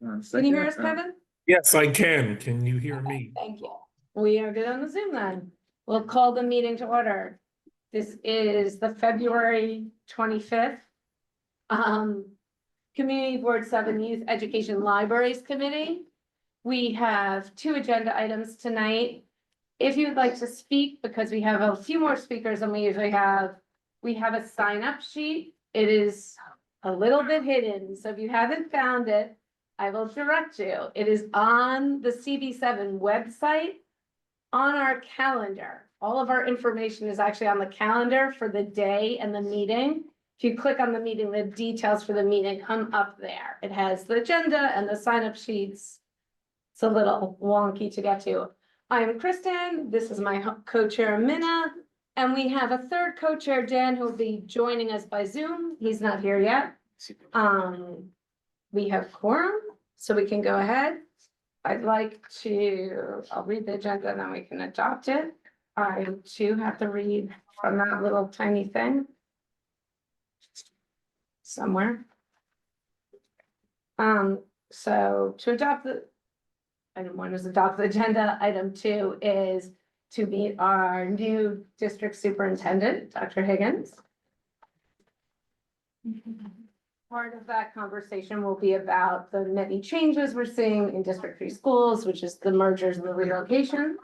Can you hear us, Kevin? Yes, I can. Can you hear me? Thank you. We are good on the Zoom then. We'll call the meeting to order. This is the February 25th. Community Board 7 Youth Education Libraries Committee. We have 2 agenda items tonight. If you would like to speak, because we have a few more speakers than we usually have, we have a sign-up sheet. It is a little bit hidden, so if you haven't found it, I will direct you. It is on the CB7 website, on our calendar. All of our information is actually on the calendar for the day and the meeting. If you click on the meeting, the details for the meeting come up there. It has the agenda and the sign-up sheets. It's a little wonky to get to. I am Kristen. This is my co-chair, Minna. And we have a third co-chair, Dan, who will be joining us by Zoom. He's not here yet. We have quorum, so we can go ahead. I'd like to, I'll read the agenda and then we can adopt it. I too have to read from that little tiny thing. Somewhere. So to adopt the, item 1 is adopt the agenda. Item 2 is to meet our new district superintendent, Dr. Higgins. Part of that conversation will be about the many changes we're seeing in District 3 schools, which is the mergers and the relocations.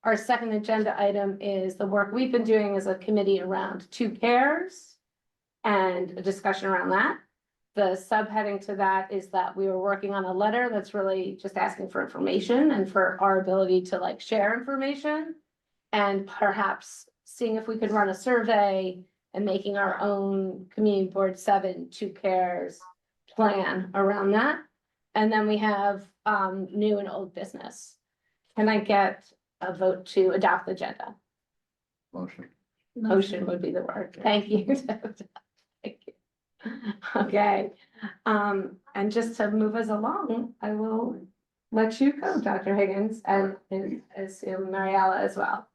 Our second agenda item is the work we've been doing as a committee around 2 cares and a discussion around that. The subheading to that is that we were working on a letter that's really just asking for information and for our ability to share information and perhaps seeing if we could run a survey and making our own Community Board 7 2 cares plan around that. And then we have new and old business. Can I get a vote to adopt the agenda? Motion. Motion would be the word. Thank you. Thank you. Okay. And just to move us along, I will let you go, Dr. Higgins, and assume Mariella as well.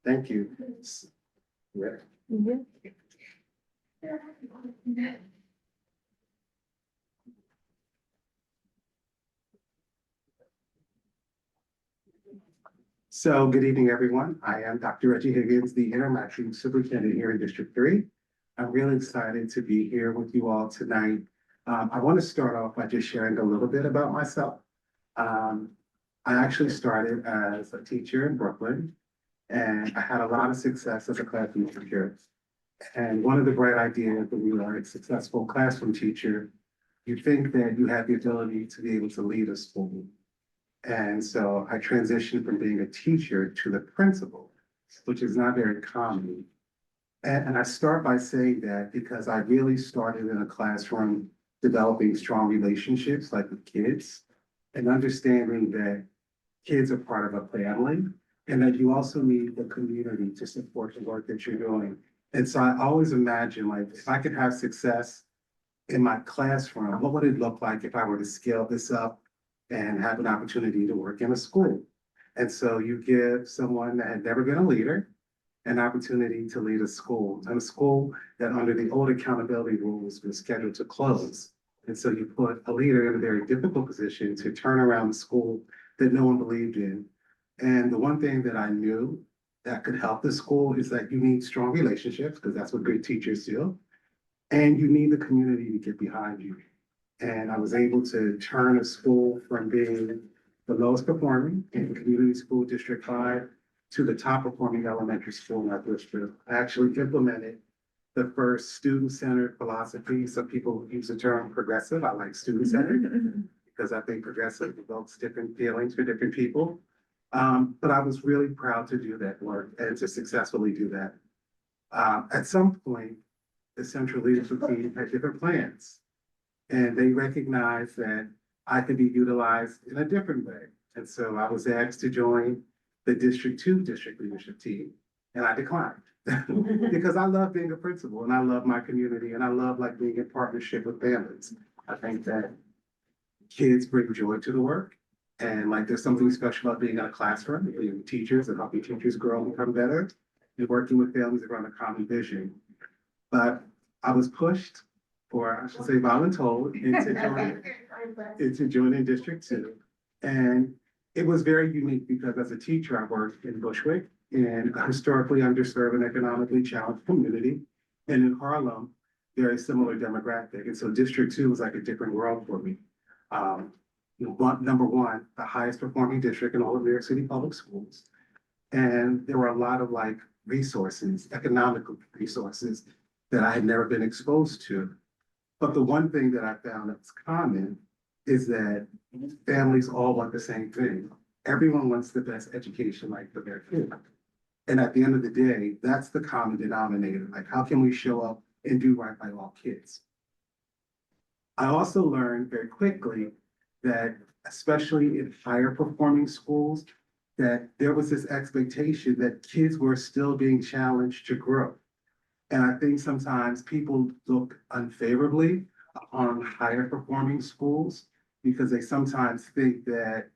Thank you. Yeah. So good evening, everyone. I am Dr. Reggie Higgins, the interim acting superintendent here in District 3. I'm really excited to be here with you all tonight. I want to start off by just sharing a little bit about myself. I actually started as a teacher in Brooklyn, and I had a lot of success as a classroom teacher. And one of the great ideas when you are a successful classroom teacher, you think that you have the ability to be able to lead a school. And so I transitioned from being a teacher to the principal, which is not very common. And I start by saying that because I really started in a classroom developing strong relationships with kids and understanding that kids are part of a family and that you also need the community to support the work that you're doing. And so I always imagine if I could have success in my classroom, what would it look like if I were to scale this up and have an opportunity to work in a school? And so you give someone that had never been a leader an opportunity to lead a school, and a school that under the old accountability rules was scheduled to close. And so you put a leader in a very difficult position to turn around the school that no one believed in. And the one thing that I knew that could help the school is that you need strong relationships, because that's what great teachers do. And you need the community to get behind you. And I was able to turn a school from being the lowest performing in Community School District 5 to the top performing elementary school in our district. I actually implemented the first student-centered philosophy. Some people use the term progressive. I like student-centered because I think progressive evokes different feelings for different people. But I was really proud to do that work and to successfully do that. At some point, the central leadership team had different plans, and they recognized that I could be utilized in a different way. And so I was asked to join the District 2 district leadership team, and I declined because I love being a principal and I love my community and I love being in partnership with families. I think that kids bring joy to the work, and there's something special about being in a classroom, being with teachers and helping teachers grow and become better, and working with families around a common vision. But I was pushed, or I should say voluntold, into joining to join in District Two. And it was very unique because as a teacher, I worked in Bushwick in a historically underserved and economically challenged community. And in Harlem, very similar demographic. And so District Two was like a different world for me. Number one, the highest performing district in all of New York City public schools. And there were a lot of like resources, economic resources that I had never been exposed to. But the one thing that I found that's common is that families all want the same thing. Everyone wants the best education like for their kid. And at the end of the day, that's the common denominator. Like, how can we show up and do right by all kids? I also learned very quickly that, especially in higher performing schools, that there was this expectation that kids were still being challenged to grow. And I think sometimes people look unfavorably on higher performing schools because they sometimes think that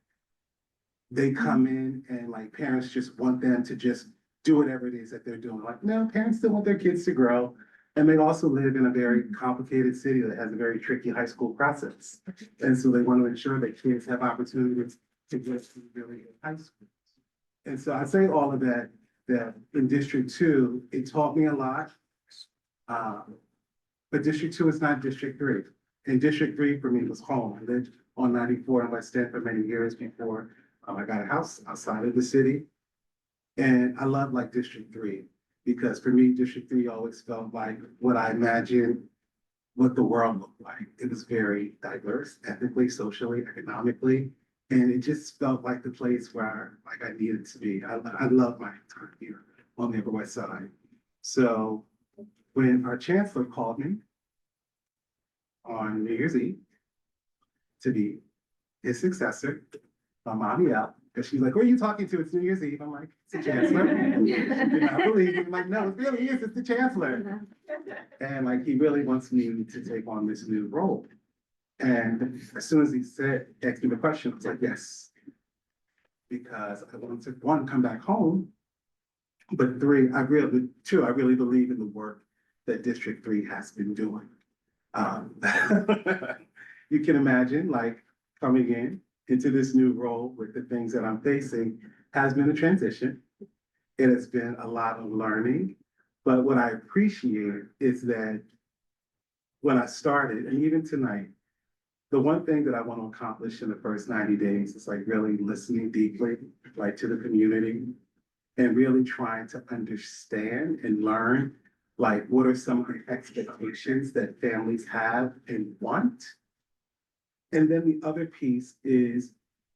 they come in and like parents just want them to just do whatever it is that they're doing. Like, no, parents still want their kids to grow. And they also live in a very complicated city that has a very tricky high school process. And so they want to ensure that kids have opportunities to get to really good high school. And so I say all of that, that in District Two, it taught me a lot. But District Two is not District Three. And District Three for me was home. I lived on 94 in West End for many years before I got a house outside of the city. And I love like District Three, because for me, District Three always felt like what I imagined what the world looked like. It was very diverse, ethnically, socially, economically. And it just felt like the place where like I needed to be. I love my time here on the Upper West Side. So when our chancellor called me on New Year's Eve to be his successor, my mom yelled, because she's like, who are you talking to? It's New Year's Eve. I'm like, it's the chancellor. Did not believe me. I'm like, no, it really is. It's the chancellor. And like, he really wants me to take on this new role. And as soon as he asked me the question, I was like, yes. Because I wanted to, one, come back home, but three, I really believe in the work that District Three has been doing. You can imagine, like, coming into this new role with the things that I'm facing has been a transition. It has been a lot of learning, but what I appreciate is that when I started, and even tonight, the one thing that I want to accomplish in the first 90 days is like really listening deeply, like to the community, and really trying to understand and learn, like what are some of the expectations that families have and want. And then the other piece is,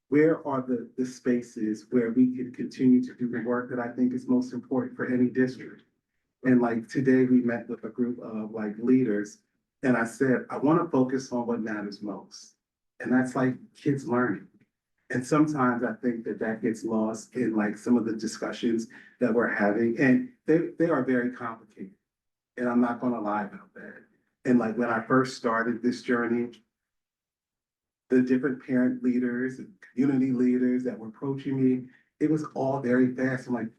where are the spaces where we can continue to do the work that I think is most important for any district? And like today we met with a group of like leaders, and I said, I want to focus on what matters most. And that's like kids learning. And sometimes I think that that gets lost in like some of the discussions that we're having, and they are very complicated. And I'm not going to lie about that. And like when I first started this journey, the different parent leaders and community leaders that were approaching me, it was all very fast. I'm like,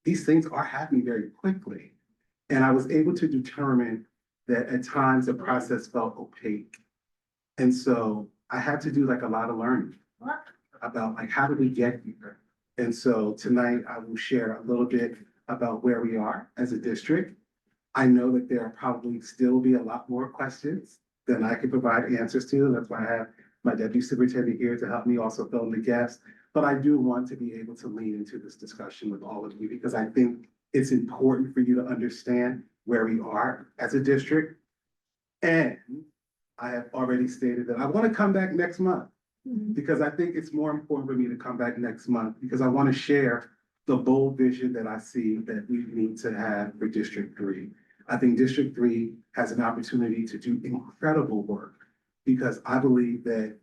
these things are happening very quickly. And I was able to determine that at times the process felt opaque. And so I had to do like a lot of learning about like, how did we get here? And so tonight I will share a little bit about where we are as a district. I know that there will probably still be a lot more questions than I can provide answers to. And that's why I have my deputy superintendent here to help me also fill in the gaps. But I do want to be able to lean into this discussion with all of you, because I think it's important for you to understand where we are as a district. And I have already stated that I want to come back next month, because I think it's more important for me to come back next month, because I want to share the bold vision that I see that we need to have for District 3. I think District 3 has an opportunity to do incredible work, because I believe that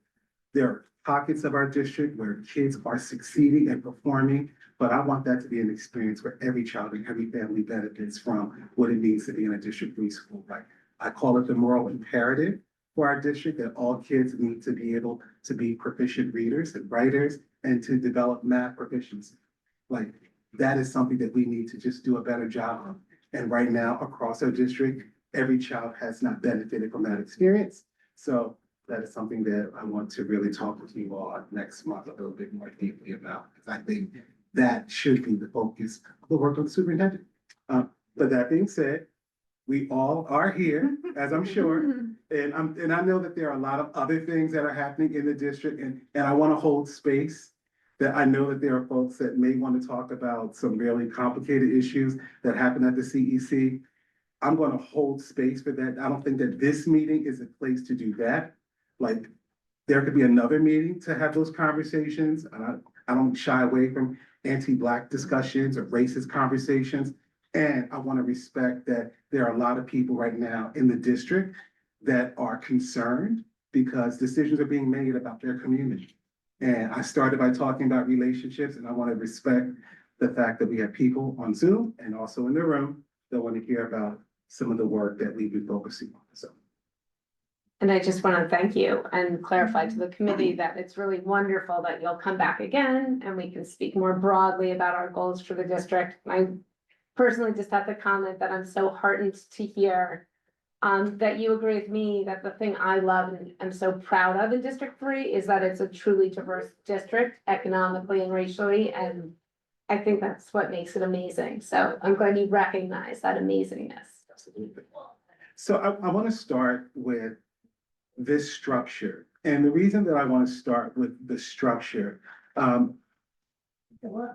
there are pockets of our district where kids are succeeding and performing, but I want that to be an experience where every child and every family benefits from what it means to be in a District 3 school. Like, I call it the moral imperative for our district, that all kids need to be able to be proficient readers and writers and to develop math proficiency. Like, that is something that we need to just do a better job of. And right now, across our district, every child has not benefited from that experience. So that is something that I want to really talk with you all next month a little bit more deeply about, because I think that should be the focus of the work of the superintendent. But that being said, we all are here, as I'm sure, and I know that there are a lot of other things that are happening in the district, and I want to hold space. That I know that there are folks that may want to talk about some really complicated issues that happen at the CEC. I'm going to hold space for that. I don't think that this meeting is a place to do that. Like, there could be another meeting to have those conversations. I don't shy away from anti-Black discussions or racist conversations. And I want to respect that there are a lot of people right now in the district that are concerned because decisions are being made about their community. And I started by talking about relationships, and I want to respect the fact that we have people on Zoom and also in the room that want to hear about some of the work that we've been focusing on. So. And I just want to thank you and clarify to the committee that it's really wonderful that you'll come back again and we can speak more broadly about our goals for the district. I personally just have to comment that I'm so heartened to hear that you agree with me that the thing I love and am so proud of in District 3 is that it's a truly diverse district economically and racially, and I think that's what makes it amazing. So I'm glad you recognize that amazingness. Absolutely. So I want to start with this structure. And the reason that I want to start with the structure,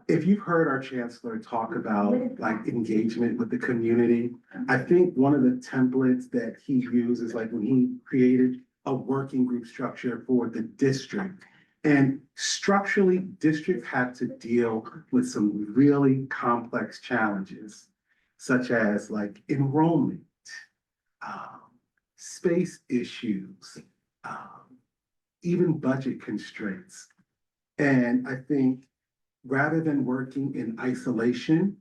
if you've heard our chancellor talk about like engagement with the community, I think one of the templates that he used is like when he created a working group structure for the district. And structurally, districts have to deal with some really complex challenges, such as like enrollment, space issues, even budget constraints. And I think rather than working in isolation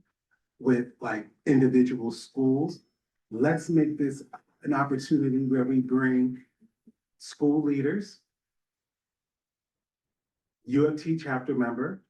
with like individual schools, let's make this an opportunity where we bring school leaders, U of T chapter member,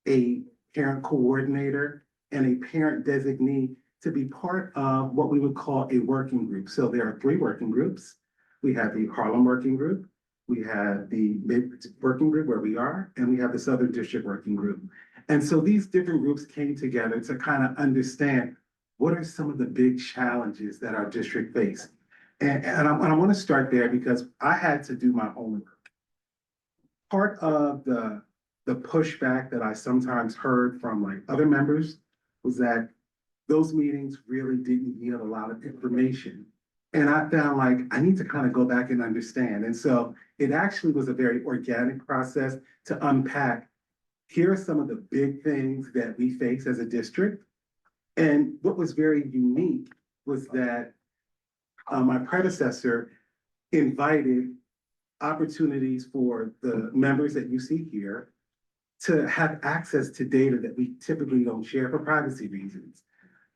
a parent coordinator, and a parent designee to be part of what we would call a working group. So there are 3 working groups. We have the Harlem Working Group, we have the Mid Working Group where we are, and we have the Southern District Working Group. And so these different groups came together to kind of understand what are some of the big challenges that our district face. And I want to start there because I had to do my homework. Part of the pushback that I sometimes heard from like other members was that those meetings really didn't yield a lot of information. And I found like I need to kind of go back and understand. And so it actually was a very organic process to unpack. Here are some of the big things that we face as a district. And what was very unique was that my predecessor invited opportunities for the members that you see here to have access to data that we typically don't share for privacy reasons.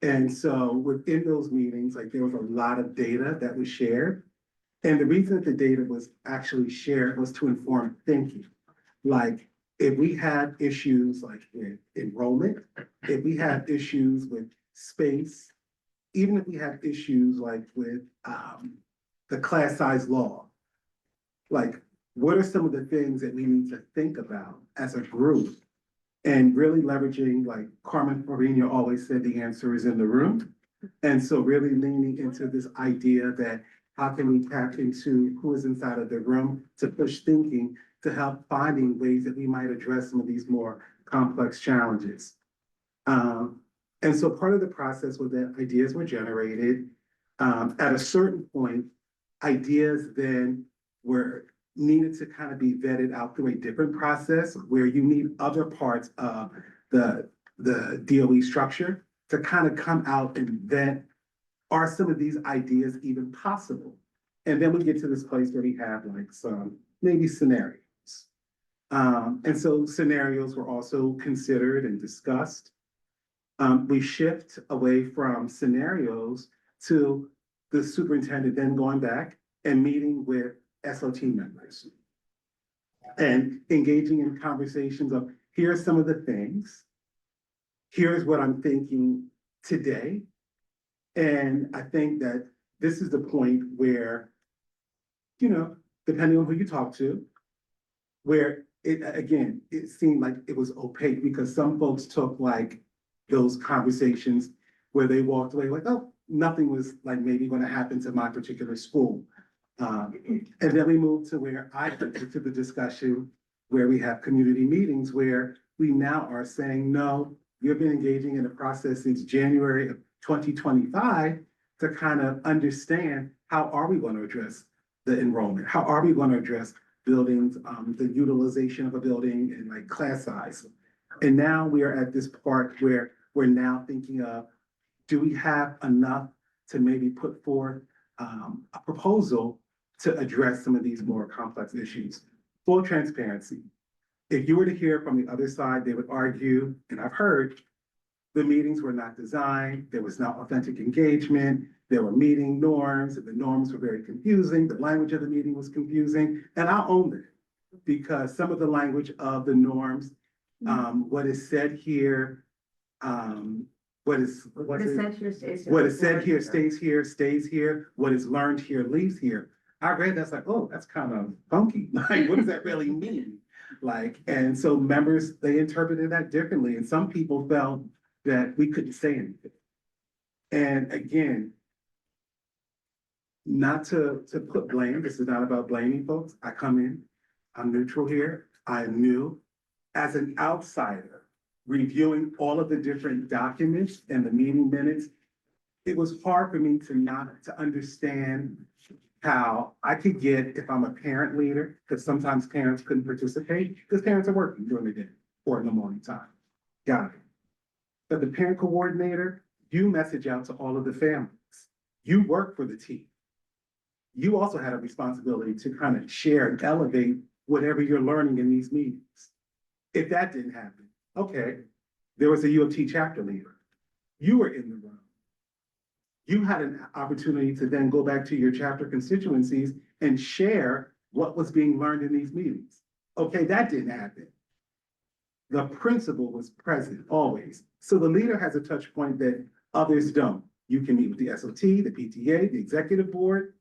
And so within those meetings, like there was a lot of data that was shared. And the reason that the data was actually shared was to inform thinking. Like if we had issues like with enrollment, if we had issues with space, even if we have issues like with the class size law, like what are some of the things that we need to think about as a group? And really leveraging, like Carmen Farina always said, the answer is in the room. And so really leaning into this idea that how can we tap into who is inside of the room to push thinking to help finding ways that we might address some of these more complex challenges. And so part of the process was that ideas were generated. At a certain point, ideas then were needed to kind of be vetted out through a different process where you need other parts of the DOE structure to kind of come out and vet, are some of these ideas even possible? And then we get to this place where we have like some maybe scenarios. And so scenarios were also considered and discussed. We shift away from scenarios to the superintendent then going back and meeting with SOT members and engaging in conversations of here's some of the things, here's what I'm thinking today. And I think that this is the point where, you know, depending on who you talk to, where it seemed like it was opaque because some folks took like those conversations where they walked away like, oh, nothing was like maybe gonna happen to my particular school. And then we moved to where I took to the discussion where we have community meetings where we now are saying, no, you've been engaging in a process since January of 2025 to kind of understand how are we going to address the enrollment? How are we going to address buildings, the utilization of a building and like class size? And now we are at this part where we're now thinking of, do we have enough to maybe put forth a proposal to address some of these more complex issues? Full transparency. If you were to hear from the other side, they would argue, and I've heard, the meetings were not designed, there was not authentic engagement, there were meeting norms, and the norms were very confusing, the language of the meeting was confusing, and I'll own it. Because some of the language of the norms, what is said here, what is said here stays here, stays here, what is learned here leaves here. I read that's like, oh, that's kind of funky. Like, what does that really mean? Like, and so members, they interpreted that differently, and some people felt that we couldn't say anything. And again, not to put blame, this is not about blaming folks. I come in, I'm neutral here. I knew as an outsider, reviewing all of the different documents and the meeting minutes, it was hard for me to understand how I could get, if I'm a parent leader, because sometimes parents couldn't participate, because parents are working during the day or in the morning time. Got it. But the parent coordinator, you message out to all of the families. You work for the team. You also had a responsibility to kind of share and elevate whatever you're learning in these meetings. If that didn't happen, okay, there was a U of T chapter leader. You were in the room. You had an opportunity to then go back to your chapter constituencies and share what was being learned in these meetings. Okay, that didn't happen. The principal was present always. So the leader has a touch point that others don't. You can meet with the SOT, the PTA, the executive board.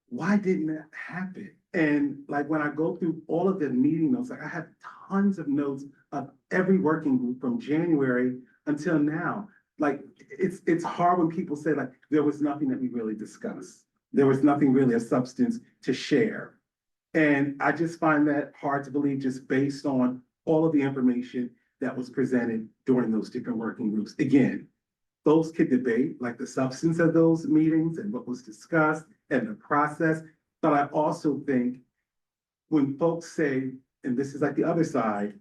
Why didn't that happen? And like when I go through all of the meeting notes, like I have tons of notes of every working group from January until now. Like it's hard when people say like there was nothing that we really discussed. There was nothing really of substance to share. And I just find that hard to believe just based on all of the information that was presented during those different working groups. Again, folks could debate like the substance of those meetings and what was discussed and the process. But I also think when folks say, and this is like the other side,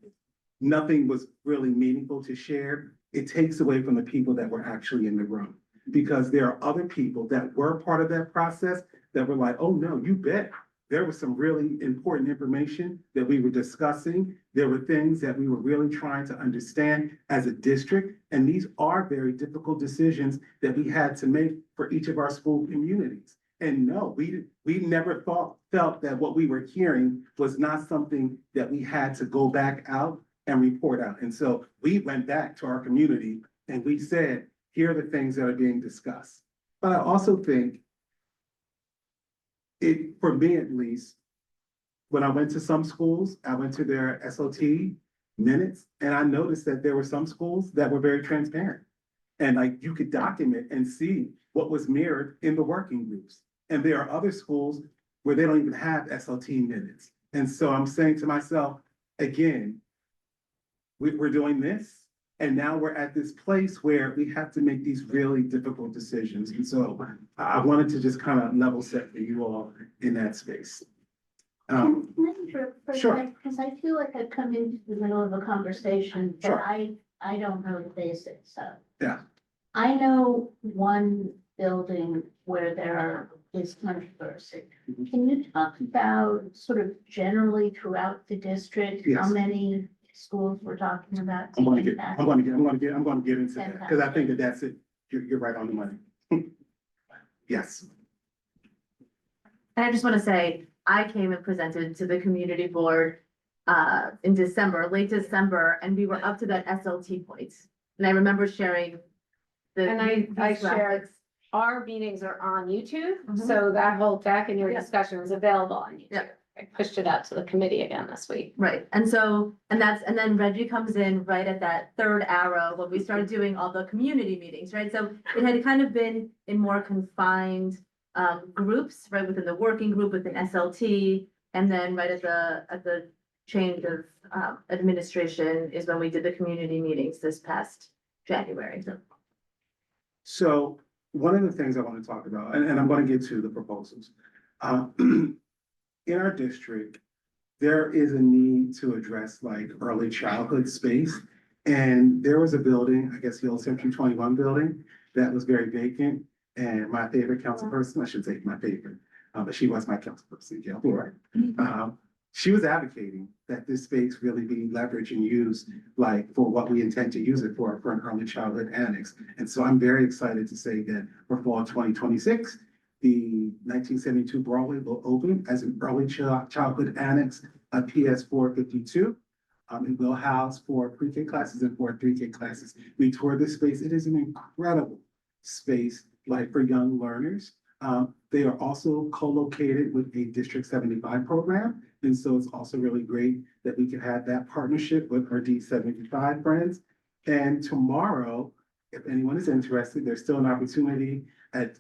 nothing was really meaningful to share, it takes away from the people that were actually in the room. Because there are other people that were part of that process that were like, oh no, you bet. There was some really important information that we were discussing. There were things that we were really trying to understand as a district. And these are very difficult decisions that we had to make for each of our school communities. And no, we never felt that what we were hearing was not something that we had to go back out and report out. And so we went back to our community and we said, here are the things that are being discussed. But I also think for me at least, when I went to some schools, I went to their SOT minutes and I noticed that there were some schools that were very transparent. And like you could document and see what was mirrored in the working groups. And there are other schools where they don't even have SOT minutes. And so I'm saying to myself, again, we're doing this. And now we're at this place where we have to make these really difficult decisions. And so I wanted to just kind of level set for you all in that space. Can I interrupt for a Sure. sec? Because I feel like I've come into the middle of a conversation that Sure. I don't know the basics of. Yeah. I know one building where there is controversy. Mhm. Can you talk about sort of generally throughout the district, how Yes. many schools we're talking about? I'm going to taking get that? into that because I think that's it. You're right on the money. Yes. And I just want to say, I came and presented to the community board in December, late December, and we were up to that SLT point. And I remember sharing the. And I these shared graphics. our meetings are on YouTube, Mhm. so that whole deck and your Yeah. discussion is available on YouTube. Yeah. I pushed it out to the committee again this week. Right, and so, and then Reggie comes in right at that third arrow when we started doing all the community meetings, right? So it had kind of been in more confined groups, right, within the working group, within SLT. And then right at the change of administration is when we did the community meetings this past January. So one of the things I want to talk about, and I'm going to get to the proposals. In our district, there is a need to address like early childhood space. And there was a building, I guess the old Century 21 building, that was very vacant. And my favorite council person, I should say my favorite, but she was my council person, Gail Moore. She was advocating that this space really be leveraged and used like for what we intend to use it for an early childhood annex. And so I'm very excited to say that for fall 2026, the 1972 Broadway will open as an early childhood annex, a PS 452. It will house 4 pre-K classes and 4 3K classes. We toured this space. It is an incredible space, like for young learners. They are also co-located with a District 75 program. And so it's also really great that we can have that partnership with our D75 friends. And tomorrow, if anyone is interested, there's still an opportunity at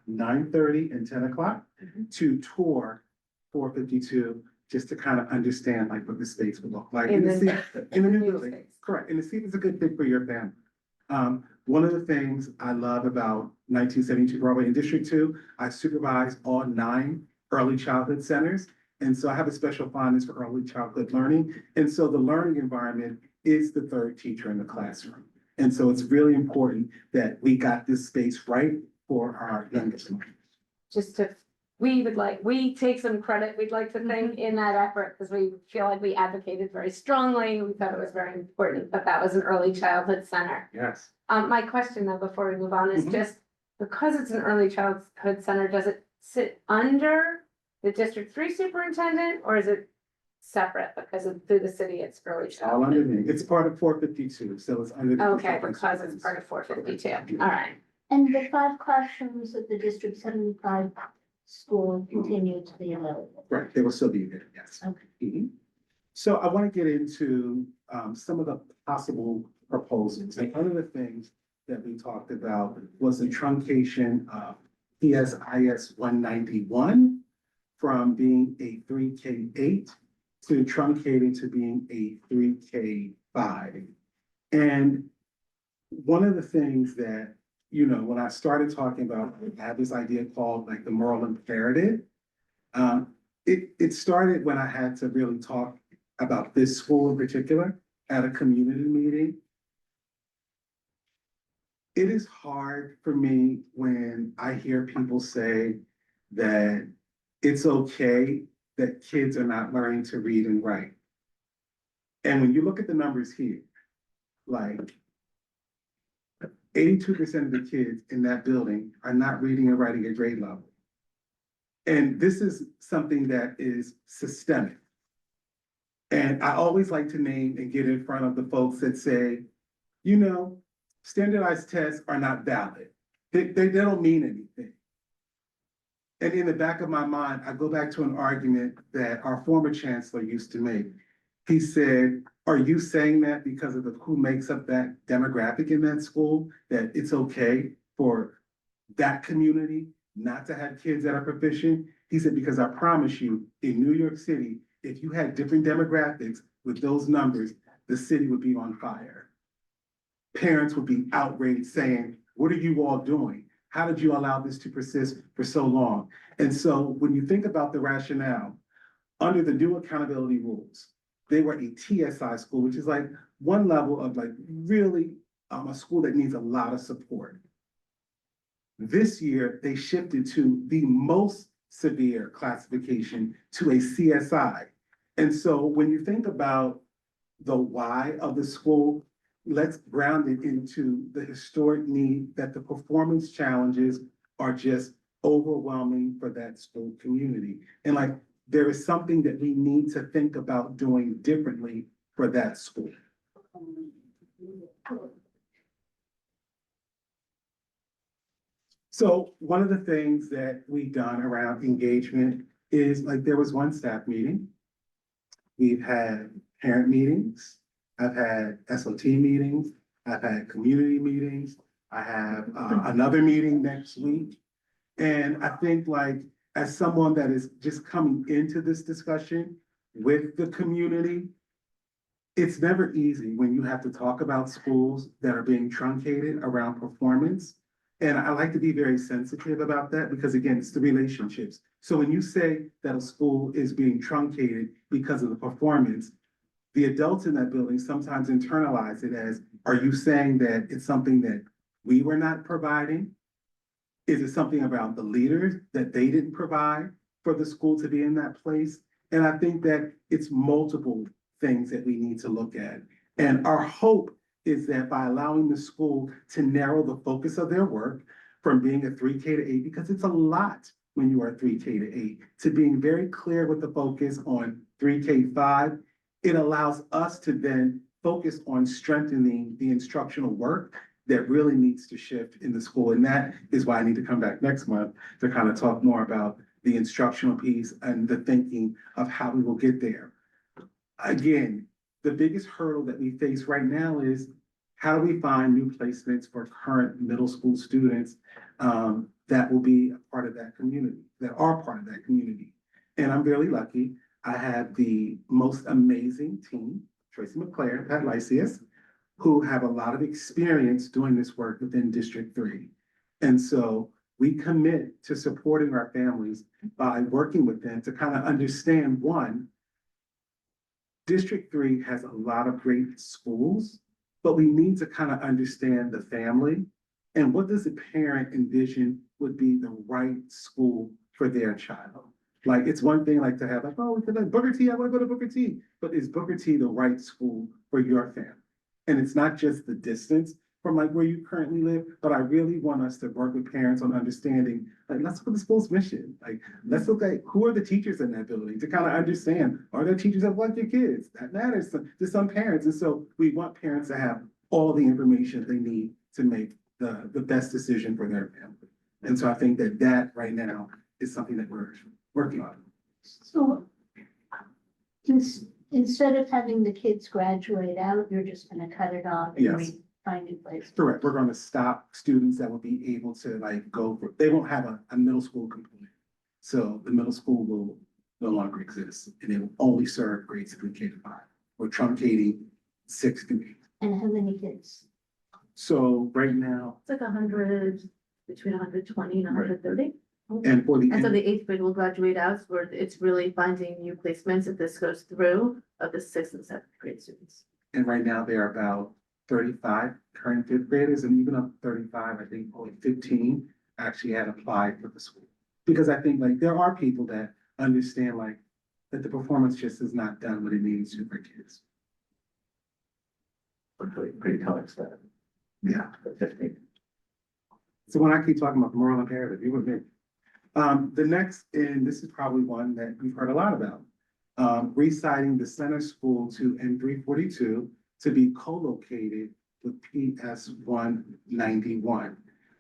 9:30 and 10 o'clock to tour 452, just to kind of understand like what the space would look like. In And to the- see- in the new new building, space. correct, and to see if it's a good fit for your family. One of the things I love about 1972 Broadway in District 2, I supervise all 9 early childhood centers. And so I have a special fondness for early childhood learning. And so the learning environment is the third teacher in the classroom. And so it's really important that we got this space right for our youngest learners. Just to, we take some credit, we'd like to think in that effort, because we feel like we advocated very strongly. We thought it was very important, but that was an early childhood center. Yes. My question though, before we move on, is Mhm. just because it's an early childhood center, does it sit under the District 3 superintendent, or is it separate because of through the city, it's early All childhood? under me. It's part of 452, so it's under. the Okay, different because it's part of 452, all right. And the 5 classrooms at the District 75 school continue to be available. Right, they will still be there, yes. Okay. Mhm. So I want to get into some of the possible proposals. And one of the things that we talked about was the truncation of PSIS 191 from being a 3K8 to truncating to being a 3K5. And one of the things that, you know, when I started talking about, I had this idea called like the moral imperative. It started when I had to really talk about this school in particular at a community meeting. It is hard for me when I hear people say that it's okay that kids are not learning to read and write. And when you look at the numbers here, like 82% of the kids in that building are not reading and writing at grade level. And this is something that is systemic. And I always like to name and get in front of the folks that say, you know, standardized tests are not valid. They don't mean anything. And in the back of my mind, I go back to an argument that our former chancellor used to make. He said, are you saying that because of who makes up that demographic in that school, that it's okay for that community not to have kids that are proficient? He said, because I promise you, in New York City, if you had different demographics with those numbers, the city would be on fire. Parents would be outraged saying, what are you all doing? How did you allow this to persist for so long? And so when you think about the rationale, under the new accountability rules, they were a TSI school, which is like one level of like really a school that needs a lot of support. This year, they shifted to the most severe classification to a CSI. And so when you think about the why of the school, let's ground it into the historic need that the performance challenges are just overwhelming for that school community. And like, there is something that we need to think about doing differently for that school. So one of the things that we've done around engagement is like there was one staff meeting. We've had parent meetings. I've had SOT meetings. I've had community meetings. I have another meeting next week. And I think like as someone that is just coming into this discussion with the community, it's never easy when you have to talk about schools that are being truncated around performance. And I like to be very sensitive about that because again, it's the relationships. So when you say that a school is being truncated because of the performance, the adults in that building sometimes internalize it as, are you saying that it's something that we were not providing? Is it something about the leaders that they didn't provide for the school to be in that place? And I think that it's multiple things that we need to look at. And our hope is that by allowing the school to narrow the focus of their work from being a 3K to 8, because it's a lot when you are 3K to 8, to being very clear with the focus on 3K5, it allows us to then focus on strengthening the instructional work that really needs to shift in the school. And that is why I need to come back next month to kind of talk more about the instructional piece and the thinking of how we will get there. Again, the biggest hurdle that we face right now is how do we find new placements for current middle school students that will be a part of that community, that are part of that community. And I'm really lucky. I have the most amazing team, Tracy McClare, Pat Lysias, who have a lot of experience doing this work within District 3. And so we commit to supporting our families by working with them to kind of understand, one, District 3 has a lot of great schools, but we need to kind of understand the family and what does the parent envision would be the right school for their child. Like, it's one thing like to have like, oh, we could like Booker T, I want to go to Booker T, but is Booker T the right school for your family? And it's not just the distance from like where you currently live, but I really want us to work with parents on understanding, like, let's look at the school's mission. Like, let's look at who are the teachers in that building to kind of understand, are there teachers that like your kids? That matters to some parents. And so we want parents to have all the information they need to make the best decision for their family. And so I think that that right now is something that we're working on. So instead of having the kids graduate out, you're just gonna cut it off and Yes. find new places. Correct. We're going to stop students that will be able to like go, they won't have a middle school component. So the middle school will no longer exist and it will only serve grades 3K to 5. We're truncating 6 through 8. And how many kids? So right now, It's like 100, between 120 and 130. and for the, And so the 8th grade will graduate out, where it's really finding new placements if this goes through of the 6th and 7th grade students. and right now there are about 35 current 5th graders, and even up to 35, I think only 15 actually had applied for the school. Because I think like there are people that understand like that the performance just is not done what it needs to for kids. Pretty telling stuff. Yeah. 15. So when I keep talking about the moral imperative, you with me. The next, and this is probably one that we've heard a lot about, reciting the center school to N342 to be co-located with PS 191.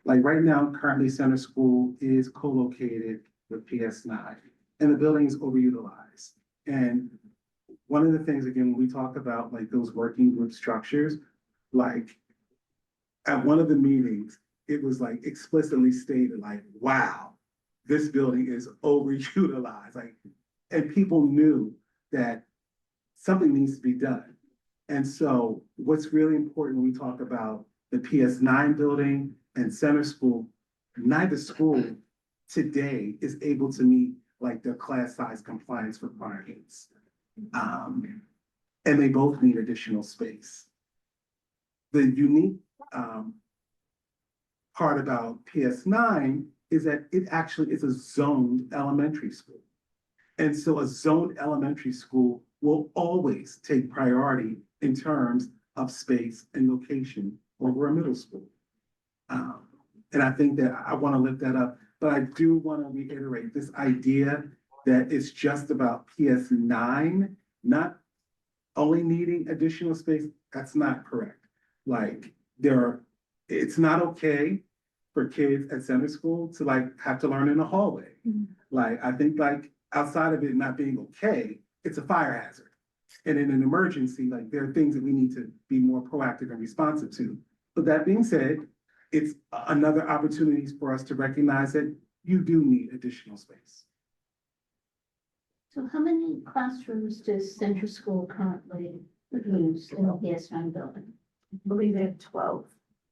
Like right now, currently center school is co-located with PS 9 and the building is overutilized. And one of the things, again, when we talk about like those working group structures, like at one of the meetings, it was like explicitly stated like, wow, this building is overutilized. Like, and people knew that something needs to be done. And so what's really important when we talk about the PS9 building and center school, neither school today is able to meet like their class size compliance requirements. And they both need additional space. The unique part about PS9 is that it actually is a zoned elementary school. And so a zoned elementary school will always take priority in terms of space and location over a middle school. And I think that I want to lift that up, but I do want to reiterate this idea that it's just about PS9 not only needing additional space. That's not correct. Like it's not okay for kids at center school to like have to learn in the hallway. Like, I think like outside of it not being okay, it's a fire hazard. And in an emergency, like there are things that we need to be more proactive and responsive to. But that being said, it's another opportunity for us to recognize that you do need additional space. So how many classrooms does Central School currently use in the PS9 building? I believe they have 12.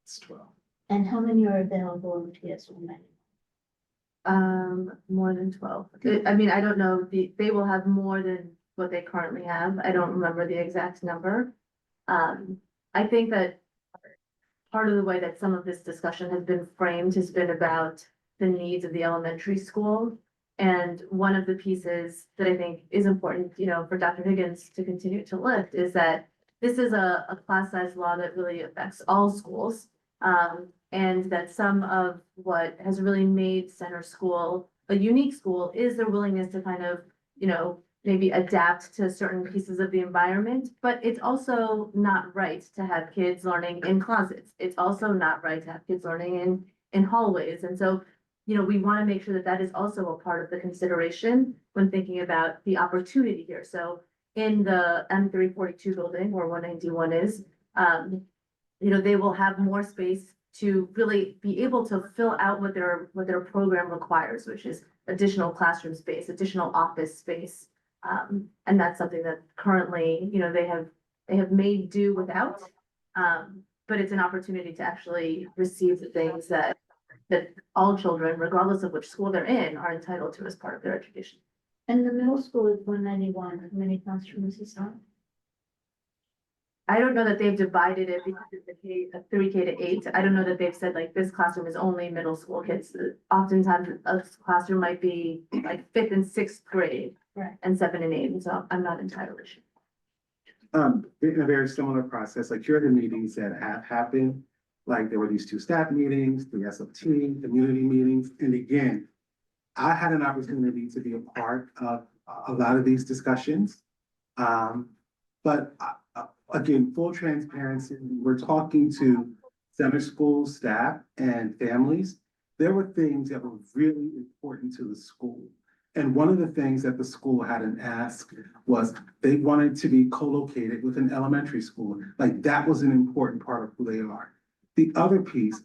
It's 12. And how many are available in PS1? More than 12. I mean, I don't know, they will have more than what they currently have. I don't remember the exact number. I think that part of the way that some of this discussion has been framed has been about the needs of the elementary school. And one of the pieces that I think is important, you know, for Dr. Higgins to continue to lift is that this is a class size law that really affects all schools. And that some of what has really made Center School a unique school is their willingness to kind of, you know, maybe adapt to certain pieces of the environment, but it's also not right to have kids learning in closets. It's also not right to have kids learning in hallways. And so, you know, we want to make sure that that is also a part of the consideration when thinking about the opportunity here. So in the M342 building where 191 is, you know, they will have more space to really be able to fill out what their program requires, which is additional classroom space, additional office space. And that's something that currently, you know, they have made do without. But it's an opportunity to actually receive the things that all children, regardless of which school they're in, are entitled to as part of their education. And the middle school is 191, how many classrooms is that? I don't know that they've divided it because it's a 3K to 8. I don't know that they've said like this classroom is only middle school kids. Oftentimes a classroom might be like 5th and 6th grade. Right. And 7 and 8, and so I'm not entirely sure. In a very similar process, like here are the meetings that have happened. Like there were these 2 staff meetings, the SLT, community meetings, and again, I had an opportunity to be a part of a lot of these discussions. But again, full transparency, we're talking to center school staff and families. There were things that were really important to the school. And one of the things that the school had an ask was they wanted to be co-located with an elementary school. Like that was an important part of who they are. The other piece,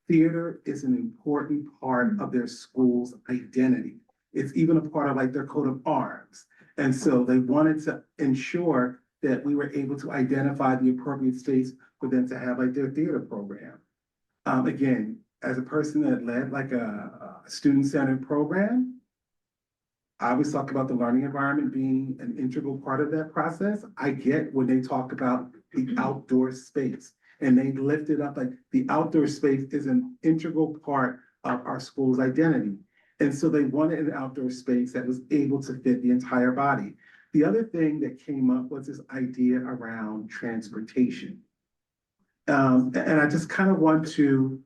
theater is an important part of their school's identity. It's even a part of like their coat of arms. And so they wanted to ensure that we were able to identify the appropriate space for them to have like their theater program. Again, as a person that led like a student-centered program, I always talk about the learning environment being an integral part of that process. I get when they talk about the outdoor space and they lift it up like the outdoor space is an integral part of our school's identity. And so they wanted an outdoor space that was able to fit the entire body. The other thing that came up was this idea around transportation. And I just kind of want to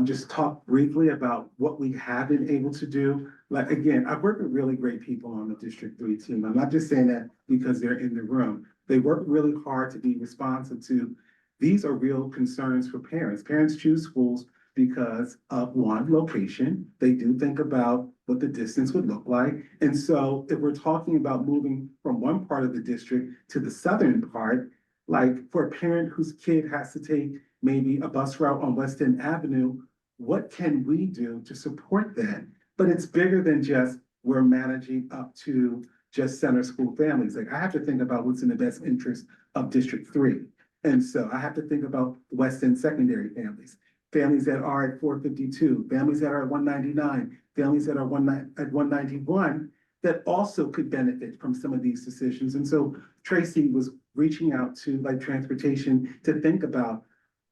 just talk briefly about what we have been able to do. Like, again, I've worked with really great people on the District 3 team. I'm not just saying that because they're in the room. They work really hard to be responsive to, these are real concerns for parents. Parents choose schools because of one, location. They do think about what the distance would look like. And so if we're talking about moving from one part of the district to the southern part, like for a parent whose kid has to take maybe a bus route on West End Avenue, what can we do to support that? But it's bigger than just we're managing up to just center school families. Like I have to think about what's in the best interest of District 3. And so I have to think about West End secondary families, families that are at 452, families that are at 199, families that are at 191 that also could benefit from some of these decisions. And so Tracy was reaching out to like transportation to think about,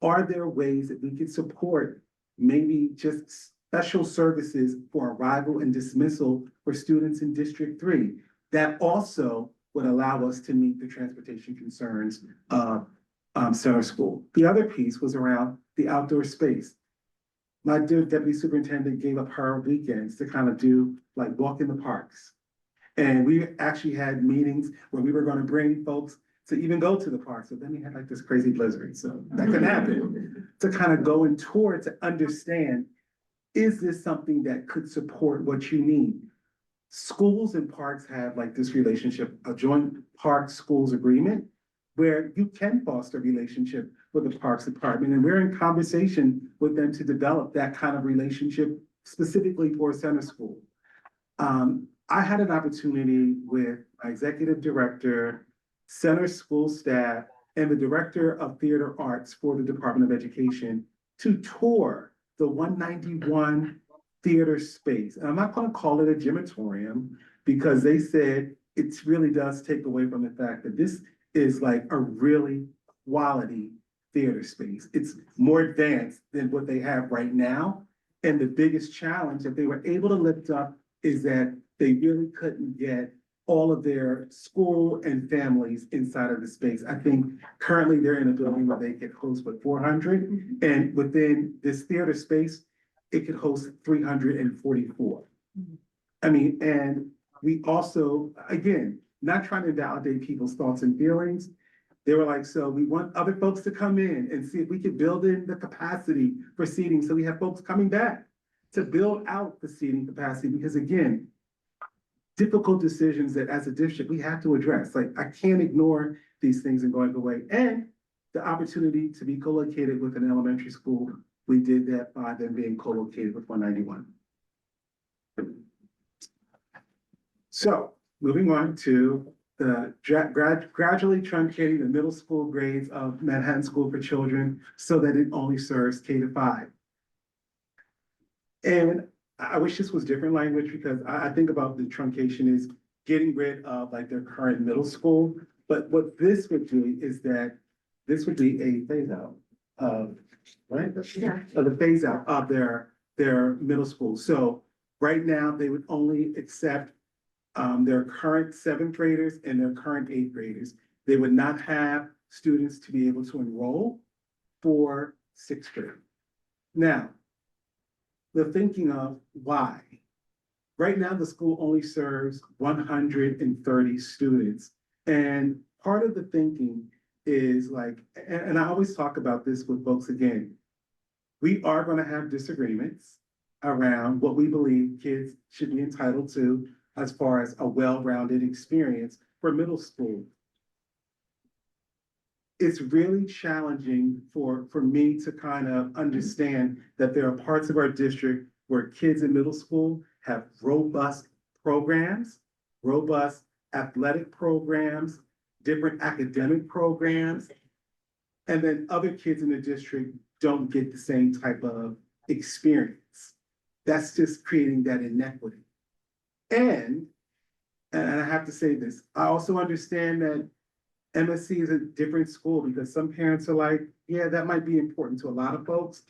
are there ways that we could support maybe just special services for arrival and dismissal for students in District 3 that also would allow us to meet the transportation concerns of center school. The other piece was around the outdoor space. My dear deputy superintendent gave up her weekends to kind of do like walk in the parks. And we actually had meetings where we were going to bring folks to even go to the park. So then we had like this crazy blizzard, so that could happen. To kind of go and tour to understand, is this something that could support what you need? Schools and parks have like this relationship, a joint park schools agreement, where you can foster a relationship with the Parks Department, and we're in conversation with them to develop that kind of relationship specifically for Center School. I had an opportunity with my executive director, Center School staff, and the director of theater arts for the Department of Education to tour the 191 theater space. And I'm not going to call it a gymatorium because they said it really does take away from the fact that this is like a really quality theater space. It's more advanced than what they have right now. And the biggest challenge that they were able to lift up is that they really couldn't get all of their school and families inside of the space. I think currently they're in a building where they could host with 400, and within this theater space, it could host 344. I mean, and we also, again, not trying to validate people's thoughts and feelings. They were like, so we want other folks to come in and see if we could build in the capacity for seating. So we have folks coming back to build out the seating capacity, because again, difficult decisions that as a district we have to address. Like, I can't ignore these things and going away. And the opportunity to be co-located with an elementary school, we did that by them being co-located with 191. So moving on to the gradually truncating the middle school grades of Manhattan School for Children so that it only serves K-5. And I wish this was different language, because I think about the truncation is getting rid of like their current middle school. But what this would do is that this would be a phase out of, right? Yeah. Of the phase out of their middle school. So right now they would only accept their current 7th graders and their current 8th graders. They would not have students to be able to enroll for 6th grade. Now, the thinking of why. Right now, the school only serves 130 students. And part of the thinking is like, and I always talk about this with folks again, we are going to have disagreements around what we believe kids should be entitled to as far as a well-rounded experience for middle school. It's really challenging for me to kind of understand that there are parts of our district where kids in middle school have robust programs, robust athletic programs, different academic programs, and then other kids in the district don't get the same type of experience. That's just creating that inequity. And I have to say this, I also understand that MSC is a different school, because some parents are like, yeah, that might be important to a lot of folks.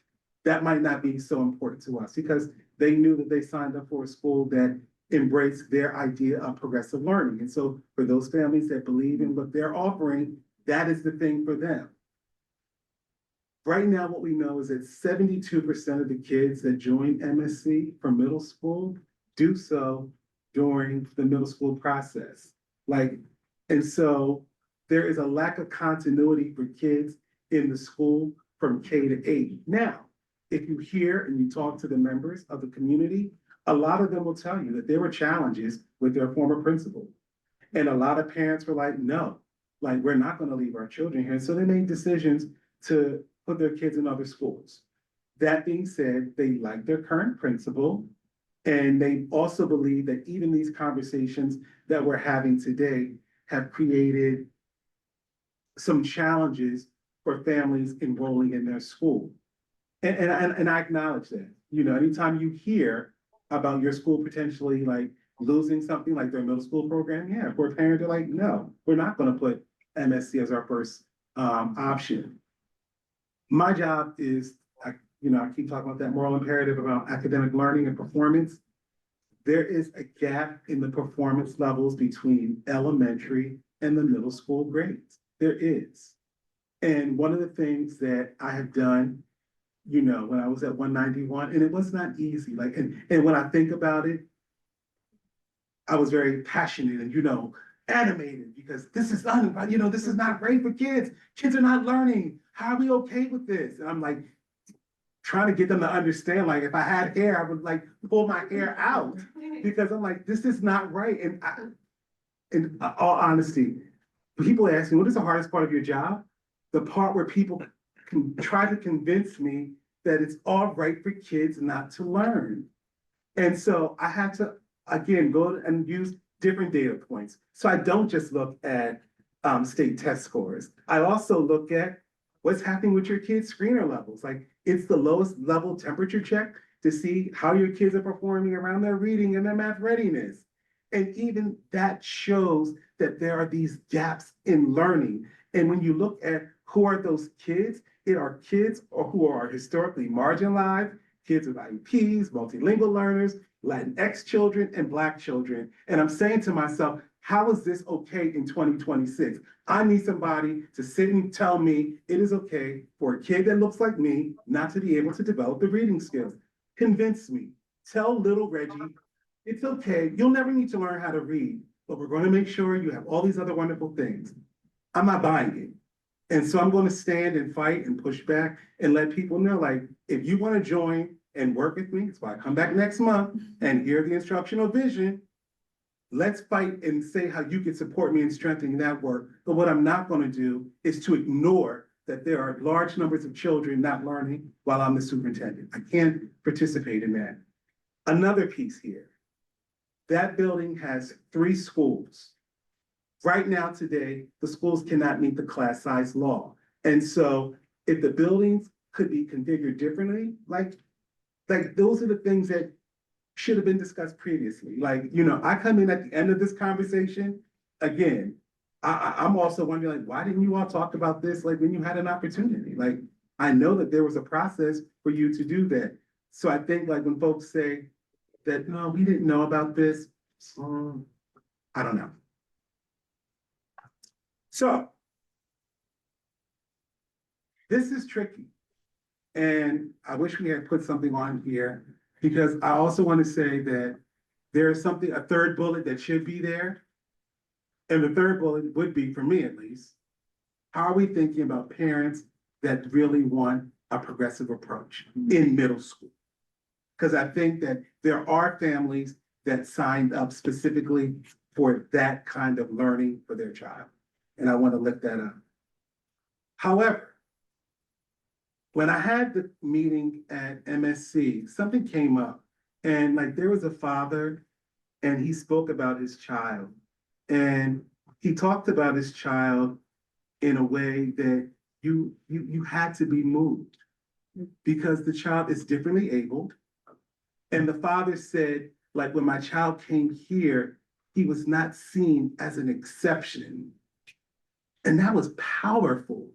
That might not be so important to us, because they knew that they signed up for a school that embraced their idea of progressive learning. And so for those families that believe in what they're offering, that is the thing for them. Right now, what we know is that 72% of the kids that join MSC from middle school do so during the middle school process. And so there is a lack of continuity for kids in the school from K to 8. Now, if you hear and you talk to the members of the community, a lot of them will tell you that there were challenges with their former principal. And a lot of parents were like, no, like, we're not going to leave our children here. So they made decisions to put their kids in other schools. That being said, they like their current principal. And they also believe that even these conversations that we're having today have created some challenges for families enrolling in their school. And I acknowledge that. You know, anytime you hear about your school potentially like losing something like their middle school program, yeah, for a parent, they're like, no, we're not going to put MSC as our first option. My job is, I keep talking about that moral imperative about academic learning and performance. There is a gap in the performance levels between elementary and the middle school grades. There is. And one of the things that I have done, when I was at 191, and it was not easy. Like, and when I think about it, I was very passionate and, animated because this is this is not great for kids. Kids are not learning. How are we okay with this? And I'm like trying to get them to understand, like if I had hair, I would like pull my hair out because I'm like, this is not right. And in all honesty, people ask me, what is the hardest part of your job? The part where people can try to convince me that it's all right for kids not to learn. And so I had to, again, go and use different data points. So I don't just look at state test scores. I also look at what's happening with your kids' screener levels. Like it's the lowest level temperature check to see how your kids are performing around their reading and their math readiness. And even that shows that there are these gaps in learning. And when you look at who are those kids, it are kids who are historically marginalized, kids with IEPs, multilingual learners, Latinx children, and Black children. And I'm saying to myself, how is this okay in 2026? I need somebody to sit and tell me it is okay for a kid that looks like me not to be able to develop the reading skills. Convince me. Tell little Reggie, it's okay. You'll never need to learn how to read, but we're going to make sure you have all these other wonderful things. I'm not buying it. And so I'm going to stand and fight and push back and let people know, like, if you want to join and work with me, that's why I come back next month and hear the instructional vision. Let's fight and say how you can support me in strengthening that work. But what I'm not going to do is to ignore that there are large numbers of children not learning while I'm the superintendent. I can't participate in that. Another piece here. That building has 3 schools. Right now, today, the schools cannot meet the class size law. And so if the buildings could be configured differently, like those are the things that should have been discussed previously. Like, I come in at the end of this conversation, again, I'm also wondering, like, why didn't you all talk about this, like, when you had an opportunity? Like, I know that there was a process for you to do that. So I think, like, when folks say that, no, we didn't know about this, I don't know. So this is tricky. And I wish we had put something on here because I also want to say that there is a third bullet that should be there. And the third bullet would be, for me at least, how are we thinking about parents that really want a progressive approach in middle school? Because I think that there are families that signed up specifically for that kind of learning for their child. And I want to lift that up. However, when I had the meeting at MSC, something came up and like there was a father and he spoke about his child and he talked about his child in a way that you had to be moved because the child is differently abled. And the father said, like, when my child came here, he was not seen as an exception. And that was powerful.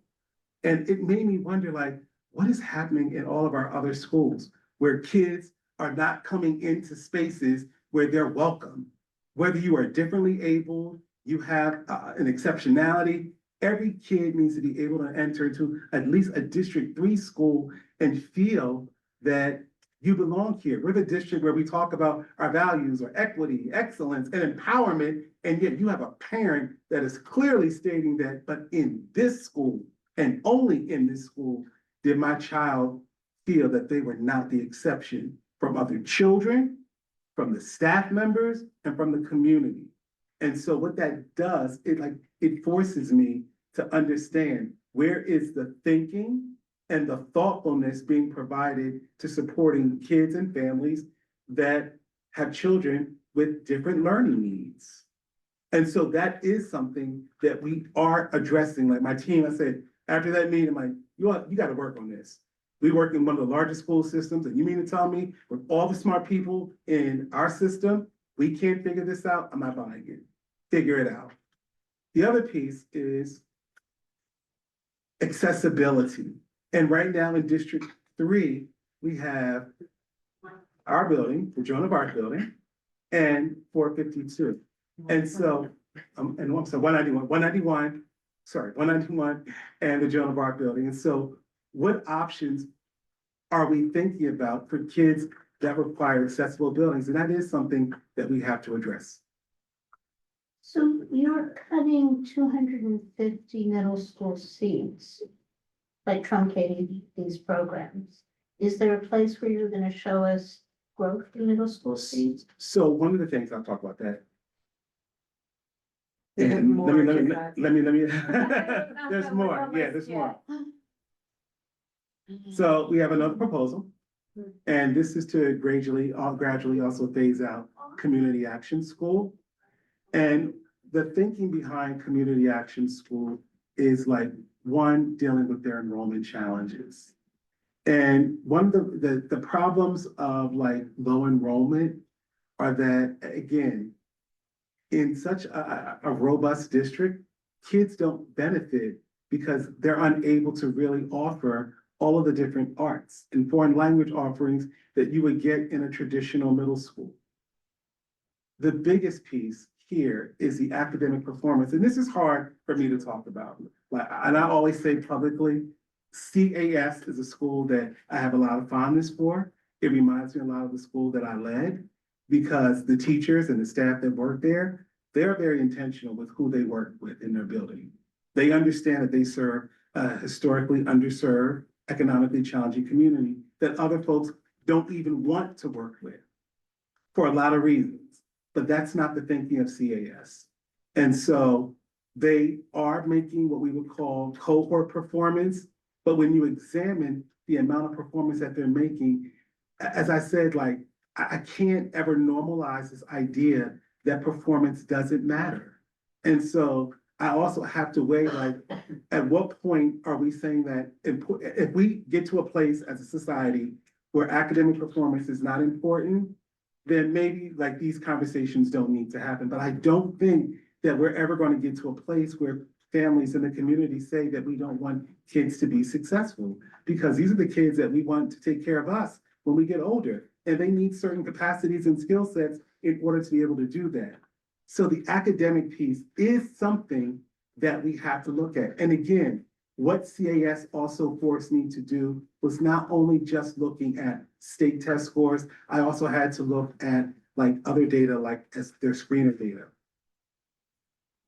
And it made me wonder, like, what is happening in all of our other schools where kids are not coming into spaces where they're welcome? Whether you are differently abled, you have an exceptionality, every kid needs to be able to enter into at least a District 3 school and feel that you belong here. We're the district where we talk about our values or equity, excellence, and empowerment, and yet you have a parent that is clearly stating that, but in this school, and only in this school, did my child feel that they were not the exception from other children, from the staff members, and from the community. And so what that does, it forces me to understand where is the thinking and the thoughtfulness being provided to supporting kids and families that have children with different learning needs. And so that is something that we are addressing. Like my team, I said, after that meeting, I'm like, you got to work on this. We work in one of the largest school systems, and you mean to tell me with all the smart people in our system, we can't figure this out? I'm not buying it. Figure it out. The other piece is accessibility. And right now in District 3, we have our building, the Joan of Arc building, and 452. And so, and I'm sorry, 191, and the Joan of Arc building. And so what options are we thinking about for kids that require accessible buildings? And that is something that we have to address. So you're cutting 250 middle school seats by truncating these programs. Is there a place where you're gonna show us growth in middle school seats? So one of the things, I'll talk about that. We have And more let to me, cut. let me, No, there's no, more, we're yeah, almost- there's yeah. more. So we have another proposal. And this is to gradually also phase out Community Action School. And the thinking behind Community Action School is like, one, dealing with their enrollment challenges. And one of the problems of like low enrollment are that, again, in such a robust district, kids don't benefit because they're unable to really offer all of the different arts and foreign language offerings that you would get in a traditional middle school. The biggest piece here is the academic performance, and this is hard for me to talk about. Like, and I always say publicly, CAS is a school that I have a lot of fondness for. It reminds me a lot of the school that I led because the teachers and the staff that work there, they're very intentional with who they work with in their building. They understand that they serve a historically underserved, economically challenging community that other folks don't even want to work with for a lot of reasons. But that's not the thinking of CAS. And so they are making what we would call cohort performance. But when you examine the amount of performance that they're making, as I said, like, I can't ever normalize this idea that performance doesn't matter. And so I also have to weigh, like, at what point are we saying that if we get to a place as a society where academic performance is not important, then maybe like these conversations don't need to happen. But I don't think that we're ever going to get to a place where families in the community say that we don't want kids to be successful, because these are the kids that we want to take care of us when we get older, and they need certain capacities and skill sets in order to be able to do that. So the academic piece is something that we have to look at. And again, what CAS also forced me to do was not only just looking at state test scores, I also had to look at like other data, like as their screener data.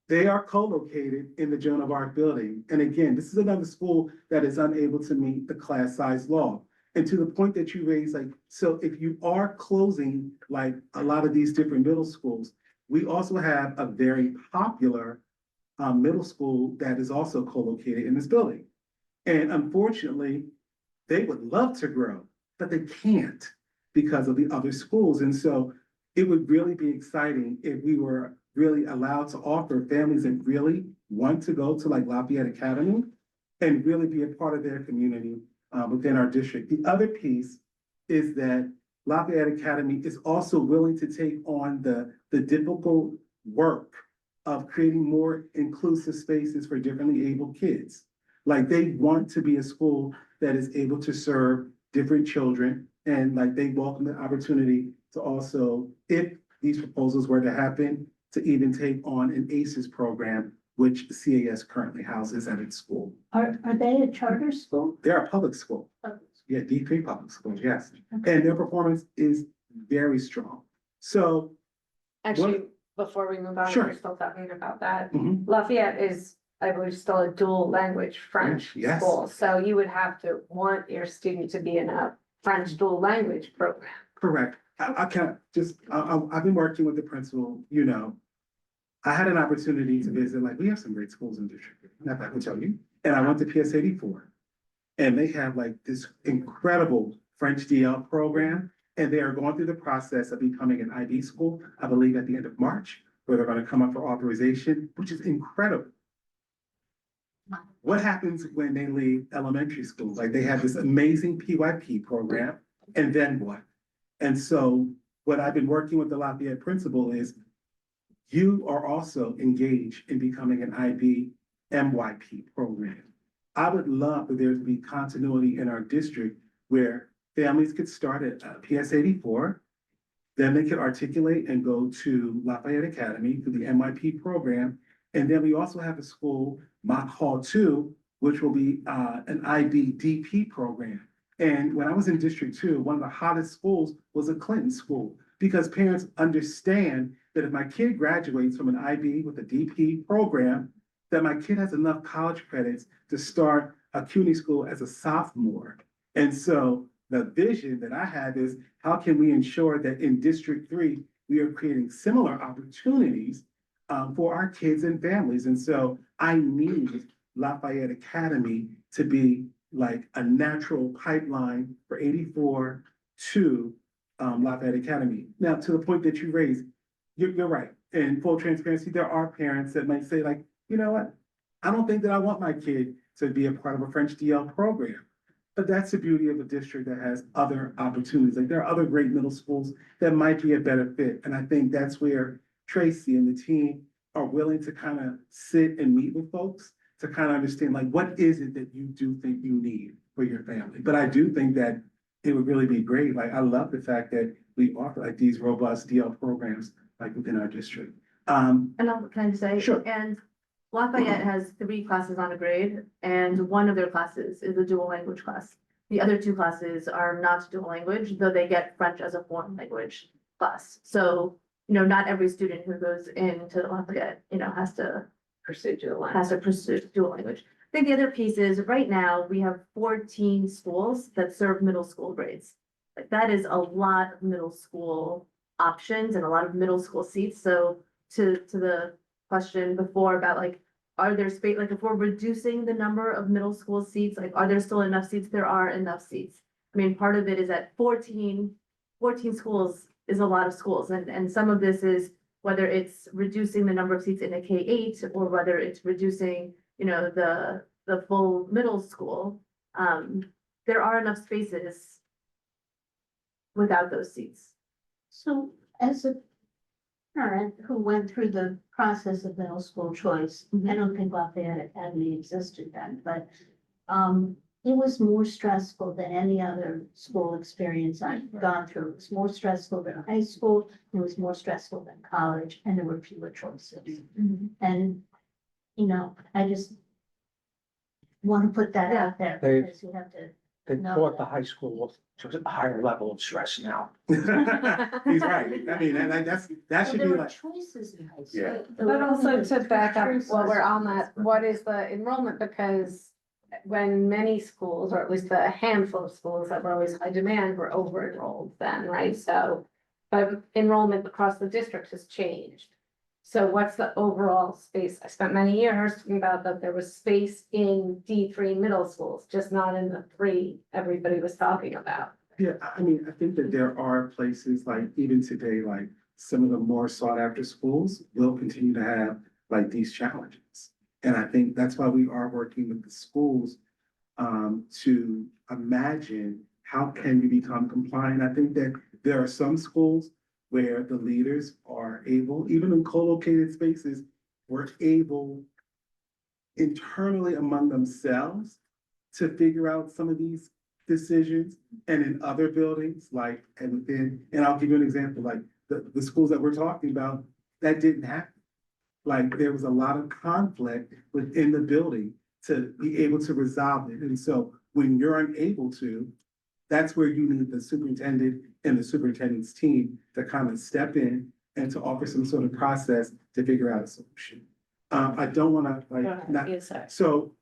They are co-located in the Joan of Arc building. And again, this is another school that is unable to meet the class size law. And to the point that you raised, like, so if you are closing like a lot of these different middle schools, we also have a very popular middle school that is also co-located in this building. And unfortunately, they would love to grow, but they can't because of the other schools. And so it would really be exciting if we were really allowed to offer families that really want to go to like Lafayette Academy and really be a part of their community within our district. The other piece is that Lafayette Academy is also willing to take on the difficult work of creating more inclusive spaces for differently abled kids. Like, they want to be a school that is able to serve different children, and like they welcome the opportunity to also, if these proposals were to happen, to even take on an ACES program, which CAS currently houses at its school. Are they a charter school? They're a public school. Yeah, D3 public schools, yes. And their performance is very strong. So, Actually, before we move on, Sure. we're still talking about that. mhm, Lafayette is, I believe, still a dual language French Yes. school. So you would have to want your student to be in a French dual language program. correct. I can't just, I've been working with the principal, you know. I had an opportunity to visit, like, we have some great schools in the district, not that I can tell you. And I went to PS 84. And they have like this incredible French DL program. And they are going through the process of becoming an IB school, I believe at the end of March, where they're going to come up for authorization, which is incredible. What happens when they leave elementary school? Like, they have this amazing PYP program, and then what? And so what I've been working with the Lafayette principal is, you are also engaged in becoming an IB MYP program. I would love for there to be continuity in our district where families could start at PS 84, then they could articulate and go to Lafayette Academy through the MYP program. And then we also have a school, Mock Hall 2, which will be an IB DP program. And when I was in District 2, one of the hottest schools was a Clinton school, because parents understand that if my kid graduates from an IB with a DP program, that my kid has enough college credits to start a CUNY school as a sophomore. And so the vision that I have is how can we ensure that in District 3, we are creating similar opportunities for our kids and families. And so I need Lafayette Academy to be like a natural pipeline for 84 to Lafayette Academy. Now, to the point that you raised, you're right. In full transparency, there are parents that might say like, you know what? I don't think that I want my kid to be a part of a French DL program. But that's the beauty of a district that has other opportunities. Like there are other great middle schools that might be a better fit. And I think that's where Tracy and the team are willing to kind of sit and meet with folks to kind of understand like, what is it that you do think you need for your family? But I do think that it would really be great. Like, I love the fact that we offer like these robust DL programs like within our district. And can I just say? Sure. And Lafayette has 3 classes on a grade, and one of their classes is a dual language class. The other 2 classes are not dual language, though they get French as a foreign language class. So, not every student who goes into Lafayette, has to Pursue dual pursue dual language. I think the other piece is right now we have 14 schools that serve middle school grades. Like that is a lot of middle school options and a lot of middle school seats. So to the question before about like, are there space, like if we're reducing the number of middle school seats, like are there still enough seats? There are enough seats. I mean, part of it is that 14 schools is a lot of schools, and some of this is whether it's reducing the number of seats in a K-8 or whether it's reducing, the full middle school. There are enough spaces without those seats. So as a parent who went through the process of middle school choice, I don't think Lafayette Academy existed then, but it was more stressful than any other school experience I've gone through. It was more stressful than high school, it was more stressful than college, and there were fewer choices. And, I just want to put that out there, They- because you have to. They No. brought the high school to a higher level of stress now. He's right. I mean, and that should There be were like, choices in high Yeah. school. There But were also only to back up choices. while we're on that, what is the enrollment? Because when many schools, or at least a handful of schools that were always high demand, were over enrolled then, right? So, but enrollment across the district has changed. So what's the overall space? I spent many years talking about that there was space in D3 middle schools, just not in the 3 everybody was talking about. yeah, I mean, I think that there are places like even today, like some of the more sought after schools will continue to have like these challenges. And I think that's why we are working with the schools to imagine how can we become compliant. I think that there are some schools where the leaders are able, even in co-located spaces, were able internally among themselves to figure out some of these decisions. And in other buildings, like, and I'll give you an example, like the schools that we're talking about, that didn't happen. Like, there was a lot of conflict within the building to be able to resolve it. And so when you're unable to, that's where you need the superintendent and the superintendent's team to kind of step in and to offer some sort of process to figure out a solution. I don't want to like, not, so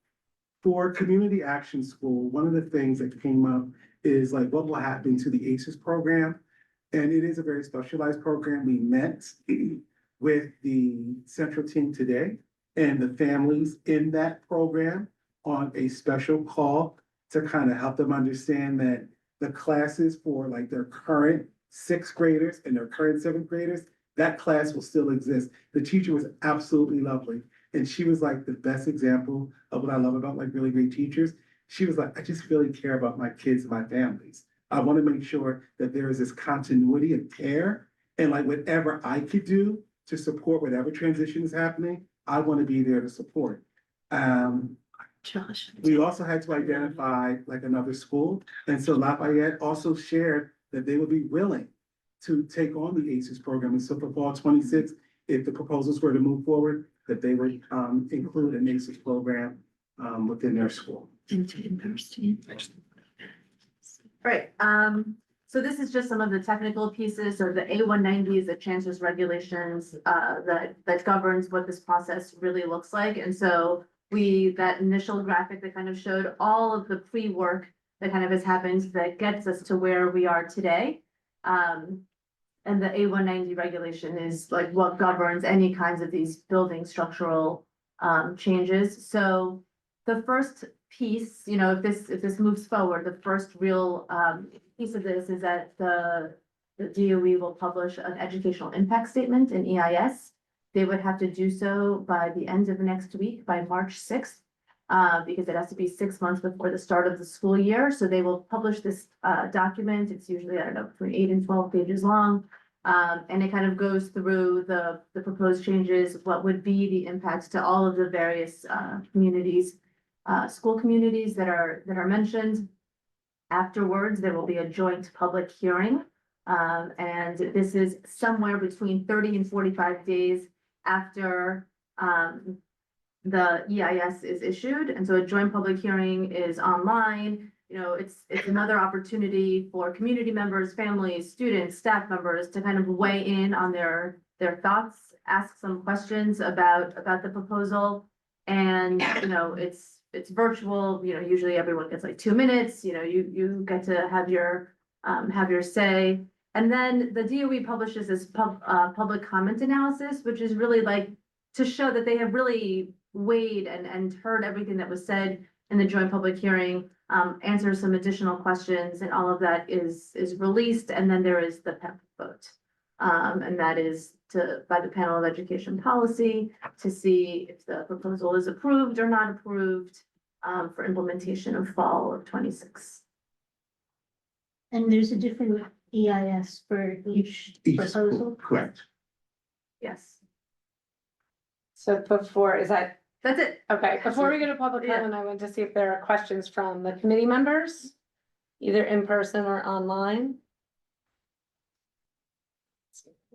for Community Action School, one of the things that came up is like, what will happen to the ACES program? And it is a very specialized program. We met with the central team today and the families in that program on a special call to kind of help them understand that the classes for like their current 6th graders and their current 7th graders, that class will still exist. The teacher was absolutely lovely. And she was like the best example of what I love about like really great teachers. She was like, I just really care about my kids and my families. I want to make sure that there is this continuity of care, and like whatever I could do to support whatever transition is happening, I want to be there to support. We also had to identify like another school. And so Lafayette also shared that they would be willing to take on the ACES program. And so for fall 26, if the proposals were to move forward, that they would include an ACES program within their school. Right, So this is just some of the technical pieces. So the A190 is the chancellor's regulations, that governs what this process really looks like. And so that initial graphic that kind of showed all of the pre-work that kind of has happened that gets us to where we are today. And the A190 regulation is like what governs any kinds of these building structural changes. So the first piece, if this moves forward, the first real piece of this is that the DOE will publish an educational impact statement in EIS. They would have to do so by the end of next week, by March 6th, because it has to be 6 months before the start of the school year. So they will publish this document. It's usually, I don't know, between 8 and 12 pages long. And it kind of goes through the proposed changes, what would be the impacts to all of the various communities, school communities that are mentioned. Afterwards, there will be a joint public hearing. And this is somewhere between 30 and 45 days after the EIS is issued. And so a joint public hearing is online. It's another opportunity for community members, families, students, staff members to kind of weigh in on their thoughts, ask some questions about the proposal. And, it's virtual, usually everyone gets like 2 minutes, you get to have your say. And then the DOE publishes this public comment analysis, which is really like to show that they have really weighed and heard everything that was said in the joint public hearing, answer some additional questions, and all of that is released. And then there is the PEP vote. And that is by the panel of education policy to see if the proposal is approved or not approved for implementation of fall of 26. And there's a different EIS for each proposal? Correct. Yes, So that's it. okay, before we go to public Yeah. comment, I want to see if there are questions from the committee members, either in person or online.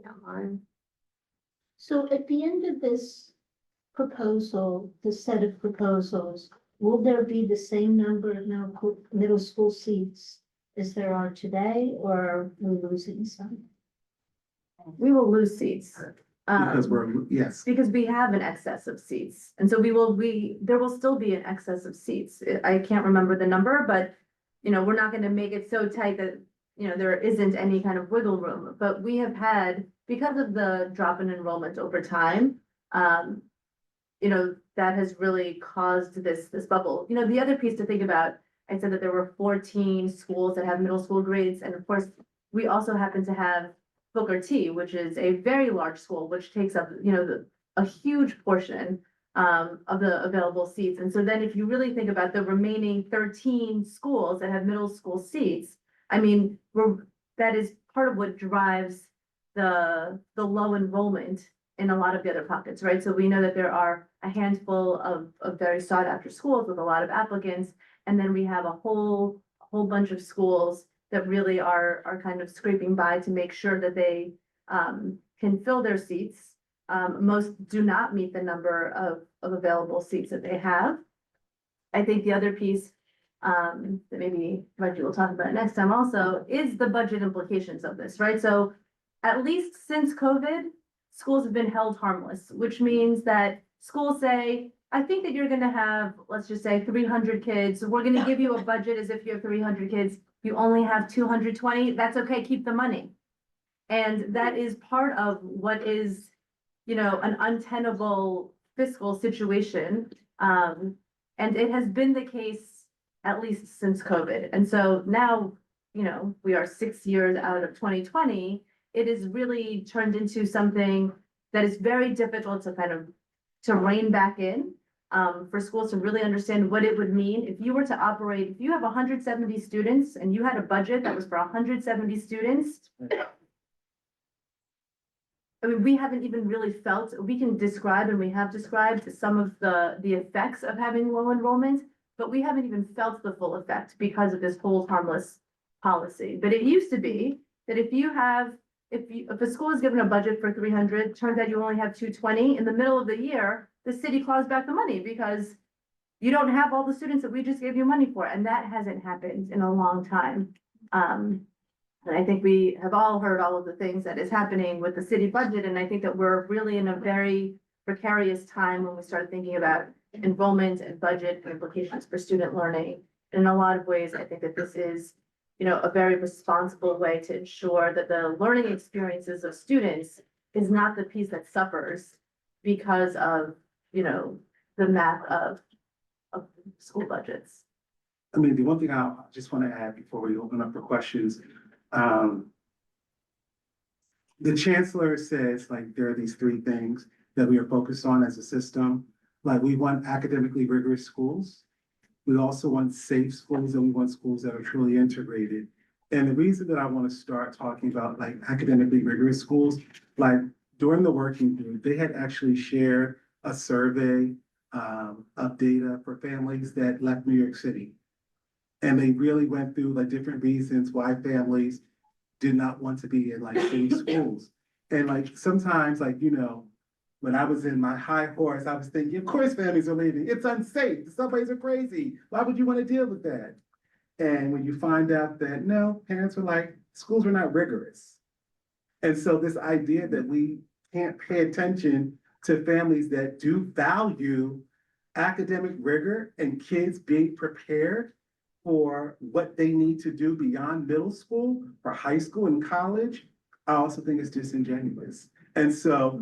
Online. So at the end of this proposal, the set of proposals, will there be the same number of middle school seats as there are today, or are we losing some? We will lose seats. Because yes, Because we have an excess of seats. And so there will still be an excess of seats. I can't remember the number, but, we're not gonna make it so tight that, there isn't any kind of wiggle room. But we have had, because of the drop in enrollment over time, that has really caused this bubble. The other piece to think about, I said that there were 14 schools that have middle school grades. And of course, we also happen to have Booker T, which is a very large school, which takes up, a huge portion of the available seats. And so then if you really think about the remaining 13 schools that have middle school seats, I mean, that is part of what drives the low enrollment in a lot of the other pockets, right? So we know that there are a handful of very sought after schools with a lot of applicants. And then we have a whole bunch of schools that really are kind of scraping by to make sure that they can fill their seats. Most do not meet the number of available seats that they have. I think the other piece that maybe Reggie will talk about next time also is the budget implications of this, right? So at least since COVID, schools have been held harmless, which means that schools say, I think that you're gonna have, let's just say 300 kids. We're gonna give you a budget as if you have 300 kids. You only have 220, that's okay, keep the money. And that is part of what is, an untenable fiscal situation. And it has been the case at least since COVID. And so now, we are 6 years out of 2020. It is really turned into something that is very difficult to rein back in. For schools to really understand what it would mean if you were to operate, if you have 170 students and you had a budget that was for 170 students. I mean, we haven't even really we can describe, and we have described some of the effects of having low enrollment, but we haven't even felt the full effect because of this whole harmless policy. But it used to be that if a school is given a budget for 300, turns out you only have 220, in the middle of the year, the city claws back the money because you don't have all the students that we just gave you money for. And that hasn't happened in a long time. And I think we have all heard all of the things that is happening with the city budget, and I think that we're really in a very precarious time when we start thinking about enrollment and budget implications for student learning. In a lot of ways, I think that this is, a very responsible way to ensure that the learning experiences of students is not the piece that suffers because of, the math of school budgets. I mean, the one thing I just want to add before we open up for questions, the chancellor says like there are these three things that we are focused on as a system. Like we want academically rigorous schools. We also want safe schools and we want schools that are truly integrated. And the reason that I want to start talking about like academically rigorous schools, like during the working group, they had actually shared a survey of data for families that left New York City. And they really went through like different reasons why families did not want to be in like city schools. And like sometimes like, when I was in my high horse, I was thinking, of course families are leaving. It's unsafe. The subways are crazy. Why would you want to deal with that? And when you find out that no, parents were like, schools were not rigorous. And so this idea that we can't pay attention to families that do value academic rigor and kids being prepared for what they need to do beyond middle school, for high school and college, I also think it's disingenuous. And so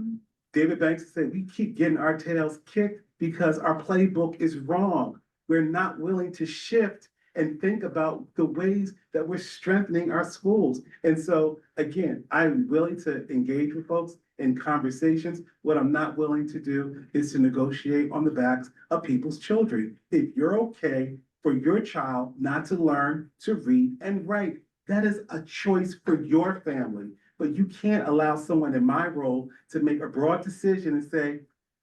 David Banks said, we keep getting our tails kicked because our playbook is wrong. We're not willing to shift and think about the ways that we're strengthening our schools. And so, again, I'm willing to engage with folks in conversations. What I'm not willing to do is to negotiate on the backs of people's children. If you're okay for your child not to learn to read and write, that is a choice for your family. But you can't allow someone in my role to make a broad decision and say,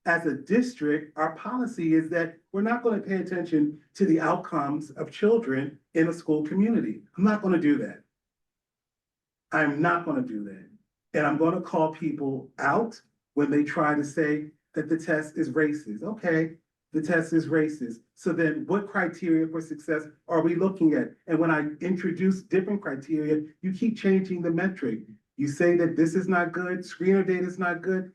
as a district, our policy is that we're not going to pay attention to the outcomes of children in a school community. I'm not going to do that. I'm not going to do that. And I'm going to call people out when they try to say that the test is racist. Okay, the test is racist. So then what criteria for success are we looking at? And when I introduce different criteria, you keep changing the metric. You say that this is not good, screener data is not good.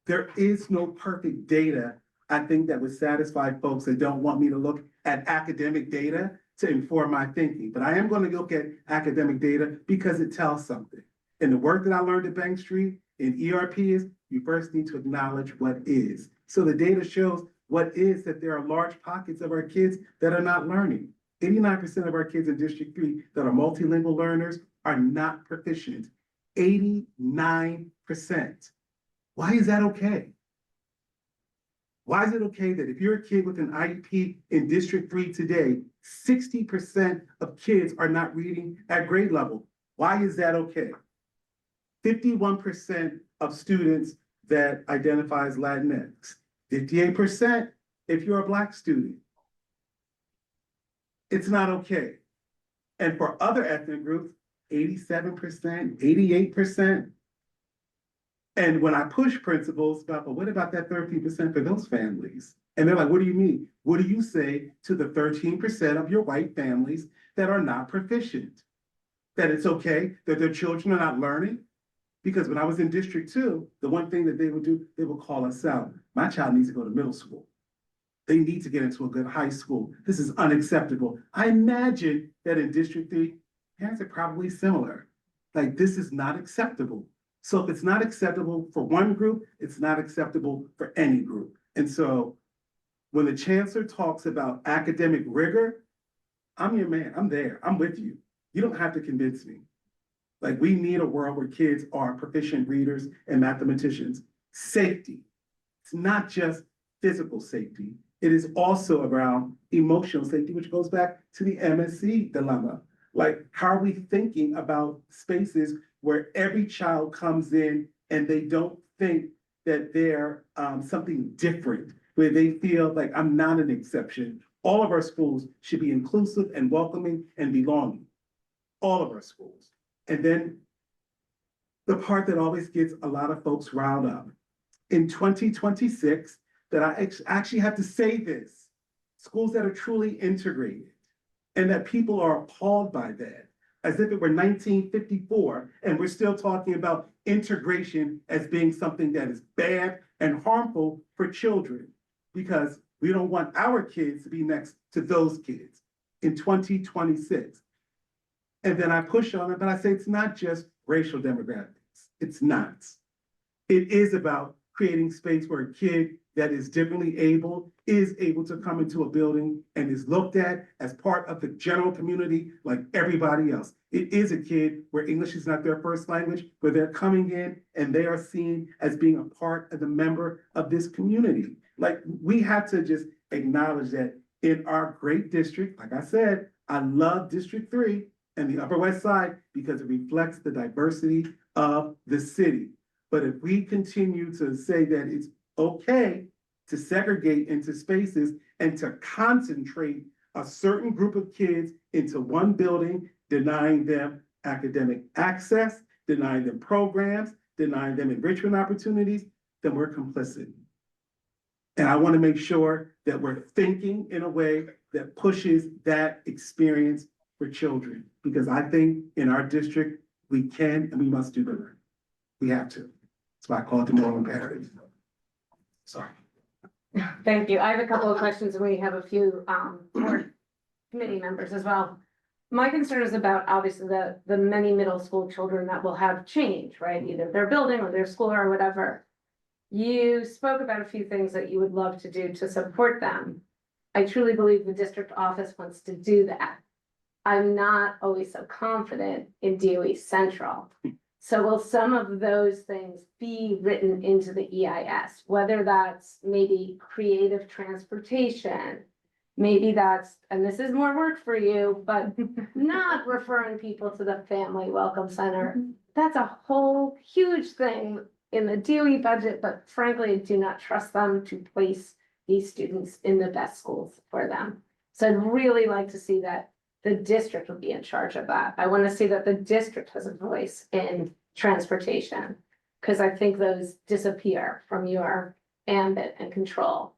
There is no perfect data, I think, that would satisfy folks that don't want me to look at academic data to inform my thinking. But I am going to look at academic data because it tells something. And the work that I learned at Bank Street in ERP is you first need to acknowledge what is. So the data shows what is that there are large pockets of our kids that are not learning. 89% of our kids in District 3 that are multilingual learners are not proficient. 89%. Why is that okay? Why is it okay that if you're a kid with an IEP in District 3 today, 60% of kids are not reading at grade level? Why is that okay? 51% of students that identify as Latinx, 58% if you're a Black student. It's not okay. And for other ethnic groups, 87%, 88%. And when I push principals about, but what about that 13% for those families? And they're like, what do you mean? What do you say to the 13% of your white families that are not proficient? That it's okay that their children are not learning? Because when I was in District 2, the one thing that they would do, they would call us out. My child needs to go to middle school. They need to get into a good high school. This is unacceptable. I imagine that in District 3, parents are probably similar. Like, this is not acceptable. So if it's not acceptable for one group, it's not acceptable for any group. And so when the chancellor talks about academic rigor, I'm your man. I'm there. I'm with you. You don't have to convince me. Like, we need a world where kids are proficient readers and mathematicians. Safety. It's not just physical safety. It is also around emotional safety, which goes back to the MSC dilemma. Like, how are we thinking about spaces where every child comes in and they don't think that they're something different, where they feel like I'm not an exception? All of our schools should be inclusive and welcoming and belonging. All of our schools. And then the part that always gets a lot of folks riled up. In 2026, that I actually have to say this, schools that are truly integrated and that people are appalled by that. as if it were 1954, and we're still talking about integration as being something that is bad and harmful for children, because we don't want our kids to be next to those kids in 2026. And then I push on it, but I say it's not just racial demographics. It's not. It is about creating space where a kid that is differently able is able to come into a building and is looked at as part of the general community like everybody else. It is a kid where English is not their first language, where they're coming in and they are seen as being a part of the member of this community. Like, we have to just acknowledge that in our great district, like I said, I love District 3 and the Upper West Side because it reflects the diversity of the city. But if we continue to say that it's okay to segregate into spaces and to concentrate a certain group of kids into one building, denying them academic access, denying them programs, denying them enrichment opportunities, then we're complicit. And I want to make sure that we're thinking in a way that pushes that experience for children, because I think in our district, we can and we must do better. We have to. That's why I call it the moral imperative. Sorry. Thank you. I have a couple of questions and we have a few board committee members as well. My concern is about obviously the many middle school children that will have change, right? Either their building or their school or whatever. You spoke about a few things that you would love to do to support them. I truly believe the district office wants to do that. I'm not always so confident in DOE Central. So will some of those things be written into the EIS, whether that's maybe creative transportation, maybe that's, and this is more work for you, but not referring people to the Family Welcome Center. That's a whole huge thing in the DOE budget, but frankly, I do not trust them to place these students in the best schools for them. So I'd really like to see that the district would be in charge of that. I want to see that the district has a voice in transportation, because I think those disappear from your ambit and control.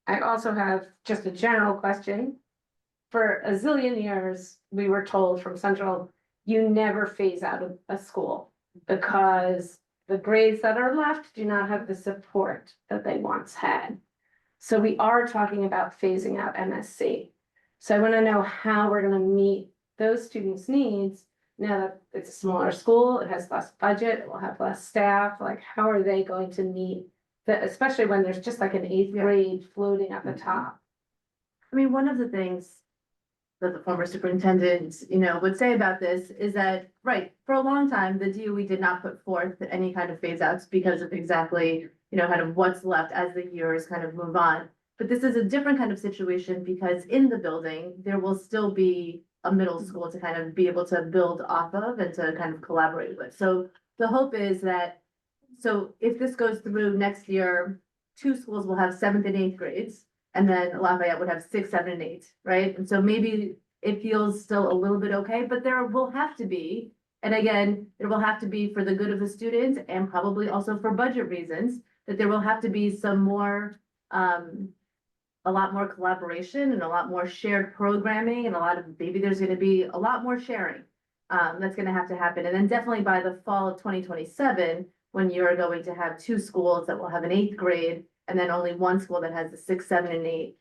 I also have just a general question. For a zillion years, we were told from Central, you never phase out a school because the grades that are left do not have the support that they once had. So we are talking about phasing out MSC. So I want to know how we're going to meet those students' needs now that it's a smaller school, it has less budget, it will have less staff. Like, how are they going to meet that, especially when there's just like an 8th grade floating at the top? I mean, one of the things that the former superintendent, would say about this is that, right, for a long time, the DOE did not put forth any kind of phase outs because of exactly, kind of what's left as the years kind of move on. But this is a different kind of situation because in the building, there will still be a middle school to kind of be able to build off of and to kind of collaborate with. So the hope is that, so if this goes through next year, 2 schools will have 7th and 8th grades, and then Lafayette would have 6, 7, and 8, right? And so maybe it feels still a little bit okay, but there will have to be, and again, it will have to be for the good of the students and probably also for budget reasons, that there will have to be some more, a lot more collaboration and a lot more shared programming and maybe there's going to be a lot more sharing that's going to have to happen. And then definitely by the fall of 2027, when you're going to have 2 schools that will have an 8th grade and then only 1 school that has a 6, 7, and 8.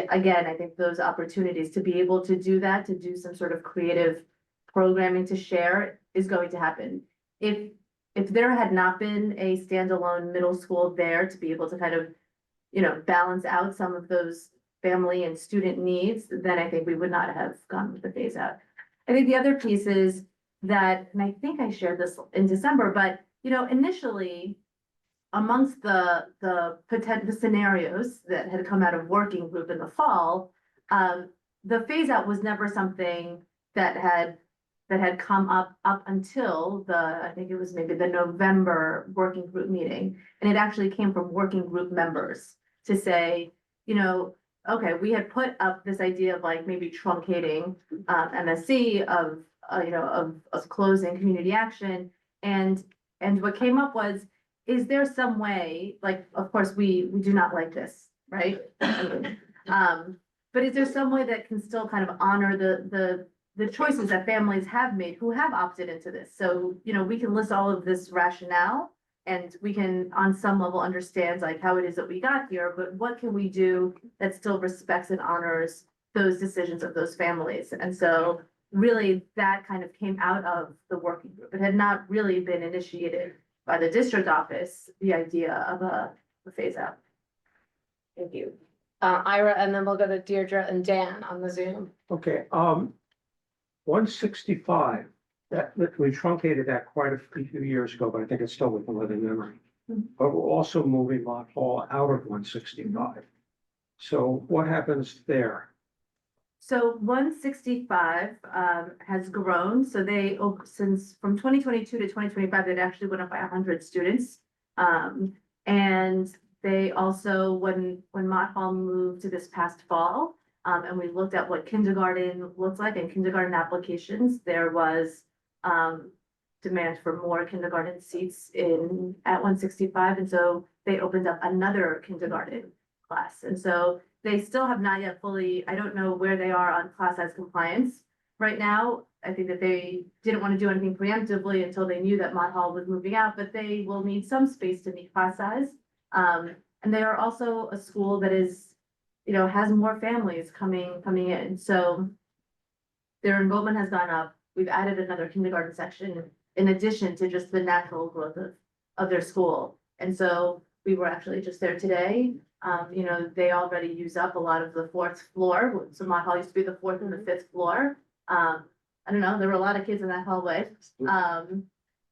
Again, I think those opportunities to be able to do that, to do some sort of creative programming to share is going to happen. If there had not been a standalone middle school there to be able to kind of balance out some of those family and student needs, then I think we would not have gone with the phase out. I think the other piece is that, and I think I shared this in December, but initially amongst the scenarios that had come out of working group in the fall, the phase out was never something that had come up until I think it was maybe the November working group meeting. And it actually came from working group members to say, okay, we had put up this idea of like maybe truncating MSC of closing community action. And what came up was, is there some way, like, of course, we do not like this, right? But is there some way that can still kind of honor the the choices that families have made who have opted into this. So, we can list all of this rationale and we can, on some level, understand like how it is that we got here, but what can we do that still respects and honors those decisions of those families? And so really that kind of came out of the working group. It had not really been initiated by the district office, the idea of a phase out. Thank you. Ira, and then we'll go to Deirdre and Dan on the Zoom. Okay, 165, that, we truncated that quite a few years ago, but I think it's still within living memory. Mhm. But we're also moving Mott Hall out of 165. So what happens there? So 165 has grown, so they, since from 2022 to 2025, it actually went up by 100 students. And they also, when Mott Hall moved to this past fall, and we looked at what kindergarten looks like and kindergarten applications, there was demand for more kindergarten seats at 165, and so they opened up another kindergarten class. And so they still have not yet fully, I don't know where they are on class size compliance right now. I think that they didn't want to do anything preemptively until they knew that Mott Hall was moving out, but they will need some space to meet class size. And they are also a school that is, has more families coming in. So their enrollment has gone up. We've added another kindergarten section in addition to just the natural growth of their school. And so we were actually just there today. They already use up a lot of the fourth floor. So Mott Hall used to be the fourth and the fifth floor. I don't know, there were a lot of kids in that hallway.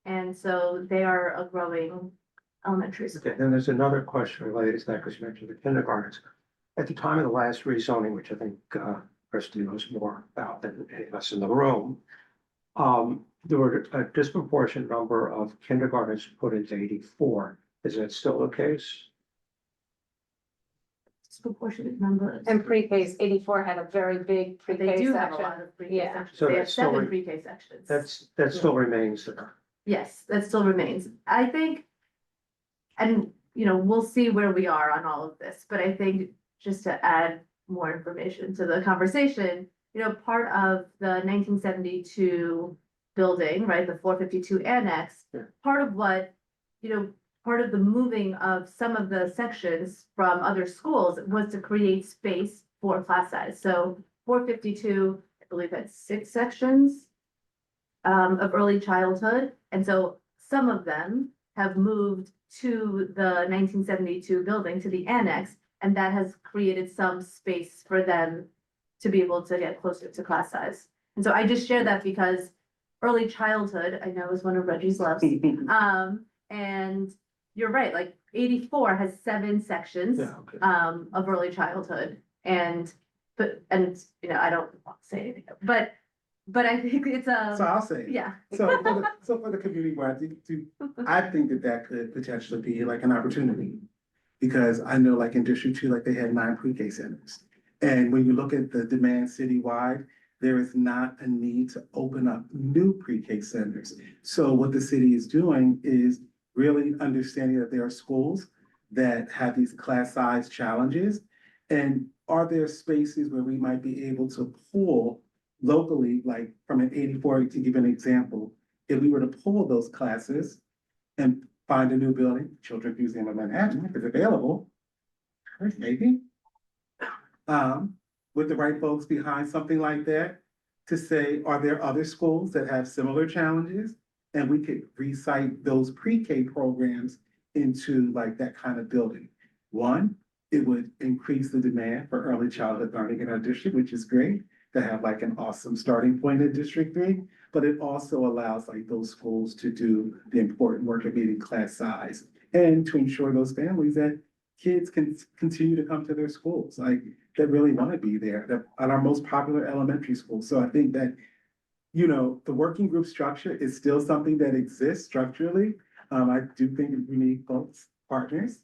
And so they are a growing elementary school. Okay, then there's another question related to that, because you mentioned the kindergartens. At the time of the last rezoning, which I think Christy knows more about than any of us in the room, there were a disproportionate number of kindergartens put into 84. Is that still the case? Disproportionate numbers. And pre-K's 84 had a very big They pre-K do have a section. lot of pre-K Yeah. sections. So They have that's still 7 re- pre-K sections. That still remains there. Yes, that still remains. I think, and we'll see where we are on all of this, but I think just to add more information to the conversation, part of the 1972 building, right, the 452 annex, Yeah. part of what, part of the moving of some of the sections from other schools was to create space for class size. So 452, I believe, had 6 sections of early childhood. And so some of them have moved to the 1972 building, to the annex, and that has created some space for them to be able to get closer to class size. And so I just share that because early childhood, I know, is one of Reggie's loves. And you're right, like 84 has 7 sections Yeah, okay. of early childhood. I don't want to say anything, but I think it's So I'll say. yeah. So for the community where I think that could potentially be like an opportunity. Because I know like in District 2, like they had 9 pre-K centers. And when you look at the demand citywide, there is not a need to open up new pre-K centers. So what the city is doing is really understanding that there are schools that have these class size challenges. And are there spaces where we might be able to pull locally, like from an 84, to give an example, if we were to pull those classes and find a new building, Children's Museum of Manhattan, if it's available, maybe. With the right folks behind something like that, to say, are there other schools that have similar challenges? And we could recite those pre-K programs into like that kind of building. One, it would increase the demand for early childhood learning in our district, which is great to have like an awesome starting point in District 3. But it also allows like those schools to do the important work of meeting class size and to ensure those families that kids can continue to come to their schools, like that really want to be there, that at our most popular elementary schools. So I think that, the working group structure is still something that exists structurally. I do think we need folks, partners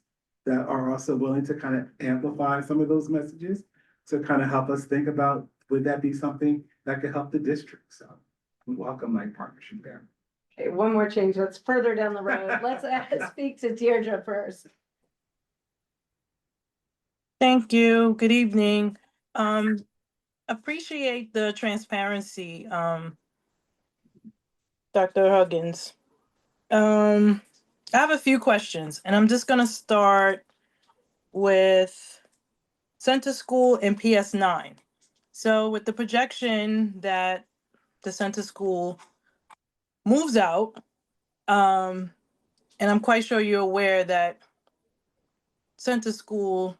that are also willing to kind of amplify some of those messages to kind of help us think about, would that be something that could help the district? So we welcome like partnership there. Okay, one more change that's further down the road. Let's speak to Deirdre first. Thank you. Good evening. appreciate the transparency, Dr. Huggins. I have a few questions, and I'm just gonna start with Center School and PS9. So with the projection that the Center School moves out, and I'm quite sure you're aware that Center School,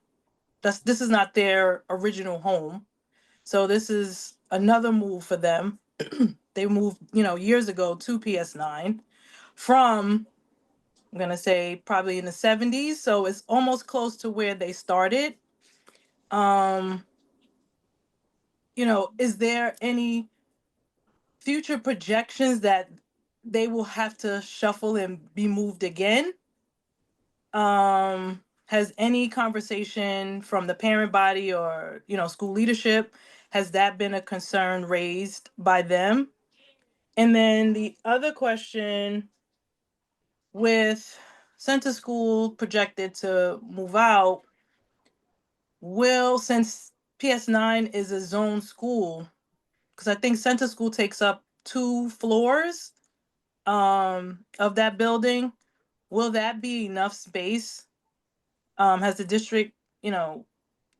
this is not their original home. So this is another move for them. They moved, years ago to PS9 from, I'm gonna say probably in the 70s. So it's almost close to where they started. Is there any future projections that they will have to shuffle and be moved again? Has any conversation from the parent body or, school leadership, has that been a concern raised by them? And then the other question, with Center School projected to move out, since PS9 is a zone school, because I think Center School takes up 2 floors of that building, will that be enough space? Has the district,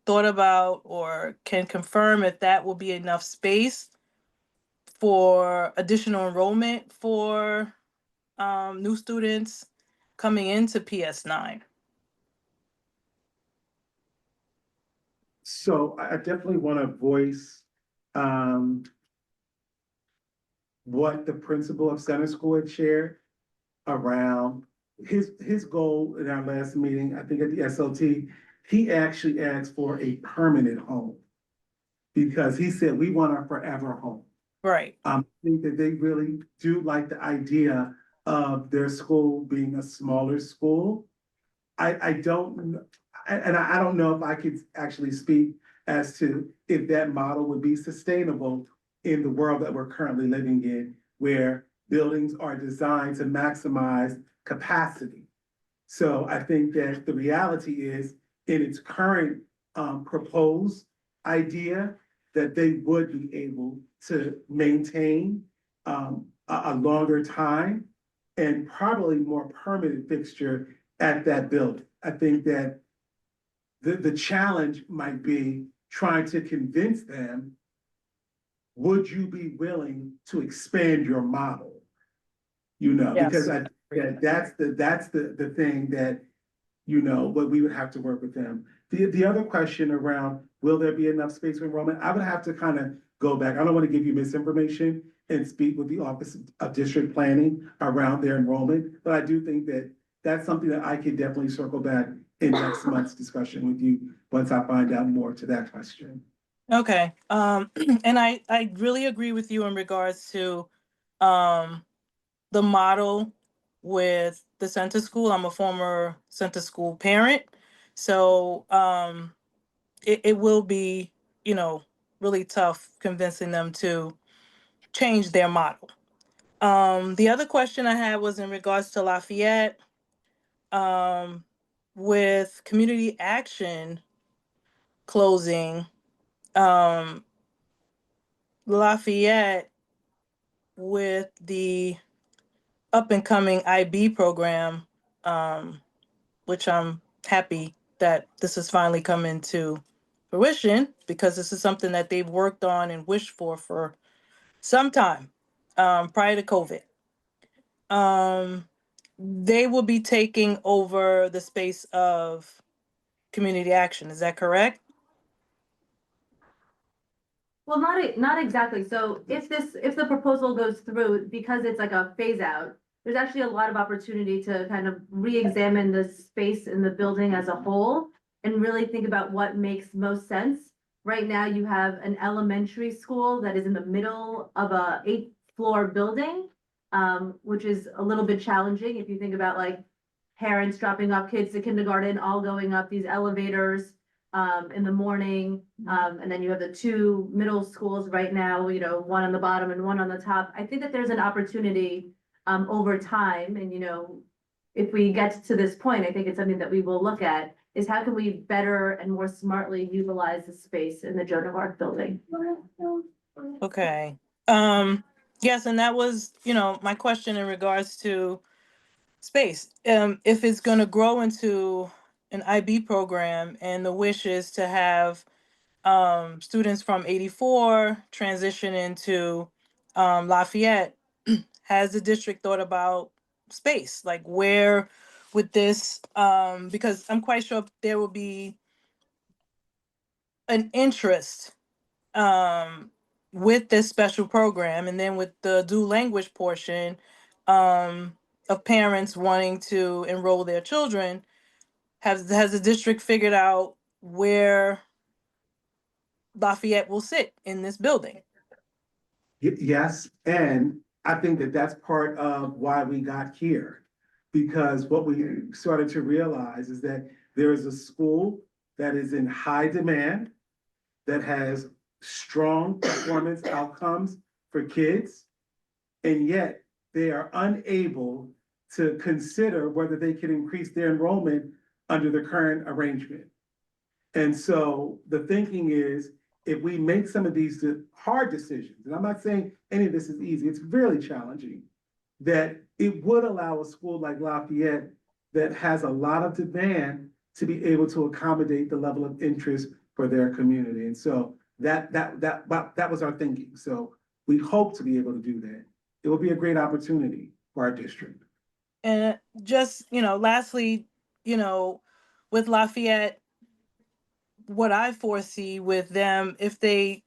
thought about or can confirm if that will be enough space for additional enrollment for new students coming into PS9? So I definitely want to voice what the principal of Center School had shared around his goal in our last meeting, I think at the SLT. He actually asked for a permanent home because he said, we want our forever home. Right. I think that they really do like the idea of their school being a smaller school. I don't know if I could actually speak as to if that model would be sustainable in the world that we're currently living in, where buildings are designed to maximize capacity. So I think that the reality is, in its current proposed idea, that they would be able to maintain a longer time and probably more permanent fixture at that building. I think that the challenge might be trying to convince them, would you be willing to expand your model? Because that's the thing that, what we would have to work with them. The other question around, will there be enough space for enrollment? I would have to kind of go back. I don't want to give you misinformation and speak with the Office of District Planning around their enrollment, but I do think that that's something that I could definitely circle back in next month's discussion with you once I find out more to that question. Okay. And I really agree with you in regards to the model with the Center School. I'm a former Center School parent. So it will be, really tough convincing them to change their model. The other question I had was in regards to Lafayette. With community action closing, Lafayette, with the up and coming IB program, which I'm happy that this has finally come into fruition, because this is something that they've worked on and wished for some time, prior to COVID. They will be taking over the space of community action. Is that correct? Well, not exactly. So if the proposal goes through, because it's like a phase out, there's actually a lot of opportunity to kind of re-examine the space in the building as a whole and really think about what makes most sense. Right now, you have an elementary school that is in the middle of a 8th-floor building, which is a little bit challenging if you think about like parents dropping off kids to kindergarten, all going up these elevators in the morning. And then you have the 2 middle schools right now, one on the bottom and one on the top. I think that there's an opportunity over time, and if we get to this point, I think it's something that we will look at, is how can we better and more smartly utilize the space in the Joan of Arc building? Okay. Yes, and that was, my question in regards to space. If it's gonna grow into an IB program and the wish is to have students from 84 transition into Lafayette, has the district thought about space? Like where would this, because I'm quite sure there will be an interest with this special program, and then with the dual language portion of parents wanting to enroll their children, has the district figured out where Lafayette will sit in this building? Yes, and I think that that's part of why we got here. Because what we started to realize is that there is a school that is in high demand, that has strong performance outcomes for kids, and yet they are unable to consider whether they can increase their enrollment under the current arrangement. And so the thinking is, if we make some of these hard decisions, and I'm not saying any of this is easy, it's really challenging, that it would allow a school like Lafayette that has a lot of demand to be able to accommodate the level of interest for their community. And so that was our thinking. So we hope to be able to do that. It will be a great opportunity for our district. And just, lastly, with Lafayette, what I foresee with them, if it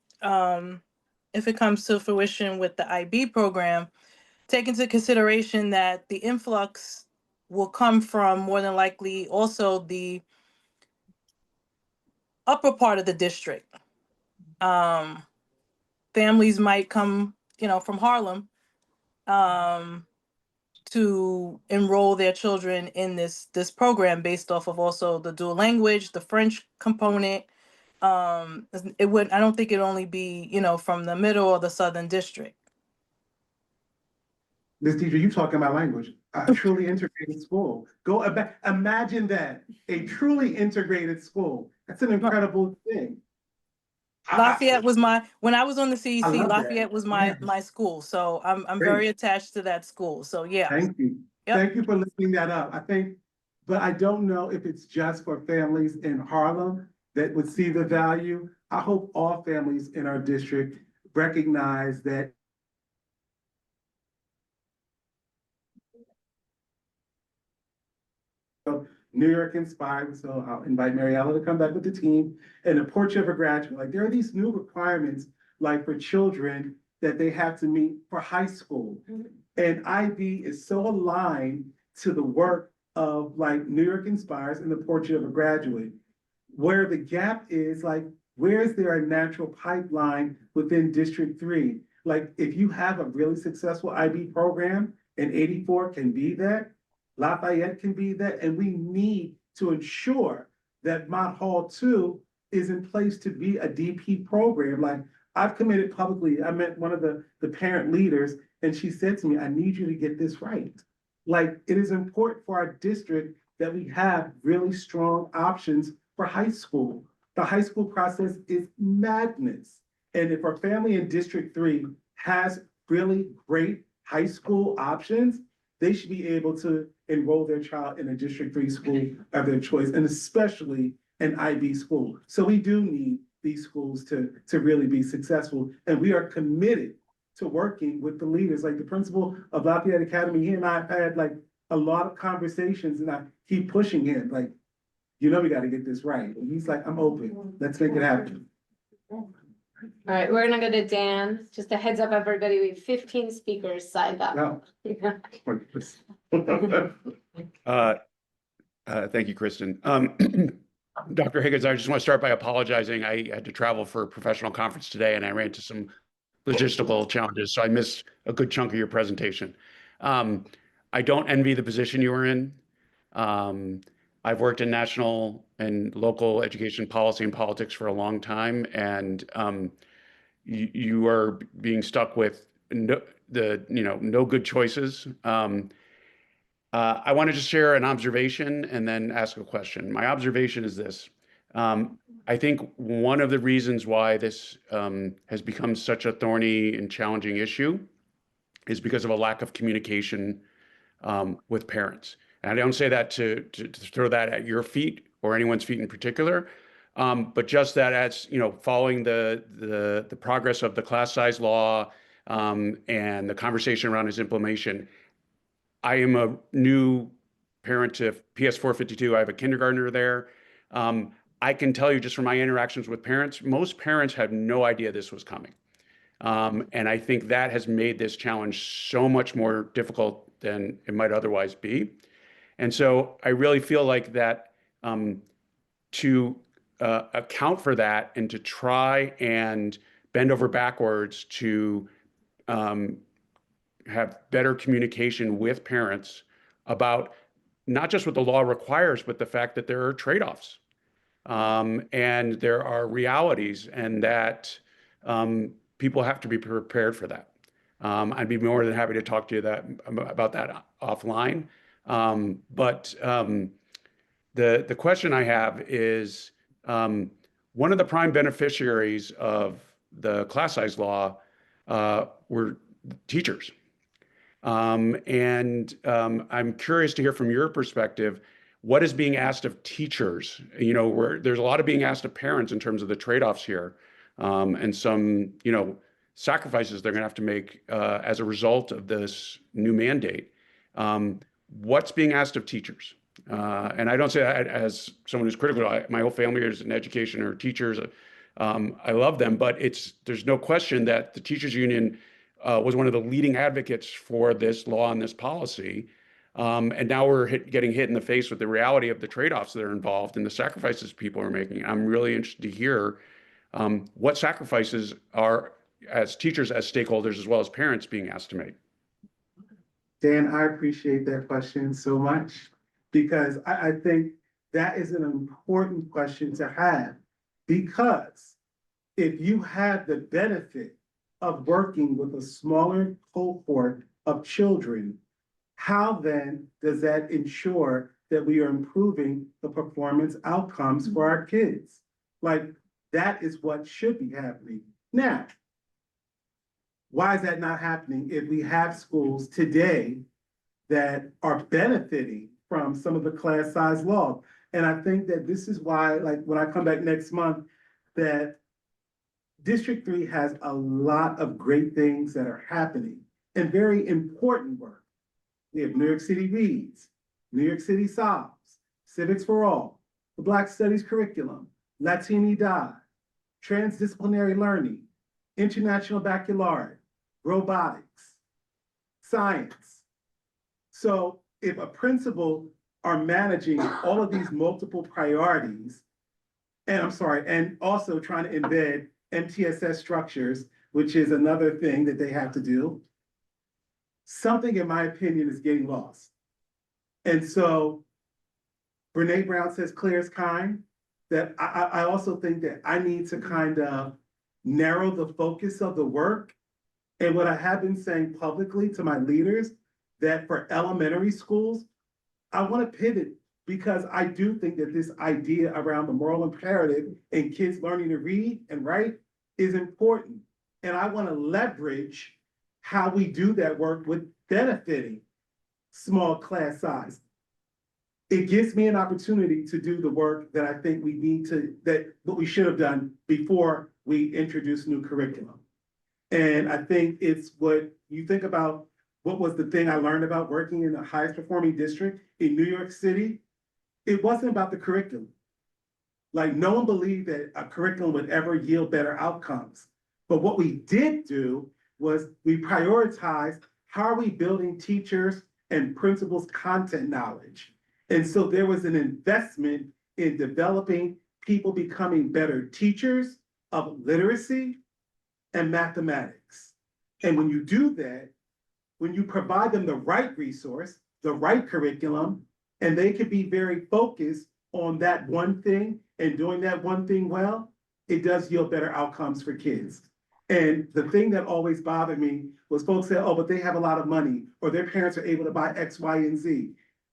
comes to fruition with the IB program, take into consideration that the influx will come from more than likely also the upper part of the district. Families might come, from Harlem, to enroll their children in this program based off of also the dual language, the French component. I don't think it'd only be, from the middle or the southern district. Ms. Deidre, you talking my language, a truly integrated school. Imagine that, a truly integrated school. That's an incredible thing. Lafayette was when I was on the CEC, love that. Lafayette was Yeah. my school. So I'm Great. very attached to that school. So yeah. Thank you. Yep. Thank you for lifting that up. I think, but I don't know if it's just for families in Harlem that would see the value. I hope all families in our district recognize that New York inspired, so I'll invite Mariella to come back with the team, and a portrait of a graduate. Like, there are these new requirements, like for children, that they have to meet for high school. And IB is so aligned to the work of like New York Inspires and the Portrait of a Graduate. Where the gap is, like, where is there a natural pipeline within District 3? Like, if you have a really successful IB program, and 84 can be that, Lafayette can be that, and we need to ensure that Mott Hall 2 is in place to be a DP program. Like, I've committed publicly, I met one of the parent leaders, and she said to me, I need you to get this right. Like, it is important for our district that we have really strong options for high school. The high school process is madness. And if our family in District 3 has really great high school options, they should be able to enroll their child in a District 3 school of their choice, and especially an IB school. So we do need these schools to really be successful. And we are committed to working with the leaders, like the principal of Lafayette Academy. He and I have had like a lot of conversations, and I keep pushing him, like, we got to get this right. And he's like, I'm open, let's make it happen. All right, we're gonna go to Dan. Just a heads up, everybody, we have 15 speakers signed up. No. Thank you, Kristen. Dr. Higgins, I just want to start by apologizing. I had to travel for a professional conference today, and I ran into some logistical challenges, so I missed a good chunk of your presentation. I don't envy the position you are in. I've worked in national and local education policy and politics for a long time, and you are being stuck with no good choices. I want to just share an observation and then ask a question. My observation is this. I think one of the reasons why this has become such a thorny and challenging issue is because of a lack of communication with parents. And I don't say that to throw that at your feet or anyone's feet in particular, but just that as, you know, following the progress of the class size law and the conversation around its implementation, I am a new parent to PS 452. I have a kindergartner there. I can tell you just from my interactions with parents, most parents had no idea this was coming. And I think that has made this challenge so much more difficult than it might otherwise be. And so I really feel like that to account for that and to try and bend over backwards to have better communication with parents about not just what the law requires, but the fact that there are trade-offs and there are realities, and that people have to be prepared for that. I'd be more than happy to talk to you about that offline. But the question I have is, one of the prime beneficiaries of the class size law were teachers. And I'm curious to hear from your perspective, what is being asked of teachers? You know, where there's a lot of being asked of parents in terms of the trade-offs here, and some, you know, sacrifices they're going to have to make as a result of this new mandate. What's being asked of teachers? And I don't say that as someone who's critical. My whole family is in education or teachers. I love them, but there's no question that the teachers union was one of the leading advocates for this law and this policy. And now we're getting hit in the face with the reality of the trade-offs that are involved and the sacrifices people are making. I'm really interested to hear what sacrifices are, as teachers, as stakeholders, as well as parents, being asked to make. Dan, I appreciate that question so much, because I think that is an important question to have, because if you have the benefit of working with a smaller cohort of children, how then does that ensure that we are improving the performance outcomes for our kids? Like, that is what should be happening. Now, why is that not happening if we have schools today that are benefiting from some of the class size law? And I think that this is why, like, when I come back next month, that District 3 has a lot of great things that are happening and very important work. We have New York City Reads, New York City Solves, Civics for All, the Black Studies Curriculum, Latini Dive, Transdisciplinary Learning, International Baccalaureate, Robotics, Science. So if a principal are managing all of these multiple priorities, and also trying to embed MTSS structures, which is another thing that they have to do, something, in my opinion, is getting lost. And so Brene Brown says, clear as kind, that I also think that I need to kind of narrow the focus of the work. And what I have been saying publicly to my leaders, that for elementary schools, I want to pivot, because I do think that this idea around the moral imperative and kids learning to read and write is important. And I want to leverage how we do that work with benefiting small class size. It gives me an opportunity to do the work that I think we need to, that what we should have done before we introduce new curriculum. And I think it's what you think about, what was the thing I learned about working in the highest performing district in New York City? It wasn't about the curriculum. Like, no one believed that a curriculum would ever yield better outcomes. But what we did do was we prioritized how are we building teachers and principals' content knowledge. And so there was an investment in developing people becoming better teachers of literacy and mathematics. And when you do that, when you provide them the right resource, the right curriculum, and they can be very focused on that one thing and doing that one thing well, it does yield better outcomes for kids. And the thing that always bothered me was folks said, oh, but they have a lot of money, or their parents are able to buy X, Y, and Z.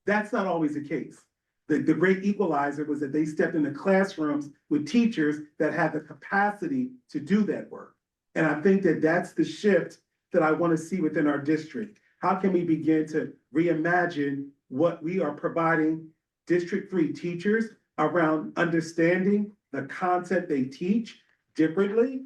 That's not always the case. The great equalizer was that they stepped into classrooms with teachers that had the capacity to do that work. And I think that that's the shift that I want to see within our district. How can we begin to reimagine what we are providing District 3 teachers around understanding the content they teach differently,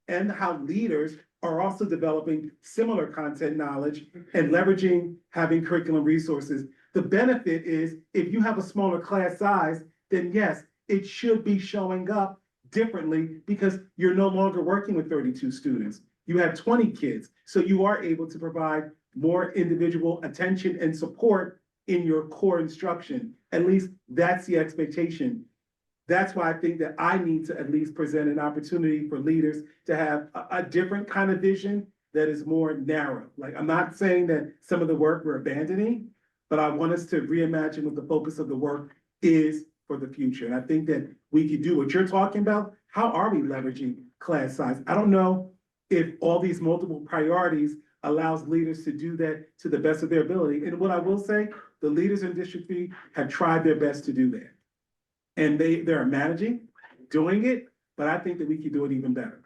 and how leaders are also developing similar content knowledge and leveraging having curriculum resources. The benefit is if you have a smaller class size, then yes, it should be showing up differently because you're no longer working with 32 students. You have 20 kids, so you are able to provide more individual attention and support in your core instruction. At least that's the expectation. That's why I think that I need to at least present an opportunity for leaders to have a different kind of vision that is more narrow. Like, I'm not saying that some of the work we're abandoning, but I want us to reimagine what the focus of the work is for the future. And I think that we could do what you're talking about. How are we leveraging class size? I don't know if all these multiple priorities allows leaders to do that to the best of their ability. And what I will say, the leaders in District 3 have tried their best to do that. And they're managing, doing it, but I think that we can do it even better.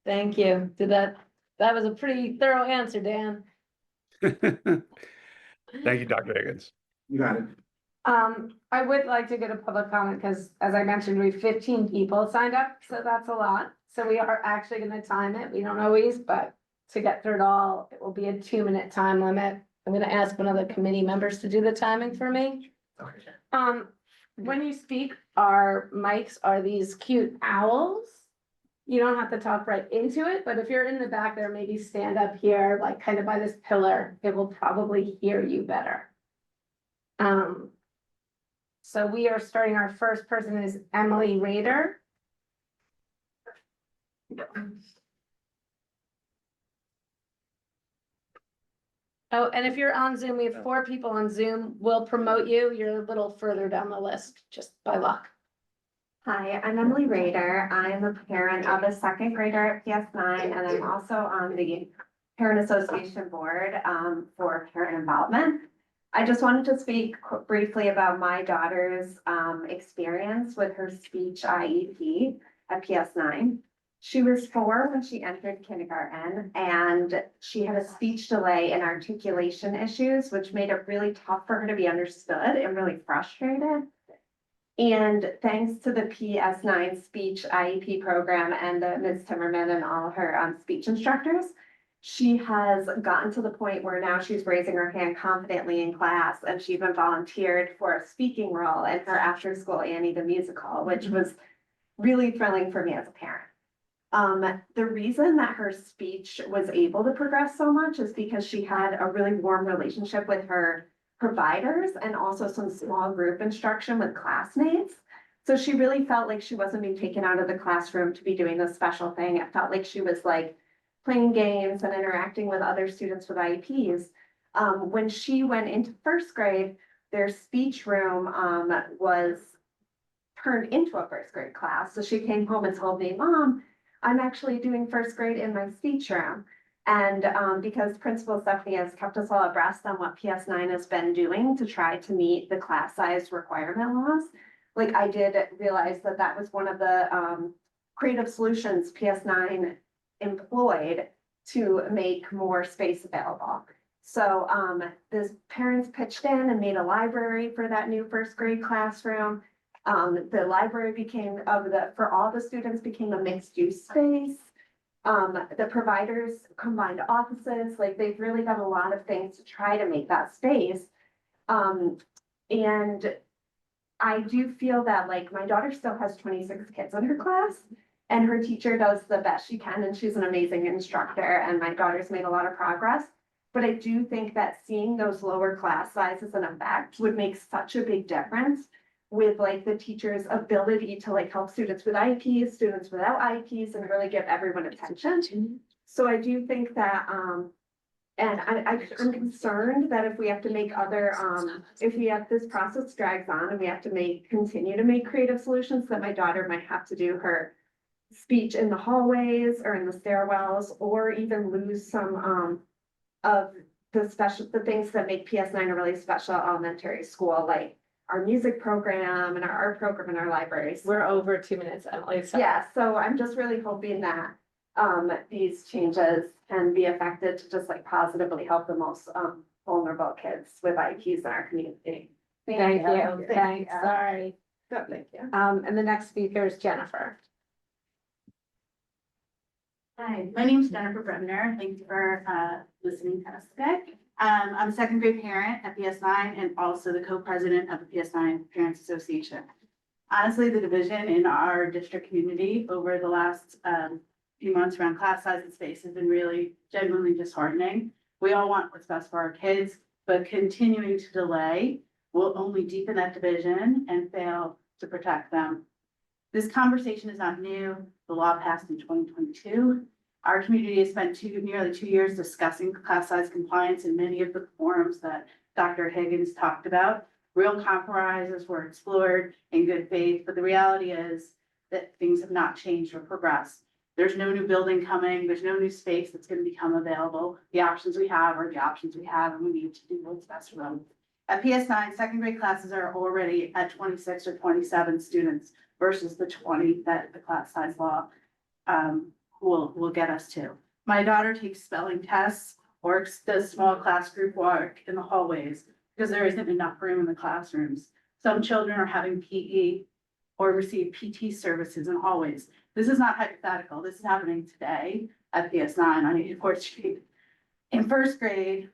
Thank you. That was a pretty thorough answer, Dan. Thank you, Dr. Higgins. You got it. I would like to get a public comment because, as I mentioned, we have 15 people signed up, so that's a lot. So we are actually gonna time it. We don't always, but to get through it all, it will be a 2-minute time limit. I'm gonna ask one of the committee members to do the timing for me. When you speak, our mics are these cute owls. You don't have to talk right into it, but if you're in the back there, maybe stand up here, like kind of by this pillar. It will probably hear you better. So we are starting, our first person is Emily Rader. Oh, and if you're on Zoom, we have 4 people on Zoom. We'll promote you. You're a little further down the list, just by luck. Hi, I'm Emily Rader. I'm a parent of a 2nd grader at PS9, and I'm also on the Parent Association Board for parent involvement. I just wanted to speak briefly about my daughter's experience with her speech IEP at PS9. She was 4 when she entered kindergarten, and she had a speech delay and articulation issues, which made it really tough for her to be understood and really frustrated. And thanks to the PS9 speech IEP program and the Ms. Timmerman and all her speech instructors, she has gotten to the point where now she's raising her hand confidently in class, and she even volunteered for a speaking role in her after school Annie the musical, which was really thrilling for me as a parent. The reason that her speech was able to progress so much is because she had a really warm relationship with her providers and also some small group instruction with classmates. So she really felt like she wasn't being taken out of the classroom to be doing this special thing. It felt like she was like playing games and interacting with other students with IEPs. When she went into 1st grade, their speech room was turned into a 1st grade class. So she came home and told me, Mom, I'm actually doing 1st grade in my speech room. And because Principal Stephanie has kept us all abreast on what PS9 has been doing to try to meet the class size requirement laws, like I did realize that that was one of the creative solutions PS9 employed to make more space available. So the parents pitched in and made a library for that new 1st grade classroom. The library became for all the students became a mixed use space. The providers combined offices, like they've really done a lot of things to try to make that space. And I do feel that like my daughter still has 26 kids in her class, and her teacher does the best she can, and she's an amazing instructor, and my daughter's made a lot of progress. But I do think that seeing those lower class sizes in effect would make such a big difference with like the teacher's ability to like help students with IEPs, students without IEPs, and really give everyone attention. So I do think that, and I'm concerned that if we have to make other, if we have this process drags on and we have to continue to make creative solutions, that my daughter might have to do her speech in the hallways or in the stairwells, or even lose some of the things that make PS9 a really special elementary school, like our music program and our art program in our libraries. We're over 2 minutes, Emily, so. Yeah, so I'm just really hoping that these changes can be effective to just like positively help the most vulnerable kids with IEPs in our community. Thank you, thanks, sorry. Good, thank you. And the next speaker is Jennifer. Hi, my name is Jennifer Bremner. Thank you for listening to us today. I'm a second grade parent at PS9 and also the co-president of the PS9 Parents Association. Honestly, the division in our district community over the last few months around class size and space has been really genuinely disheartening. We all want what's best for our kids, but continuing to delay will only deepen that division and fail to protect them. This conversation is not new. The law passed in 2022. Our community has spent nearly 2 years discussing class size compliance in many of the forums that Dr. Higgins talked about. Real compromises were explored in good faith, but the reality is that things have not changed or progressed. There's no new building coming. There's no new space that's going to become available. The options we have are the options we have, and we need to do what's best for them. At PS9, second grade classes are already at 26 or 27 students versus the 20 that the class size law will get us to. My daughter takes spelling tests or does small class group work in the hallways because there isn't enough room in the classrooms. Some children are having PE or receive PT services in hallways. This is not hypothetical. This is happening today at PS9 on 84th Street. In first grade,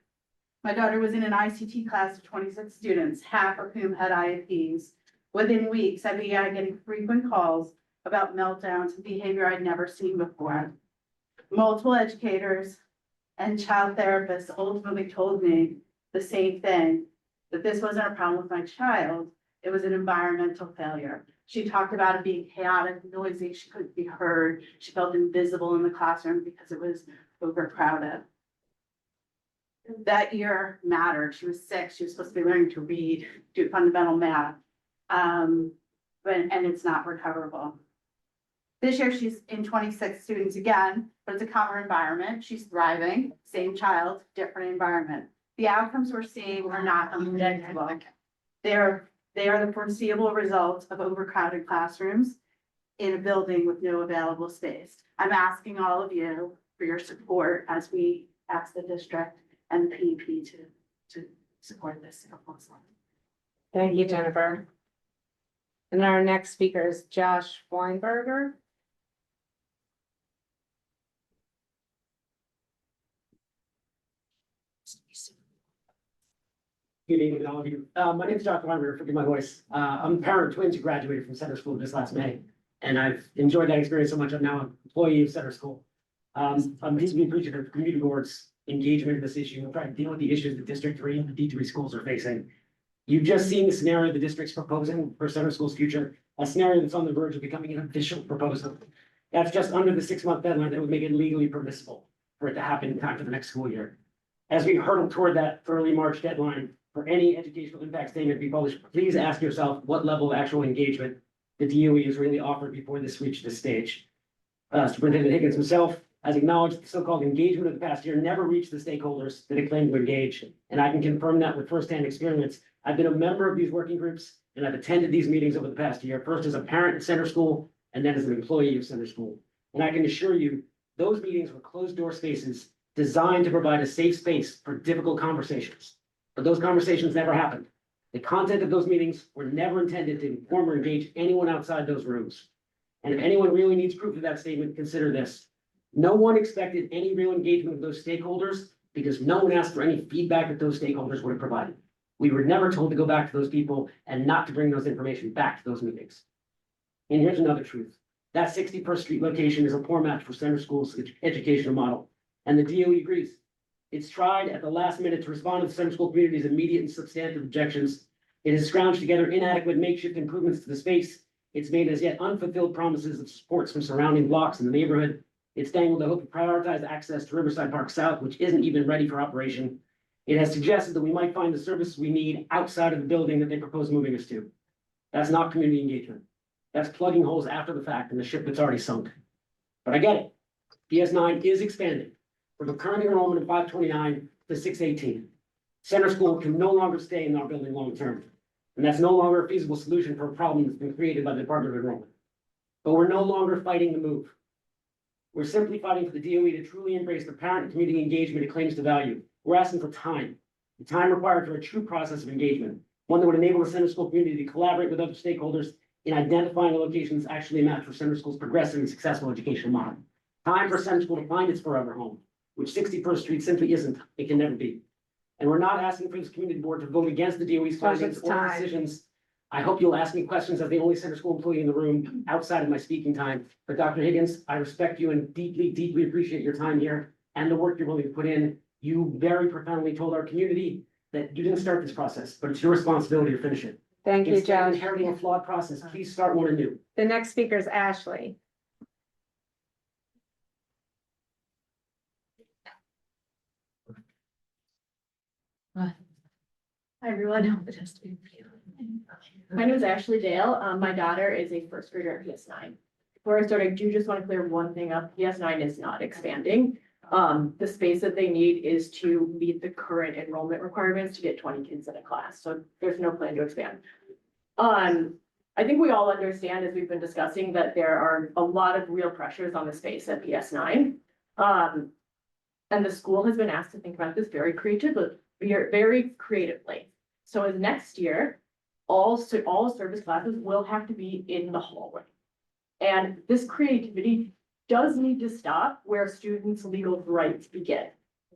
my daughter was in an ICT class of 26 students, half of whom had IEPs. Within weeks, I began getting frequent calls about meltdowns and behavior I'd never seen before. Multiple educators and child therapists ultimately told me the same thing, that this wasn't a problem with my child, it was an environmental failure. She talked about it being chaotic, noisy, she couldn't be heard, she felt invisible in the classroom because it was overcrowded. That year mattered. She was 6, she was supposed to be learning to read, do fundamental math. And it's not recoverable. This year, she's in 26 students again, but it's a calmer environment. She's thriving, same child, different environment. The outcomes we're seeing are not unpredictable. They are the foreseeable result of overcrowded classrooms in a building with no available space. I'm asking all of you for your support as we ask the district and PEP to support this proposal. Thank you, Jennifer. And our next speaker is Josh Weinberger. Good evening, all of you. My name is Dr. Weinberger, forgive my voice. I'm a parent of twins who graduated from Center School this last May, and I've enjoyed that experience so much. I'm now an employee of Center School. I'm deeply appreciative of community board's engagement in this issue and trying to deal with the issues the District 3 and the D3 schools are facing. You've just seen the scenario the district's proposing for Center School's future, a scenario that's on the verge of becoming an official proposal. That's just under the 6-month deadline that would make it legally permissible for it to happen in time for the next school year. As we hurtle toward that early March deadline, for any educational impact statement to be published, please ask yourself what level of actual engagement the DOE has really offered before this reached this stage. Superintendent Higgins himself has acknowledged the so-called engagement of the past year never reached the stakeholders that it claimed to engage. And I can confirm that with firsthand experience. I've been a member of these working groups and I've attended these meetings over the past year, first as a parent at Center School and then as an employee of Center School. And I can assure you, those meetings were closed door spaces designed to provide a safe space for difficult conversations. But those conversations never happened. The content of those meetings were never intended to inform or engage anyone outside those rooms. And if anyone really needs proof of that statement, consider this. No one expected any real engagement with those stakeholders because no one asked for any feedback that those stakeholders would have provided. We were never told to go back to those people and not to bring those information back to those meetings. And here's another truth. That 61st Street location is a poor match for Center School's educational model. And the DOE agrees. It's tried at the last minute to respond to the Center School community's immediate and substantive objections. It has scrounged together inadequate makeshift improvements to the space. It's made as yet unfulfilled promises of supports from surrounding blocks in the neighborhood. It's dangled the hope to prioritize access to Riverside Park South, which isn't even ready for operation. It has suggested that we might find the services we need outside of the building that they propose moving us to. That's not community engagement. That's plugging holes after the fact in the ship that's already sunk. But I get it. PS9 is expanding from a current enrollment of 529 to 618. Center School can no longer stay in our building long term. And that's no longer a feasible solution for a problem that's been created by the Department of Enrollment. But we're no longer fighting the move. We're simply fighting for the DOE to truly embrace the parent and community engagement it claims to value. We're asking for time, the time required for a true process of engagement, one that would enable the center school community to collaborate with other stakeholders in identifying a location that's actually a match for center school's progressive and successful educational model. Time for center school to find its forever home, which 61st Street simply isn't, it can never be. And we're not asking for this community board to vote against the DOE's findings or time. decisions. I hope you'll ask me questions as the only center school employee in the room outside of my speaking time. But Dr. Higgins, I respect you and deeply, deeply appreciate your time here and the work you're willing to put in. You very profoundly told our community that you didn't start this process, but it's your responsibility to finish it. Thank you, Instead of Josh. inheriting a flawed process, please start one anew. The next speaker is Ashley. Hi, everyone. My name is Ashley Dale. My daughter is a first grader at PS9. Before I start, I do just want to clear one thing up. PS9 is not expanding. The space that they need is to meet the current enrollment requirements to get 20 kids in a class. So there's no plan to expand. I think we all understand, as we've been discussing, that there are a lot of real pressures on the space at PS9. And the school has been asked to think about this very creatively. So as next year, all service classes will have to be in the hallway. And this creativity does need to stop where students' legal rights begin.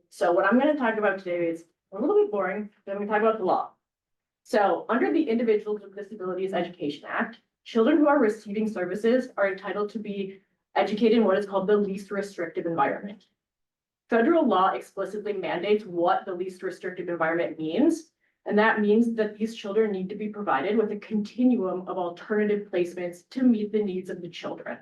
So what I'm going to talk about today is a little bit boring, but I'm going to talk about the law. So under the Individuals with Disabilities Education Act, children who are receiving services are entitled to be educated in what is called the least restrictive environment. Federal law explicitly mandates what the least restrictive environment means. And that means that these children need to be provided with a continuum of alternative placements to meet the needs of the children.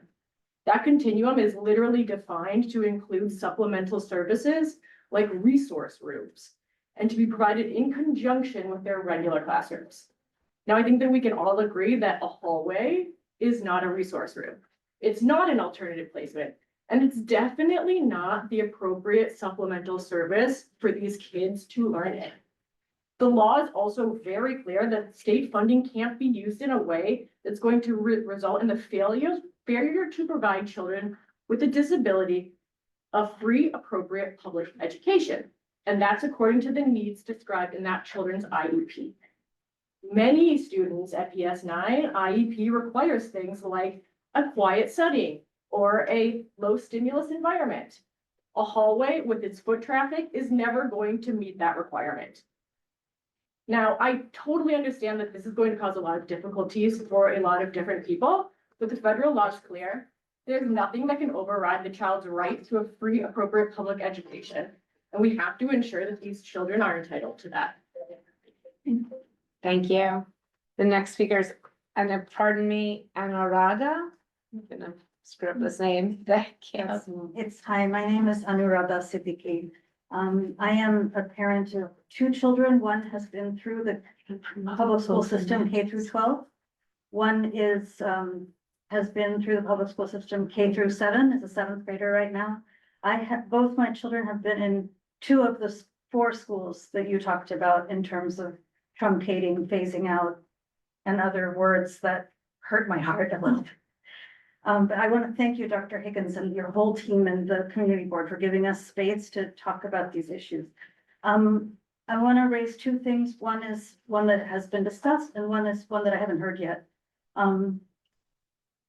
That continuum is literally defined to include supplemental services like resource rooms and to be provided in conjunction with their regular classrooms. Now, I think that we can all agree that a hallway is not a resource room. It's not an alternative placement, and it's definitely not the appropriate supplemental service for these kids to learn in. The law is also very clear that state funding can't be used in a way that's going to result in the failure to provide children with a disability a free, appropriate public education. And that's according to the needs described in that children's IEP. Many students at PS9, IEP requires things like a quiet setting or a low stimulus environment. A hallway with its foot traffic is never going to meet that requirement. Now, I totally understand that this is going to cause a lot of difficulties for a lot of different people, but the federal law is clear. There's nothing that can override the child's right to a free, appropriate public education. And we have to ensure that these children are entitled to that. Thank you. The next speaker is, and pardon me, Anuradha. I'm gonna screw up this name. Thank you. Hi, my name is Anuradha Siddiqui. I am a parent of two children. One has been through the public school system K through 12. One is, has been through the public school system K through 7, is a 7th grader right now. Both my children have been in 2 of the 4 schools that you talked about in terms of truncating, phasing out, and other words that hurt my heart a little. But I want to thank you, Dr. Higgins, and your whole team and the community board for giving us space to talk about these issues. I want to raise 2 things. One is one that has been discussed, and one is one that I haven't heard yet.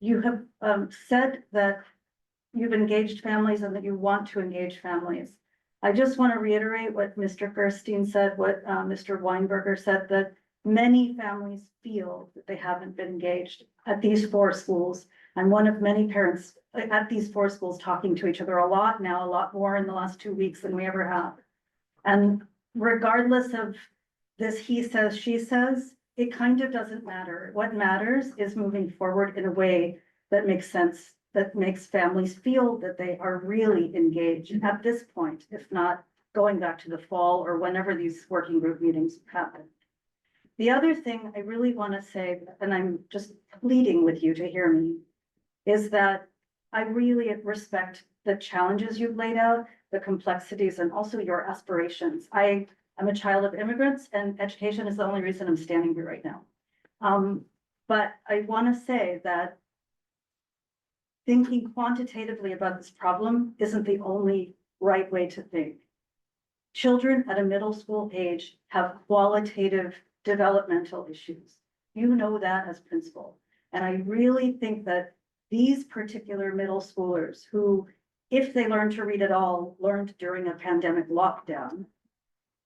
You have said that you've engaged families and that you want to engage families. I just want to reiterate what Mr. Gerstein said, what Mr. Weinberger said, that many families feel that they haven't been engaged at these 4 schools. I'm one of many parents at these 4 schools talking to each other a lot now, a lot more in the last 2 weeks than we ever have. And regardless of this he says, she says, it kind of doesn't matter. What matters is moving forward in a way that makes sense, that makes families feel that they are really engaged at this point, if not going back to the fall or whenever these working group meetings happen. The other thing I really want to say, and I'm just pleading with you to hear me, is that I really respect the challenges you've laid out, the complexities, and also your aspirations. I am a child of immigrants, and education is the only reason I'm standing here right now. But I want to say that thinking quantitatively about this problem isn't the only right way to think. Children at a middle school age have qualitative developmental issues. You know that as principal. And I really think that these particular middle schoolers who, if they learned to read at all, learned during a pandemic lockdown,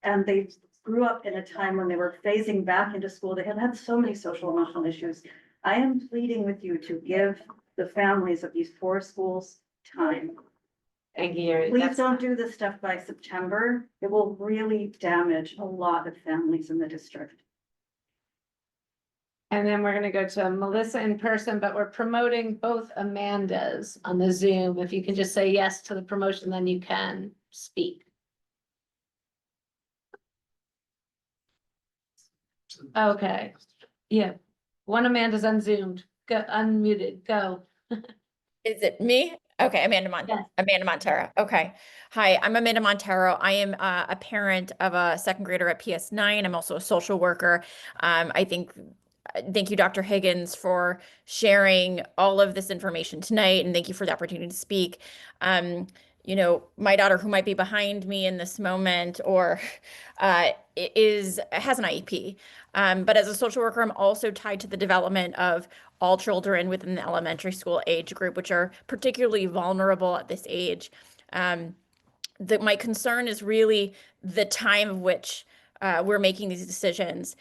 and they grew up in a time when they were phasing back into school, they had had so many social emotional issues. I am pleading with you to give the families of these 4 schools time. Thank you. Please don't do this stuff by September. It will really damage a lot of families in the district. And then we're gonna go to Melissa in person, but we're promoting both Amandas on the Zoom. If you can just say yes to the promotion, then you can speak. Okay, yeah. One Amanda's unzoomed, go unmuted, go. Is it me? Okay, Yes. Amanda Montero. Okay. Hi, I'm Amanda Montero. I am a parent of a second grader at PS9. I'm also a social worker. Thank you, Dr. Higgins, for sharing all of this information tonight, and thank you for the opportunity to speak. You know, my daughter, who might be behind me in this moment, or has an IEP. But as a social worker, I'm also tied to the development of all children within the elementary school age group, which are particularly vulnerable at this age. My concern is really the time of which we're making these decisions.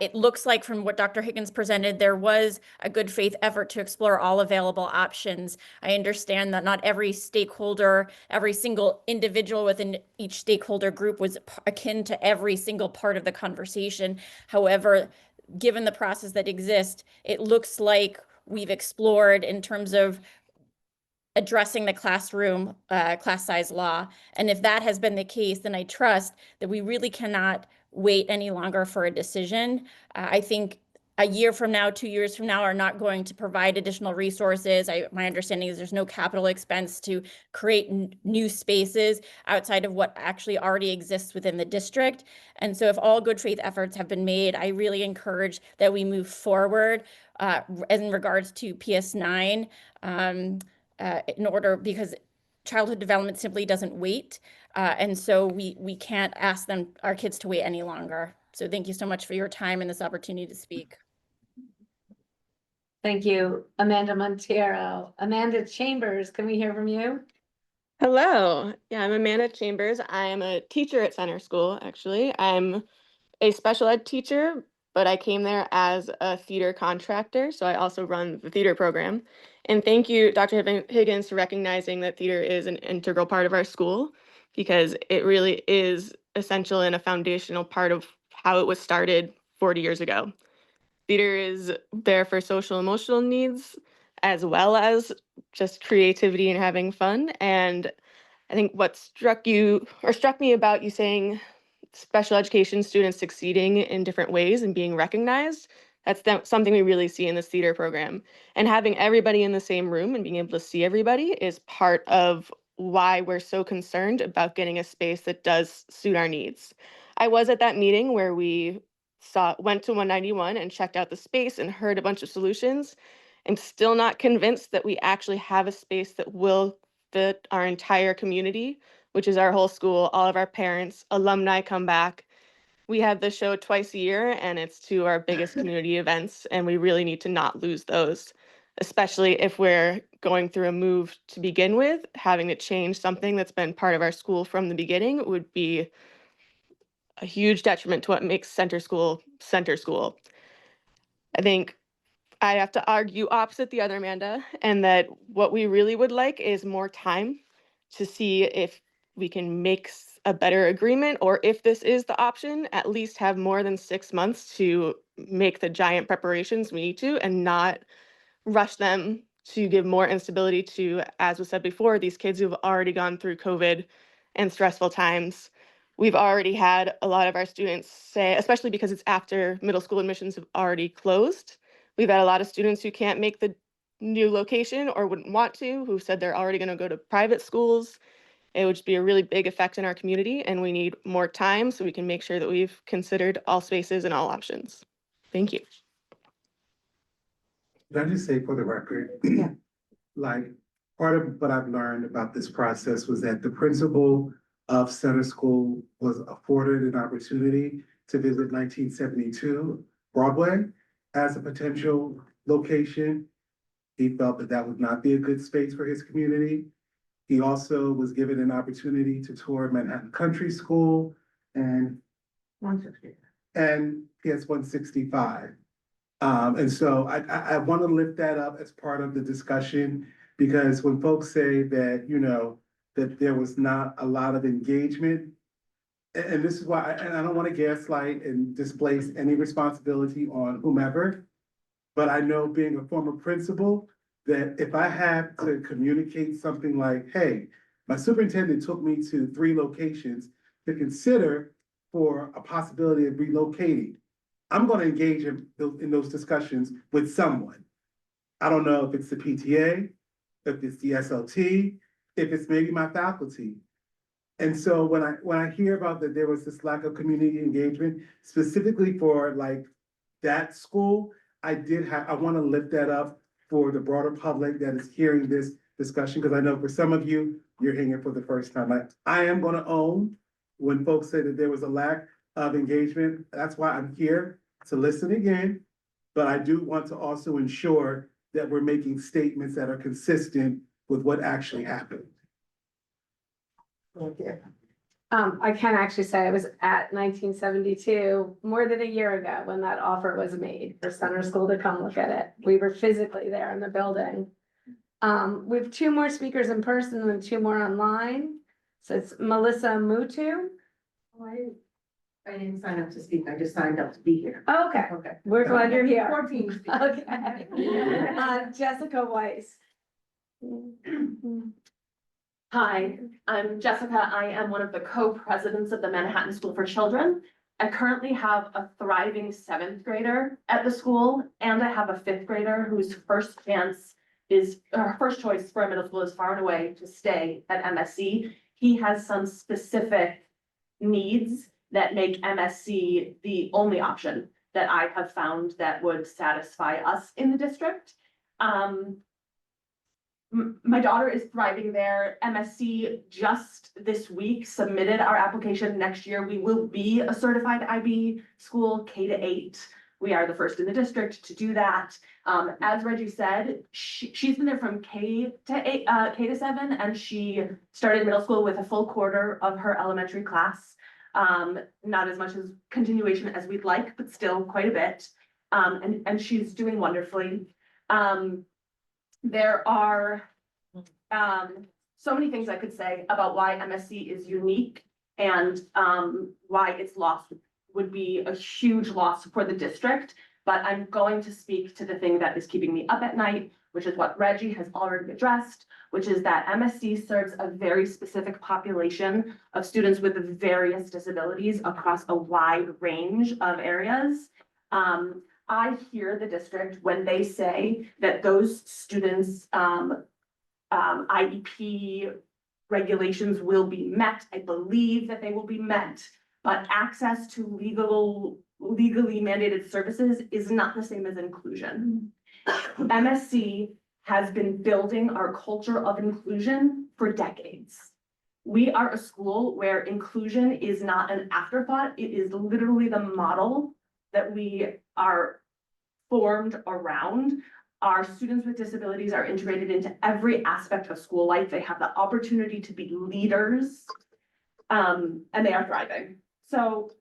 It looks like from what Dr. Higgins presented, there was a good faith effort to explore all available options. I understand that not every stakeholder, every single individual within each stakeholder group was akin to every single part of the conversation. However, given the process that exists, it looks like we've explored in terms of addressing the classroom class size law. And if that has been the case, then I trust that we really cannot wait any longer for a decision. I think a year from now, 2 years from now are not going to provide additional resources. My understanding is there's no capital expense to create new spaces outside of what actually already exists within the district. And so if all good faith efforts have been made, I really encourage that we move forward in regards to PS9 in order, because childhood development simply doesn't wait. And so we can't ask our kids to wait any longer. So thank you so much for your time and this opportunity to speak. Thank you, Amanda Montero. Amanda Chambers, can we hear from you? Hello. Yeah, I'm Amanda Chambers. I am a teacher at Center School, actually. I'm a special ed teacher, but I came there as a theater contractor, so I also run the theater program. And thank you, Dr. Higgins, for recognizing that theater is an integral part of our school, because it really is essential and a foundational part of how it was started 40 years ago. Theater is there for social emotional needs, as well as just creativity and having fun. And I think what struck me about you saying special education students succeeding in different ways and being recognized, that's something we really see in this theater program. And having everybody in the same room and being able to see everybody is part of why we're so concerned about getting a space that does suit our needs. I was at that meeting where we went to 191 and checked out the space and heard a bunch of solutions. I'm still not convinced that we actually have a space that will fit our entire community, which is our whole school, all of our parents, alumni come back. We have the show twice a year, and it's 2 of our biggest community events, and we really need to not lose those, especially if we're going through a move to begin with. Having to change something that's been part of our school from the beginning would be a huge detriment to what makes Center School Center School. I think I have to argue opposite the other Amanda, and that what we really would like is more time to see if we can make a better agreement, or if this is the option, at least have more than 6 months to make the giant preparations we need to, and not rush them to give more instability to, as was said before, these kids who've already gone through COVID and stressful times. We've already had a lot of our students say, especially because it's after middle school admissions have already closed, we've had a lot of students who can't make the new location or wouldn't want to, who said they're already going to go to private schools. It would just be a really big effect in our community, and we need more time so we can make sure that we've considered all spaces and all options. Thank you. Can I just say for the record, like, part of what I've learned about this process was that the principal of Center School was afforded an opportunity to visit 1972 Broadway as a potential location. He felt that that would not be a good space for his community. He also was given an opportunity to tour Manhattan Country School and PS 165. And so I want to lift that up as part of the discussion, because when folks say that, you know, that there was not a lot of engagement, and this is why, and I don't want to gaslight and displace any responsibility on whomever, but I know, being a former principal, that if I have to communicate something like, hey, my superintendent took me to 3 locations to consider for a possibility of relocating, I'm going to engage in those discussions with someone. I don't know if it's the PTA, if it's the SLT, if it's maybe my faculty. And so when I hear about that there was this lack of community engagement, specifically for like that school, I want to lift that up for the broader public that is hearing this discussion, because I know for some of you, you're hearing it for the first time. Like, I am going to own when folks say that there was a lack of engagement. That's why I'm here, to listen again, but I do want to also ensure that we're making statements that are consistent with what actually happened. I can actually say I was at 1972, more than a year ago, when that offer was made for Center School to come look at it. We were physically there in the building. We have 2 more speakers in person and 2 more online. So it's Melissa Mutu. I didn't sign up to speak, I just signed up to be here. Okay, Okay. we're glad you're here. 14. Okay. Jessica Weiss. Hi, I'm Jessica. I am one of the co-presidents of the Manhattan School for Children. I currently have a thriving 7th grader at the school, and I have a 5th grader whose first choice for a middle school is far and away to stay at MSC. He has some specific needs that make MSC the only option that I have found that would satisfy us in the district. My daughter is thriving there. MSC just this week submitted our application. Next year, we will be a certified IB school, K-8. We are the first in the district to do that. As Reggie said, she's been there from K-7, and she started middle school with a full quarter of her elementary class. Not as much as continuation as we'd like, but still quite a bit. And she's doing wonderfully. There are so many things I could say about why MSC is unique and why its loss would be a huge loss for the district. But I'm going to speak to the thing that is keeping me up at night, which is what Reggie has already addressed, which is that MSC serves a very specific population of students with various disabilities across a wide range of areas. I hear the district when they say that those students' IEP regulations will be met. I believe that they will be met, but access to legally mandated services is not the same as inclusion. MSC has been building our culture of inclusion for decades. We are a school where inclusion is not an afterthought. It is literally the model that we are formed around. Our students with disabilities are integrated into every aspect of school life. They have the opportunity to be leaders, and they are thriving. So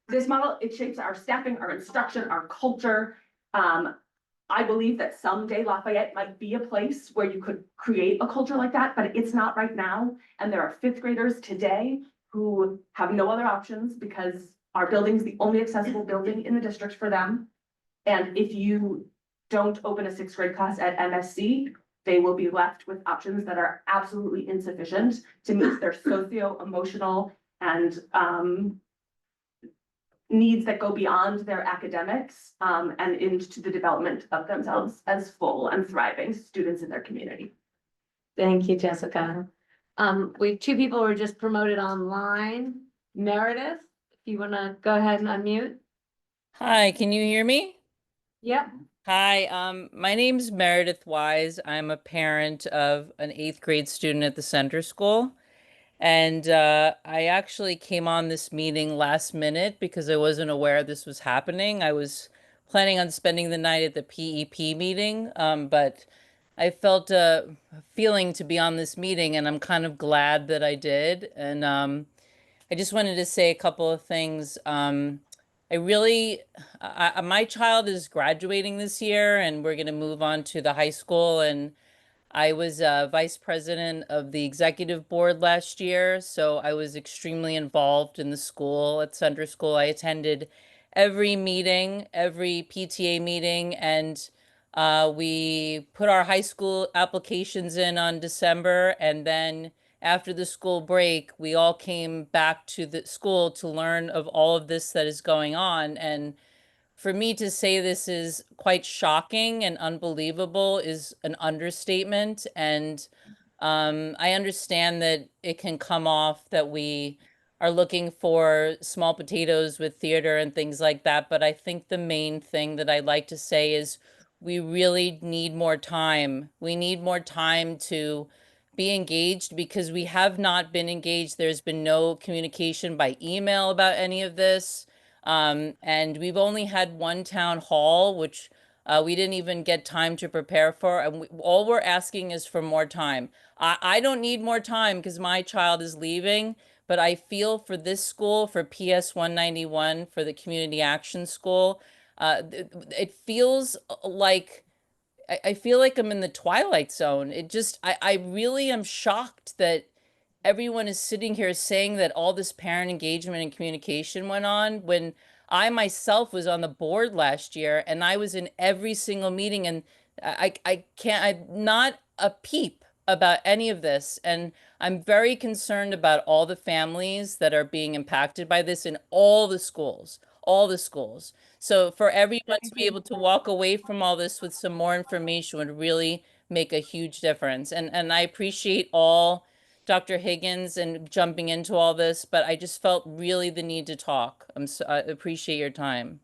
this model, it shapes our staffing, our instruction, our culture. I believe that someday Lafayette might be a place where you could create a culture like that, but it's not right now. And there are 5th graders today who have no other options because our building is the only accessible building in the district for them. And if you don't open a 6th grade class at MSC, they will be left with options that are absolutely insufficient to meet their socio-emotional and needs that go beyond their academics, and into the development of themselves as full and thriving students in their community. Thank you, Jessica. We have two people who were just promoted online. Meredith, if you wanna go ahead and unmute. Hi, can you hear me? Yep. Hi, my name's Meredith Wise. I'm a parent of an 8th grade student at the center school. And I actually came on this meeting last minute because I wasn't aware this was happening. I was planning on spending the night at the PEP meeting, but I felt a feeling to be on this meeting, and I'm kind of glad that I did. And I just wanted to say a couple of things. My child is graduating this year, and we're going to move on to the high school. And I was vice president of the executive board last year, so I was extremely involved in the school at Center School. I attended every meeting, every PTA meeting, and we put our high school applications in on December, and then after the school break, we all came back to the school to learn of all of this that is going on. And for me to say this is quite shocking and unbelievable is an understatement. And I understand that it can come off that we are looking for small potatoes with theater and things like that. But I think the main thing that I'd like to say is we really need more time. We need more time to be engaged because we have not been engaged. There's been no communication by email about any of this. And we've only had one town hall, which we didn't even get time to prepare for. And all we're asking is for more time. I don't need more time because my child is leaving, but I feel for this school, for PS 191, for the Community Action School, it feels like I feel like I'm in the twilight zone. I really am shocked that everyone is sitting here saying that all this parent engagement and communication went on when I myself was on the board last year and I was in every single meeting, and I'm not a peep about any of this. And I'm very concerned about all the families that are being impacted by this in all the schools. So for everyone to be able to walk away from all this with some more information would really make a huge difference. And I appreciate all Dr. Higgins and jumping into all this, but I just felt really the need to talk. I appreciate your time.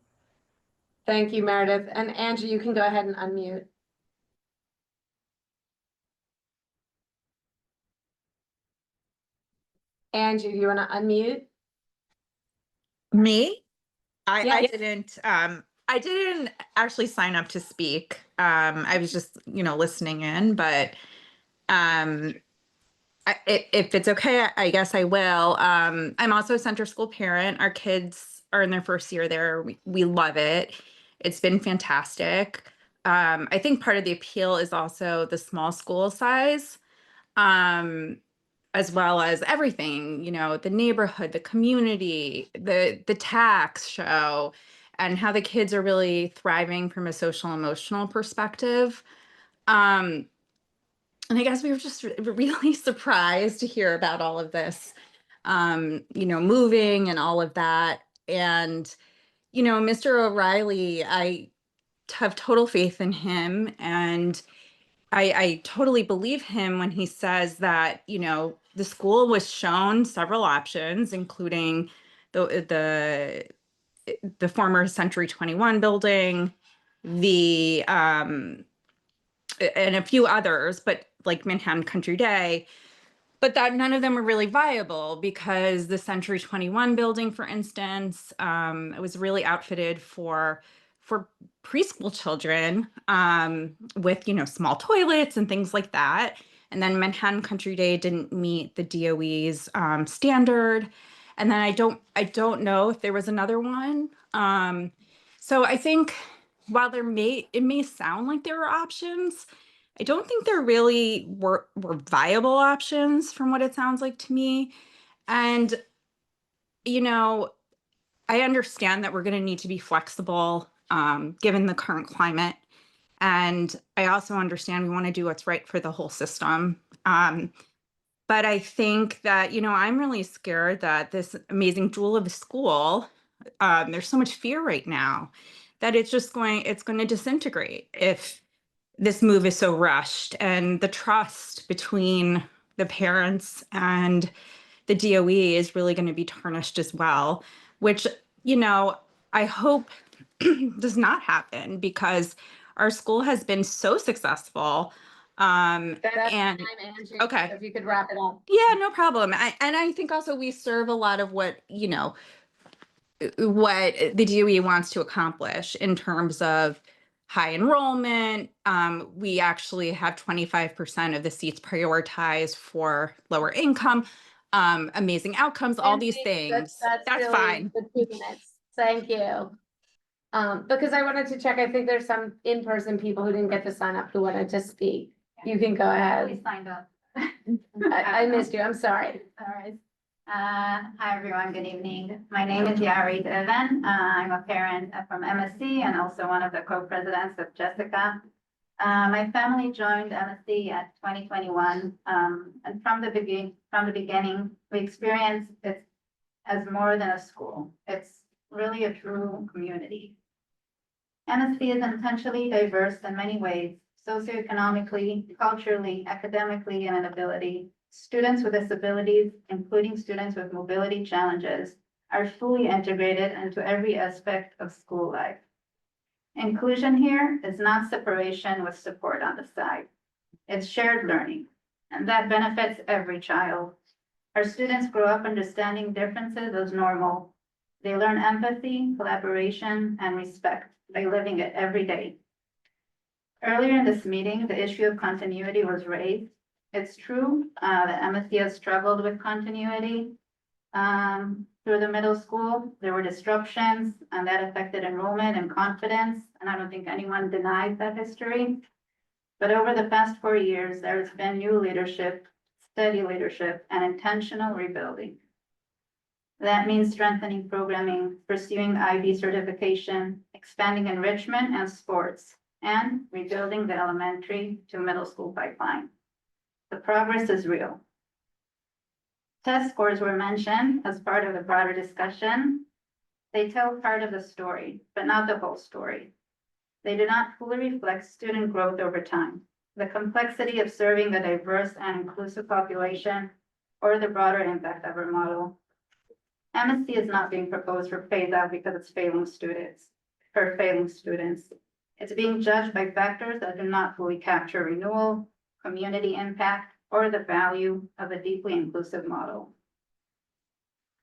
Thank you, Meredith. And Angie, you can go ahead and unmute. Angie, do you want to unmute? Me? Yeah. I didn't actually sign up to speak. I was just, listening in, but if it's okay, I guess I will. I'm also a center school parent. Our kids are in their first year there. We love it. It's been fantastic. I think part of the appeal is also the small school size, as well as everything, the neighborhood, the community, the tax show, and how the kids are really thriving from a social emotional perspective. And I guess we were just really surprised to hear about all of this, moving and all of that. And, Mr. O'Reilly, I have total faith in him. And I totally believe him when he says that, the school was shown several options, including the former Century 21 building, and a few others, but like Manhattan Country Day, but that none of them were really viable because the Century 21 building, for instance, it was really outfitted for preschool children, with, small toilets and things like that. And then Manhattan Country Day didn't meet the DOE's standard. And then I don't know if there was another one. So I think while it may sound like there were options, I don't think there really were viable options from what it sounds like to me. And, I understand that we're going to need to be flexible, given the current climate. And I also understand we want to do what's right for the whole system. But I think that, I'm really scared that this amazing jewel of a school There's so much fear right now that it's going to disintegrate if this move is so rushed, and the trust between the parents and the DOE is really going to be tarnished as well, which, I hope does not happen, because our school has been so successful. That's And time, Angie. okay. If you could wrap it up. Yeah, no problem. And I think also we serve a lot of what the DOE wants to accomplish in terms of high enrollment. We actually have 25% of the seats prioritized for lower income, amazing outcomes, all these things. That's really fine. the 2 minutes. Thank you. Because I wanted to check, I think there's some in-person people who didn't get to sign up who wanted to speak. You can go ahead. Signed up. I missed you. I'm sorry. All right. Hi, everyone. Good evening. My name is Yari Devan. I'm a parent from MSC and also one of the co-presidents of Jessica. My family joined MSC at 2021. And from the beginning, we experienced it as more than a school. It's really a true community. MSC is intentionally diverse in many ways, socioeconomically, culturally, academically, and in ability. Students with disabilities, including students with mobility challenges, are fully integrated into every aspect of school life. Inclusion here is not separation with support on the side. It's shared learning, and that benefits every child. Our students grow up understanding differences as normal. They learn empathy, collaboration, and respect by living it every day. Earlier in this meeting, the issue of continuity was raised. It's true that MSC has struggled with continuity through the middle school. There were disruptions, and that affected enrollment and confidence, and I don't think anyone denies that history. But over the past 4 years, there's been new leadership, steady leadership, and intentional rebuilding. That means strengthening programming, pursuing IB certification, expanding enrichment and sports, and rebuilding the elementary to middle school pipeline. The progress is real. Test scores were mentioned as part of the broader discussion. They tell part of the story, but not the whole story. They do not fully reflect student growth over time, the complexity of serving a diverse and inclusive population, or the broader impact of our model. MSC is not being proposed for phase out because it's failing students. It's being judged by factors that do not fully capture renewal, community impact, or the value of a deeply inclusive model.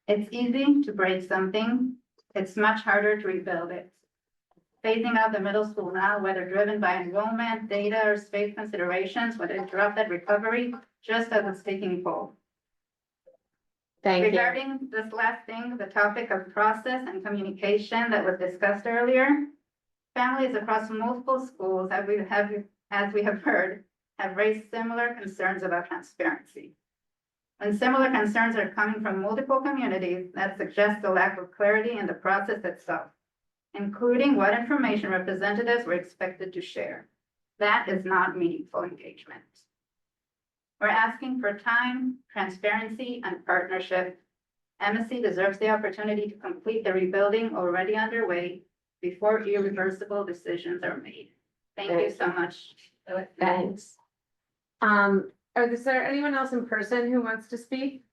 It's easy to break something. It's much harder to rebuild it. Phasing out the middle school now, whether driven by enrollment, data, or space considerations, would interrupt that recovery just as it's taking hold. Thank you. Regarding this last thing, the topic of process and communication that was discussed earlier, families across multiple schools, as we have heard, have raised similar concerns about transparency. When similar concerns are coming from multiple communities, that suggests a lack of clarity in the process itself, including what information representatives were expected to share. That is not meaningful engagement. We're asking for time, transparency, and partnership. MSC deserves the opportunity to complete the rebuilding already underway before irreversible decisions are made. Thank you so much. Thanks. Is there anyone else in person who wants to speak?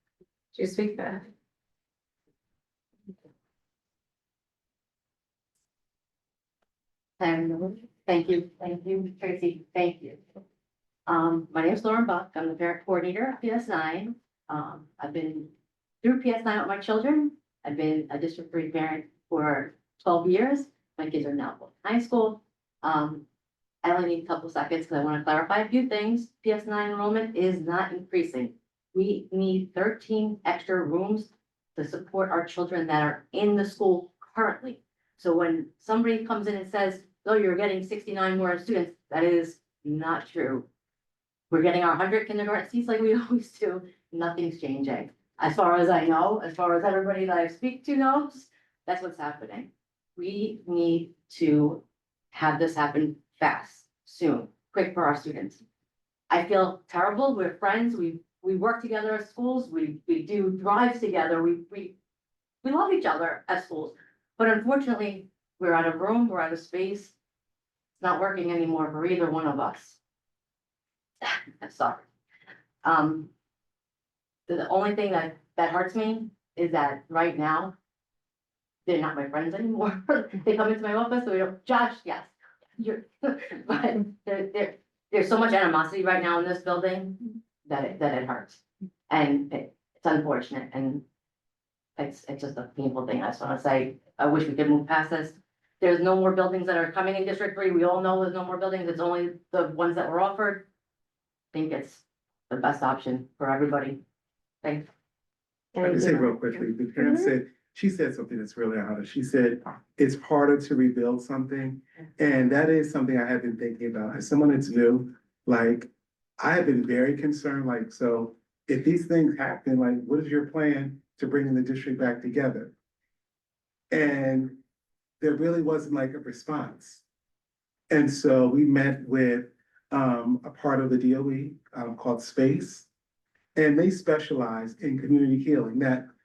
Do you speak there? Thank you, Tracy, thank you. My name is Lauren Buck, I'm the parent coordinator at PS9. I've been through PS9 with my children. I've been a District 3 parent for 12 years. My kids are now in high school. I only need a couple seconds because I want to clarify a few things. PS9 enrollment is not increasing. We need 13 extra rooms to support our children that are in the school currently. So when somebody comes in and says, oh, you're getting 69 more students, that is not true. We're getting our 100 kindergarten seats like we always do. Nothing's changing. As far as I know, as far as everybody that I speak to knows, that's what's happening. We need to have this happen fast, soon, quick for our students. I feel terrible. We're friends. We work together at schools. We do drives together. We love each other at schools. But unfortunately, we're out of room, we're out of space. It's not working anymore for either one of us. I'm sorry. The only thing that hurts me is that right now, they're not my friends anymore. They come into my office, so we don't, Josh, yes, you're, but there's so much animosity right now in this building that it hurts. And it's unfortunate, and it's just a painful thing. I just wanna say, I wish we could move past this. There's no more buildings that are coming in District 3. We all know there's no more buildings. It's only the ones that were offered. I think it's the best option for everybody. Thanks. I can say real quickly, the parent said, she said something that's really honest. She said, it's harder to rebuild something. And that is something I have been thinking about. As someone that's new, like, I have been very concerned, like, so if these things happen, like, what is your plan to bring the district back together? And there really wasn't like a response. And so we met with a part of the DOE called Space, and they specialize in community healing.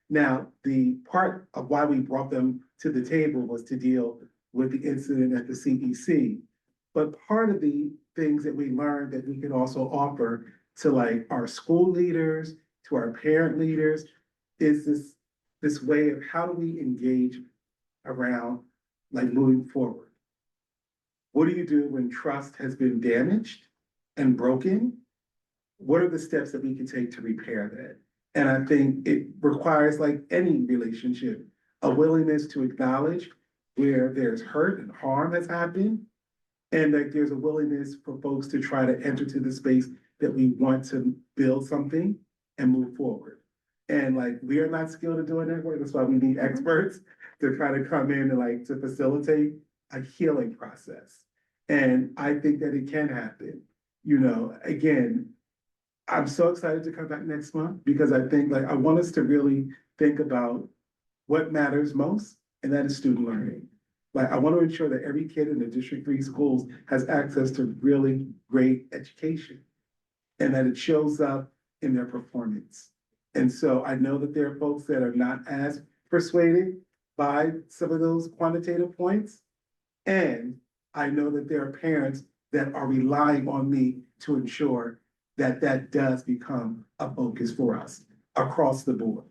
Now, the part of why we brought them to the table was to deal with the incident at the CEC. But part of the things that we learned that we can also offer to like our school leaders, to our parent leaders, is this way of how do we engage around like moving forward? What do you do when trust has been damaged and broken? What are the steps that we can take to repair that? And I think it requires, like any relationship, a willingness to acknowledge where there's hurt and harm has happened. And that there's a willingness for folks to try to enter to the space that we want to build something and move forward. And like, we are not skilled at doing that work. That's why we need experts to try to come in and like to facilitate a healing process. And I think that it can happen. You know, again, I'm so excited to come back next month because I think like I want us to really think about what matters most, and that is student learning. Like I want to ensure that every kid in the District 3 schools has access to really great education and that it shows up in their performance. And so I know that there are folks that are not as persuaded by some of those quantitative points. And I know that there are parents that are relying on me to ensure that that does become a focus for us across the board.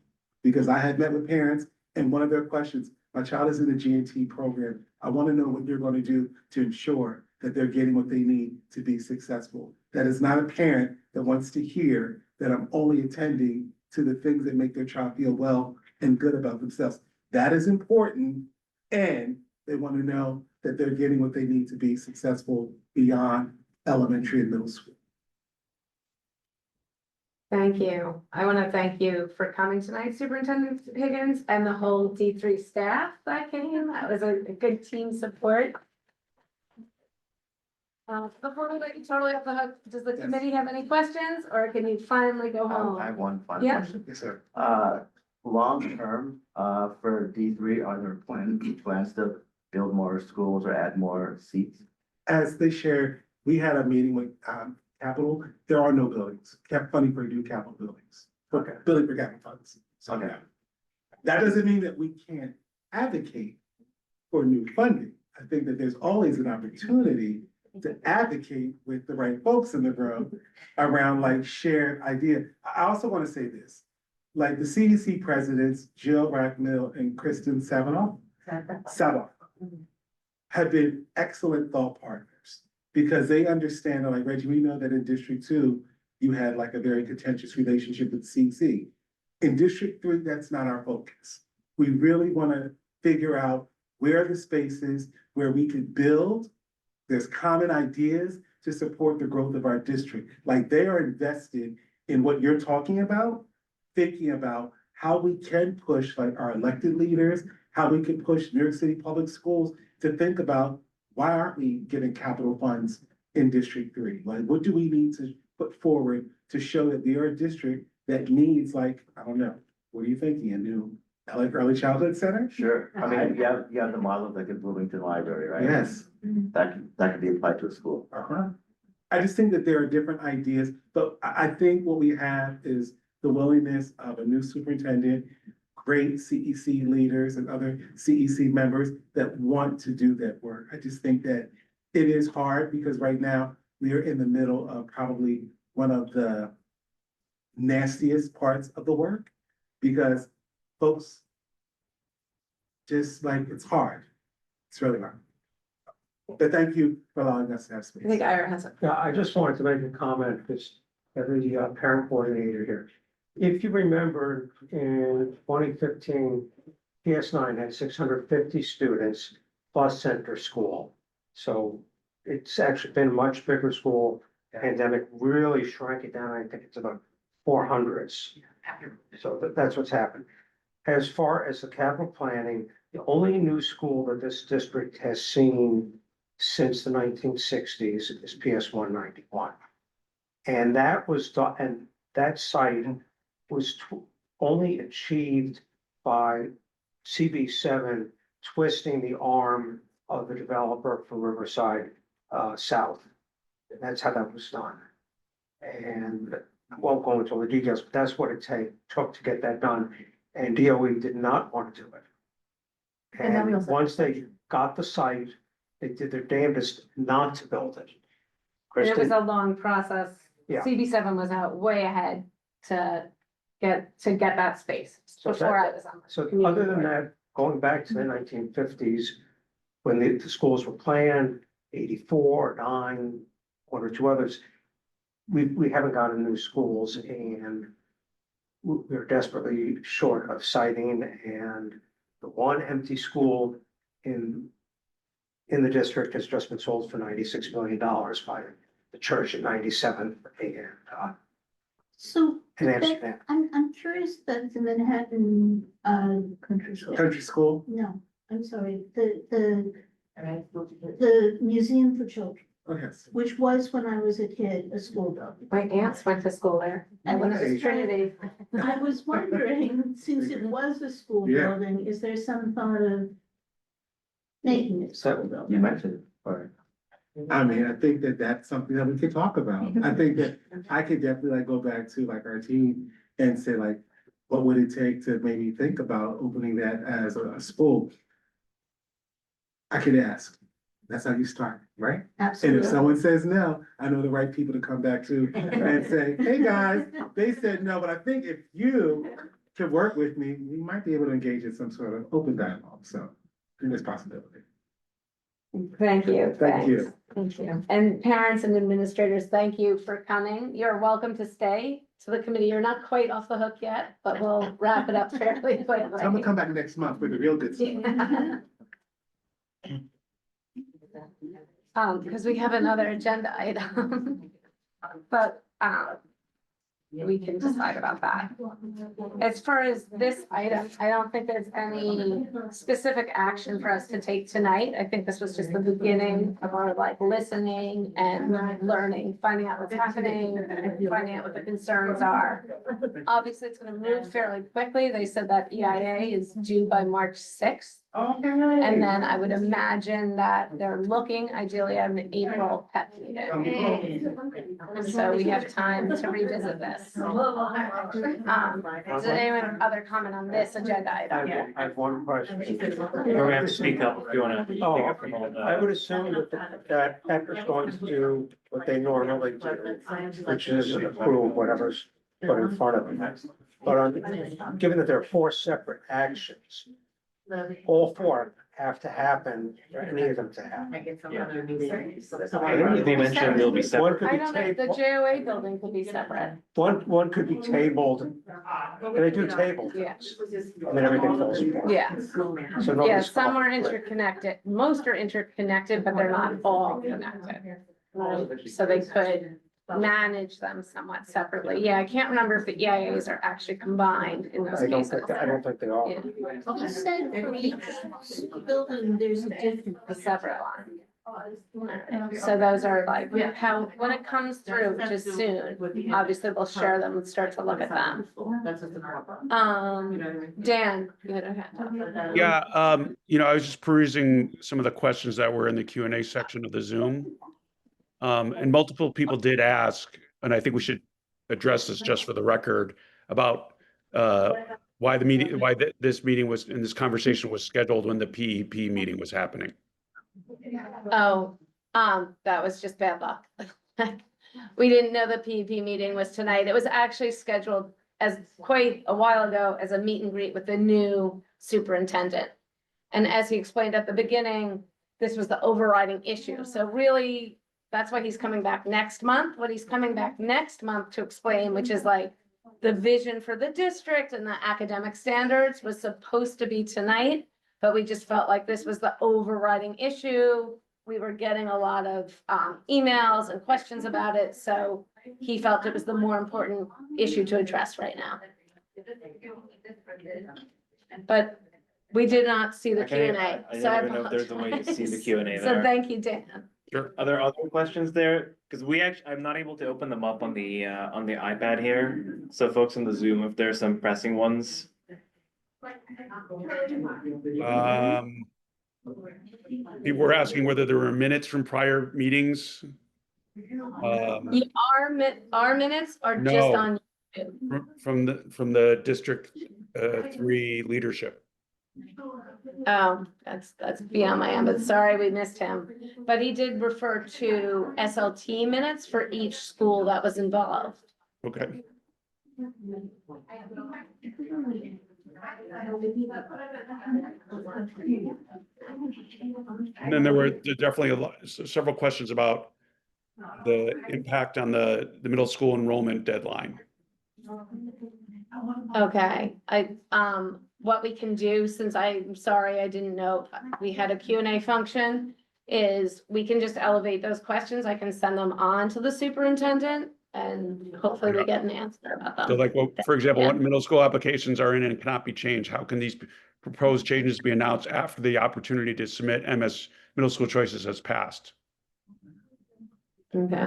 Because I had met with parents and one of their questions, my child is in the G&T program. I want to know what you're going to do to ensure that they're getting what they need to be successful. That is not a parent that wants to hear that I'm only attending to the things that make their child feel well and good about themselves. That is important. And they want to know that they're getting what they need to be successful beyond elementary and middle school. Thank you. I want to thank you for coming tonight, Superintendent Higgins, and the whole D3 staff that came. That was a good team support. Before we let you totally off the hook, does the committee have any questions, or can you finally go home? I have one final Yeah. question. Yes, sir. Long term, for D3, are there plans to build more schools or add more seats? As they shared, we had a meeting with Capital. There are no buildings, kept funding for new capital buildings. Okay. Building for capital funds. So Okay. yeah. That doesn't mean that we can't advocate for new funding. I think that there's always an opportunity to advocate with the right folks in the room around like shared idea. I also want to say this, like the CEC presidents, Jill Rackmill and Kristen Savanoff, have been excellent thought partners because they understand, like Reggie, we know that in District 2, you had like a very contentious relationship with CEC. In District 3, that's not our focus. We really want to figure out where are the spaces where we could build. There's common ideas to support the growth of our district. Like they are invested in what you're talking about, thinking about how we can push like our elected leaders, how we can push New York City Public Schools to think about why aren't we getting capital funds in District 3? Like what do we need to put forward to show that we are a district that needs like, I don't know, what are you thinking, a new early childhood center? Sure. I mean, you have the model of like a Bloomington Library, right? Yes. That could be applied to a school. I just think that there are different ideas, but I think what we have is the willingness of a new superintendent great CEC leaders and other CEC members that want to do that work. I just think that it is hard because right now we are in the middle of probably one of the nastiest parts of the work because folks just like, it's hard. It's really hard. But thank you for allowing us to have space. I think Ira has a. Yeah, I just wanted to make a comment, because every parent coordinator here. If you remember, in 2015, PS9 had 650 students plus center school. So it's actually been a much bigger school. Pandemic really shrank it down. I think it's about 400s. So that's what's happened. As far as the capital planning, the only new school that this district has seen since the 1960s is PS 191. And that was, and that site was only achieved by CB7 twisting the arm of the developer for Riverside South. And that's how that was done. And I won't go into all the details, but that's what it took to get that done. And DOE did not want to do it. And then we And also- once they got the site, they did their damnedest not to build it. And it was Kristen, a long process. Yeah. CB7 was out way ahead to get that space So before that- I was on. so other than that, going back to the 1950s, when the schools were planned, 84, 9, one or two others, we haven't gotten new schools, and we're desperately short of siting, and the one empty school in the district has just been sold for $96 million by the church at 97th So in that- Amsterdam. I'm curious that the Manhattan country school. Country school? No, I'm sorry, the Museum for Children, Oh, yes. which was when I was a kid, a school building. My aunts went to school there. I went to Trinity. I was wondering, since it was a school Yeah. building, is there some thought of making it school building? You mentioned, or I mean, I think that that's something that we could talk about. I think that I could definitely like go back to like our team and say like, what would it take to maybe think about opening that as a school? I could ask. That's how you start, right? And Absolutely. if someone says no, I know the right people to come back to and say, hey, guys, they said no, but I think if you could work with me, we might be able to engage in some sort of open dialogue. So I think there's possibility. Thank you. Thank you. Thank you. And parents and administrators, thank you for coming. You're welcome to stay to the committee. You're not quite off the hook yet, but we'll wrap it up fairly quickly. I'm gonna come back next month with the real good stuff. Because we have another agenda item. But, we can decide about that. As far as this item, I don't think there's any specific action for us to take tonight. I think this was just the beginning of our like listening and learning, finding out what's happening, and finding out what the concerns are. Obviously, it's gonna move fairly quickly. They said that EIA is due by March 6th. And then I would imagine that they're looking ideally at an April PEP meeting. So we have time to revisit this. Does anyone have other comment on this agenda item? I have one question. You're gonna have to speak up if you wanna take Oh, it from all I would assume that Pecker's going to do what they normally do, which is approve whatever's put in front of them. But given that there are 4 separate actions, all 4 have to happen, for any of them to happen. I think they mentioned they'll be One separate. could I be don't know, the tabled, JOA building could be separate. one could be tabled, and they do table Yeah. things, and then everything falls apart. Yeah. So Yeah, nobody's some are caught. interconnected, most are interconnected, but they're not all connected. So they could manage them somewhat separately. Yeah, I can't remember if the EIAs are actually combined in those I don't cases. think, I don't think they are. Yeah. You said for each building, there's a different. A separate line. So those are like, how, when it comes through, which is soon, obviously we'll share them and start to look at them. Dan, you had a hand up. Yeah, I was just perusing some of the questions that were in the Q&A section of the Zoom. And multiple people did ask, and I think we should address this just for the record, about why this meeting was, and this conversation was scheduled when the PEP meeting was happening. Oh, that was just bad luck. We didn't know the PEP meeting was tonight. It was actually scheduled as quite a while ago as a meet and greet with the new superintendent. And as he explained at the beginning, this was the overriding issue. So really, that's why he's coming back next month. What he's coming back next month to explain, which is like the vision for the district and the academic standards, was supposed to be tonight, but we just felt like this was the overriding issue. We were getting a lot of emails and questions about it, so he felt it was the more important issue to address right now. But we did not see the Q and A. I didn't even know if there's a way to see the Q and A So there. thank you, Dan. Sure. Are there other questions there? Because I'm not able to open them up on the iPad here. So folks in the Zoom, if there's some pressing ones. People were asking whether there were minutes from prior meetings. Our minutes are just No. on YouTube. From the District 3 leadership. Oh, that's beyond my ambit. Sorry, we missed him. But he did refer to SLT minutes for each school that was involved. Okay. And then there were definitely several questions about the impact on the middle school enrollment deadline. Okay, what we can do, since I'm sorry, I didn't know we had a Q&A function, is we can just elevate those questions. I can send them on to the superintendent and hopefully we get an answer about them. So like, well, for example, Yeah. when middle school applications are in and cannot be changed, how can these proposed changes be announced after the opportunity to submit MS Middle School Choices has passed? Okay.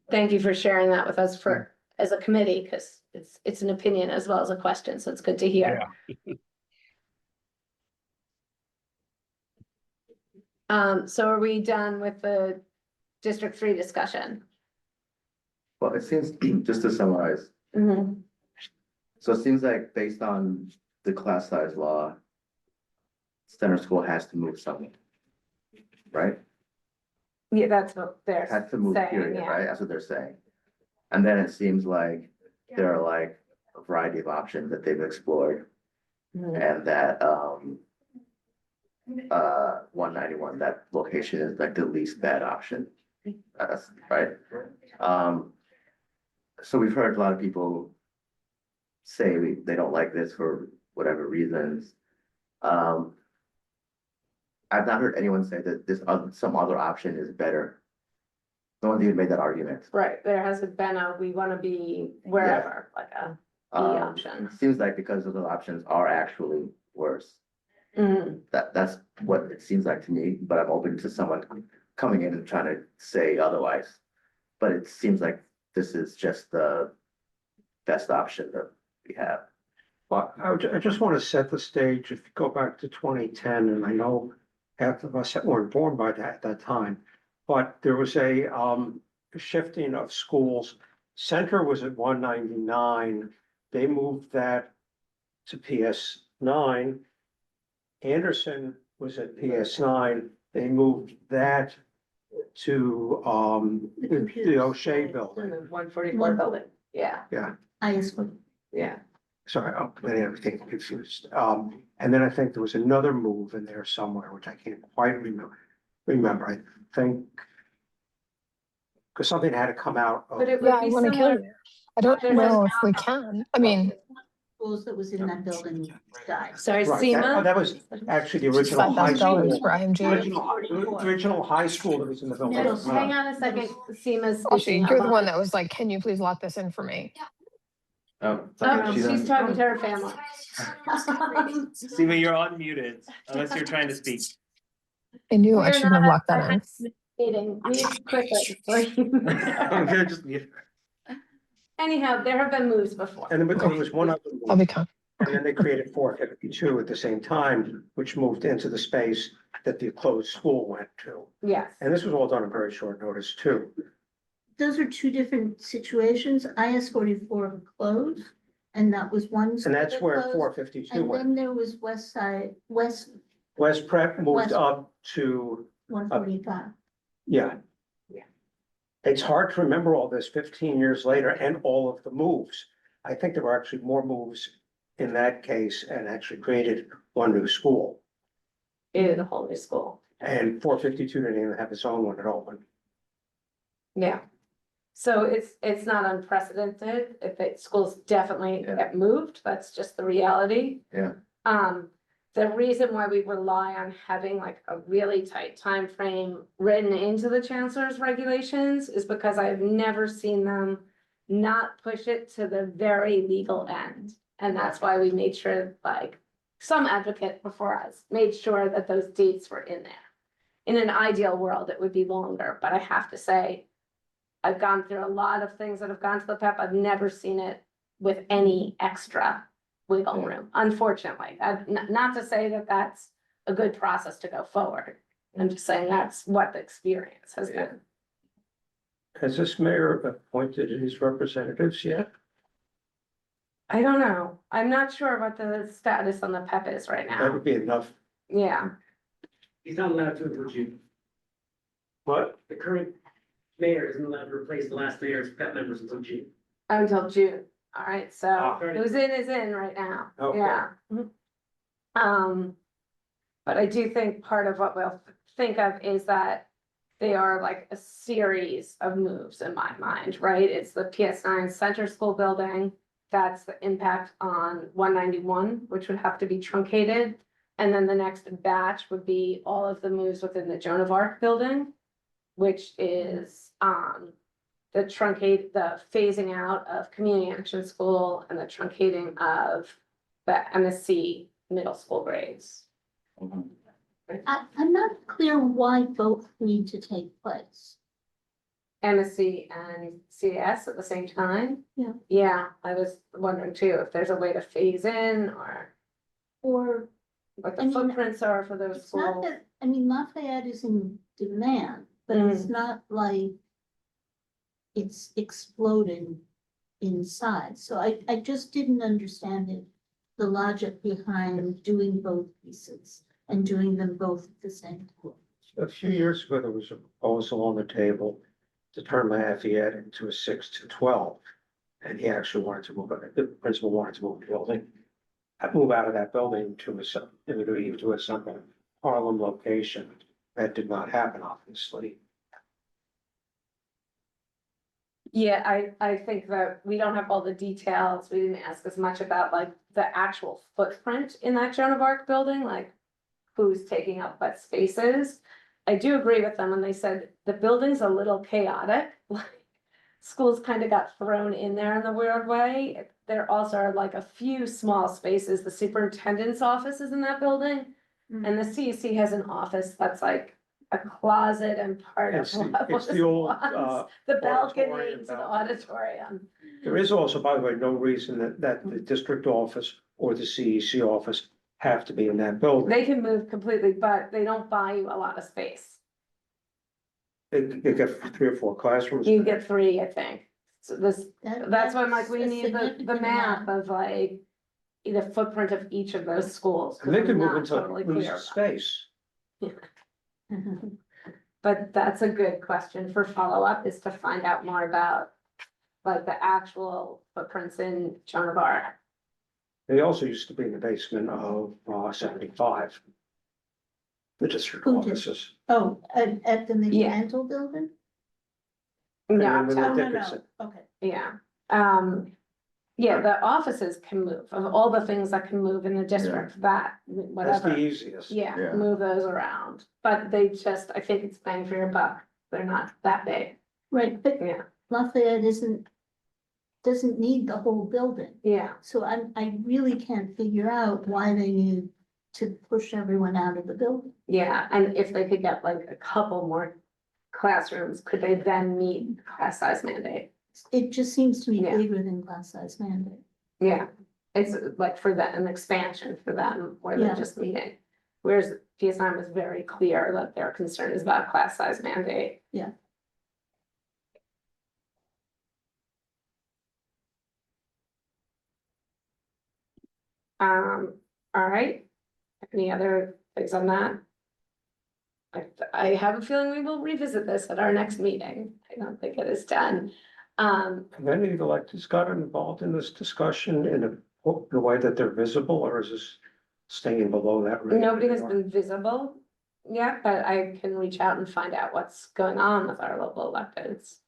Thank you for sharing that with us as a committee, because it's an opinion as well as a question, so it's good to hear. So are we done with the District 3 discussion? Well, it seems, just to summarize, Mhm. so it seems like based on the class size law, center school has to move something, right? Yeah, that's what they're Has to move, saying, period, yeah. right? That's what they're saying. And then it seems like there are like a variety of options that they've explored Mhm. and that, 191, that location is like the least bad option. That's right. So we've heard a lot of people say they don't like this for whatever reasons. I've not heard anyone say that some other option is better. No one's even made that argument. Right, there hasn't been we want to be wherever, like a E option. Seems like because of the options are actually worse. Mhm. That's what it seems like to me, but I'm open to someone coming in and trying to say otherwise. But it seems like this is just the best option that we have. But I just want to set the stage. If you go back to 2010, and I know half of us weren't born by that time, but there was a shifting of schools. Center was at 199. They moved that to PS9. Anderson was at PS9. They moved that to the O'Shea building. 144 building, yeah, Yeah. yeah. Sorry, I'm getting everything confused. And then I think there was another move in there somewhere, which I can't quite remember, I think. Because something had to come out of. But it would be similar. I don't There's know a- if we can. I mean, Schools that was in that building died. Sorry, Right, SEMA? that was actually the original high school. $5,000 for IMG. Original high school that was in the building. No, hang on a second, SEMA's Actually, speaking. you're the one that was like, can you please lock this in for me? Oh, Oh, she's talking to her family. Seema, you're unmuted unless you're trying to speak. I knew I We're shouldn't have not locked that in. Meeting, mute quickly. I'm gonna just mute her. Anyhow, there have been moves before. And then there was one other. move. I'll be calm. And then they created 452 at the same time, which moved into the space that the closed school went to. Yes. And this was all done on very short notice too. Those are two different situations. IS 44 closed And that was one. And that's school where that four closed, fifty-two And went. then there was West Side, West West Prep moved West- up to, 145. yeah. It's hard to remember all this 15 years later and all of the moves. I think there were actually more moves in that case and actually created one new school. In a whole new school. And 452 didn't even have its own when it opened. Yeah. So it's not unprecedented. If it, schools definitely Yeah. get moved, that's just the reality. Yeah. The reason why we rely on having like a really tight time frame written into the chancellor's regulations is because I've never seen them not push it to the very legal end. And that's why we made sure, like, some advocate before us made sure that those dates were in there. In an ideal world, it would be longer, but I have to say, I've gone through a lot of things that have gone to the PEP. I've never seen it with any extra wiggle room, unfortunately. Not to say that that's a good process to go forward. I'm just saying that's what the experience has been. Has this mayor appointed his representatives yet? I don't know. I'm not sure what the status on the PEP is right That now. would be enough. Yeah, He's not allowed to until June. What? The current mayor isn't allowed to replace the last mayor's PEP members until June. until June. All right, so Ah. who's in is in right now. Okay. Yeah. But I do think part of what we'll think of is that they are like a series of moves in my mind, right? It's the PS9 Center School building. That's the impact on 191, which would have to be truncated. And then the next batch would be all of the moves within the Joan of Arc building, which is the phasing out of community action school and the truncating of the MSC middle school grades. I'm not clear why both need to take place. MSC and CS at the same time? Yeah. Yeah, I was wondering too, if there's a way to phase in or what I the mean, footprints are for those It's not schools. that, I mean, Lafayette is in demand, but it's not like it's exploding in size. So I just didn't understand it, the logic behind doing both pieces and doing them both at the same time. A few years ago, there was a proposal on the table to turn Lafayette into a 6-12. And he actually wanted to move, the principal wanted to move the building. Move out of that building to a something Harlem location. That did not happen, obviously. Yeah, I think that we don't have all the details. We didn't ask as much about like the actual footprint in that Joan of Arc building, like who's taking up what spaces. I do agree with them when they said the building's a little chaotic, like schools kind of got thrown in there in the weird way. There also are like a few small spaces. The superintendent's office is in that building. And the CEC has an office that's like a closet and part of It's what it's was the old, once the balcony auditorium to the balcony. auditorium. There is also, by the way, no reason that the district office or the CEC office have to be in that building. They can move completely, but they don't buy you a lot of space. They get 3 or 4 classrooms. You get 3, I think. So that's why I'm like, we a need the significant math amount. of like the footprint of each of those schools. 'cause And they I'm could move not into totally clear lose about it. space. But that's a good question for follow-up, is to find out more about like the actual footprints in Joan of Arc. They also used to be in the basement of 75. The district Who did? offices. Oh, at the Yeah. McMantle building? And No, then I'm the Oh, no, Dickerson. no, okay. Yeah, yeah, the offices can move, of all the things that can move in the district, that, That's whatever. the easiest. Yeah, move those around, but they just, I think it's bang for your buck, they're not that big, Right, but yeah, Lafayette doesn't need the whole building. yeah. So I really can't figure out why they need to push everyone out of the building. Yeah, and if they could get like a couple more classrooms, could they then meet the class size mandate? It just seems to me Yeah. bigger than class size mandate. Yeah, it's like for them, an expansion for them, where they're Yeah. just meeting. Whereas PS9 was very clear that their concern is about class size mandate. Yeah. All right. Any other things on that? I have a feeling we will revisit this at our next meeting. I don't think it is done. Have any of the electeds gotten involved in this discussion in a way that they're visible, or is this staying below that? radar? Nobody has been visible yet, but I can reach out and find out what's going on with our local electeds.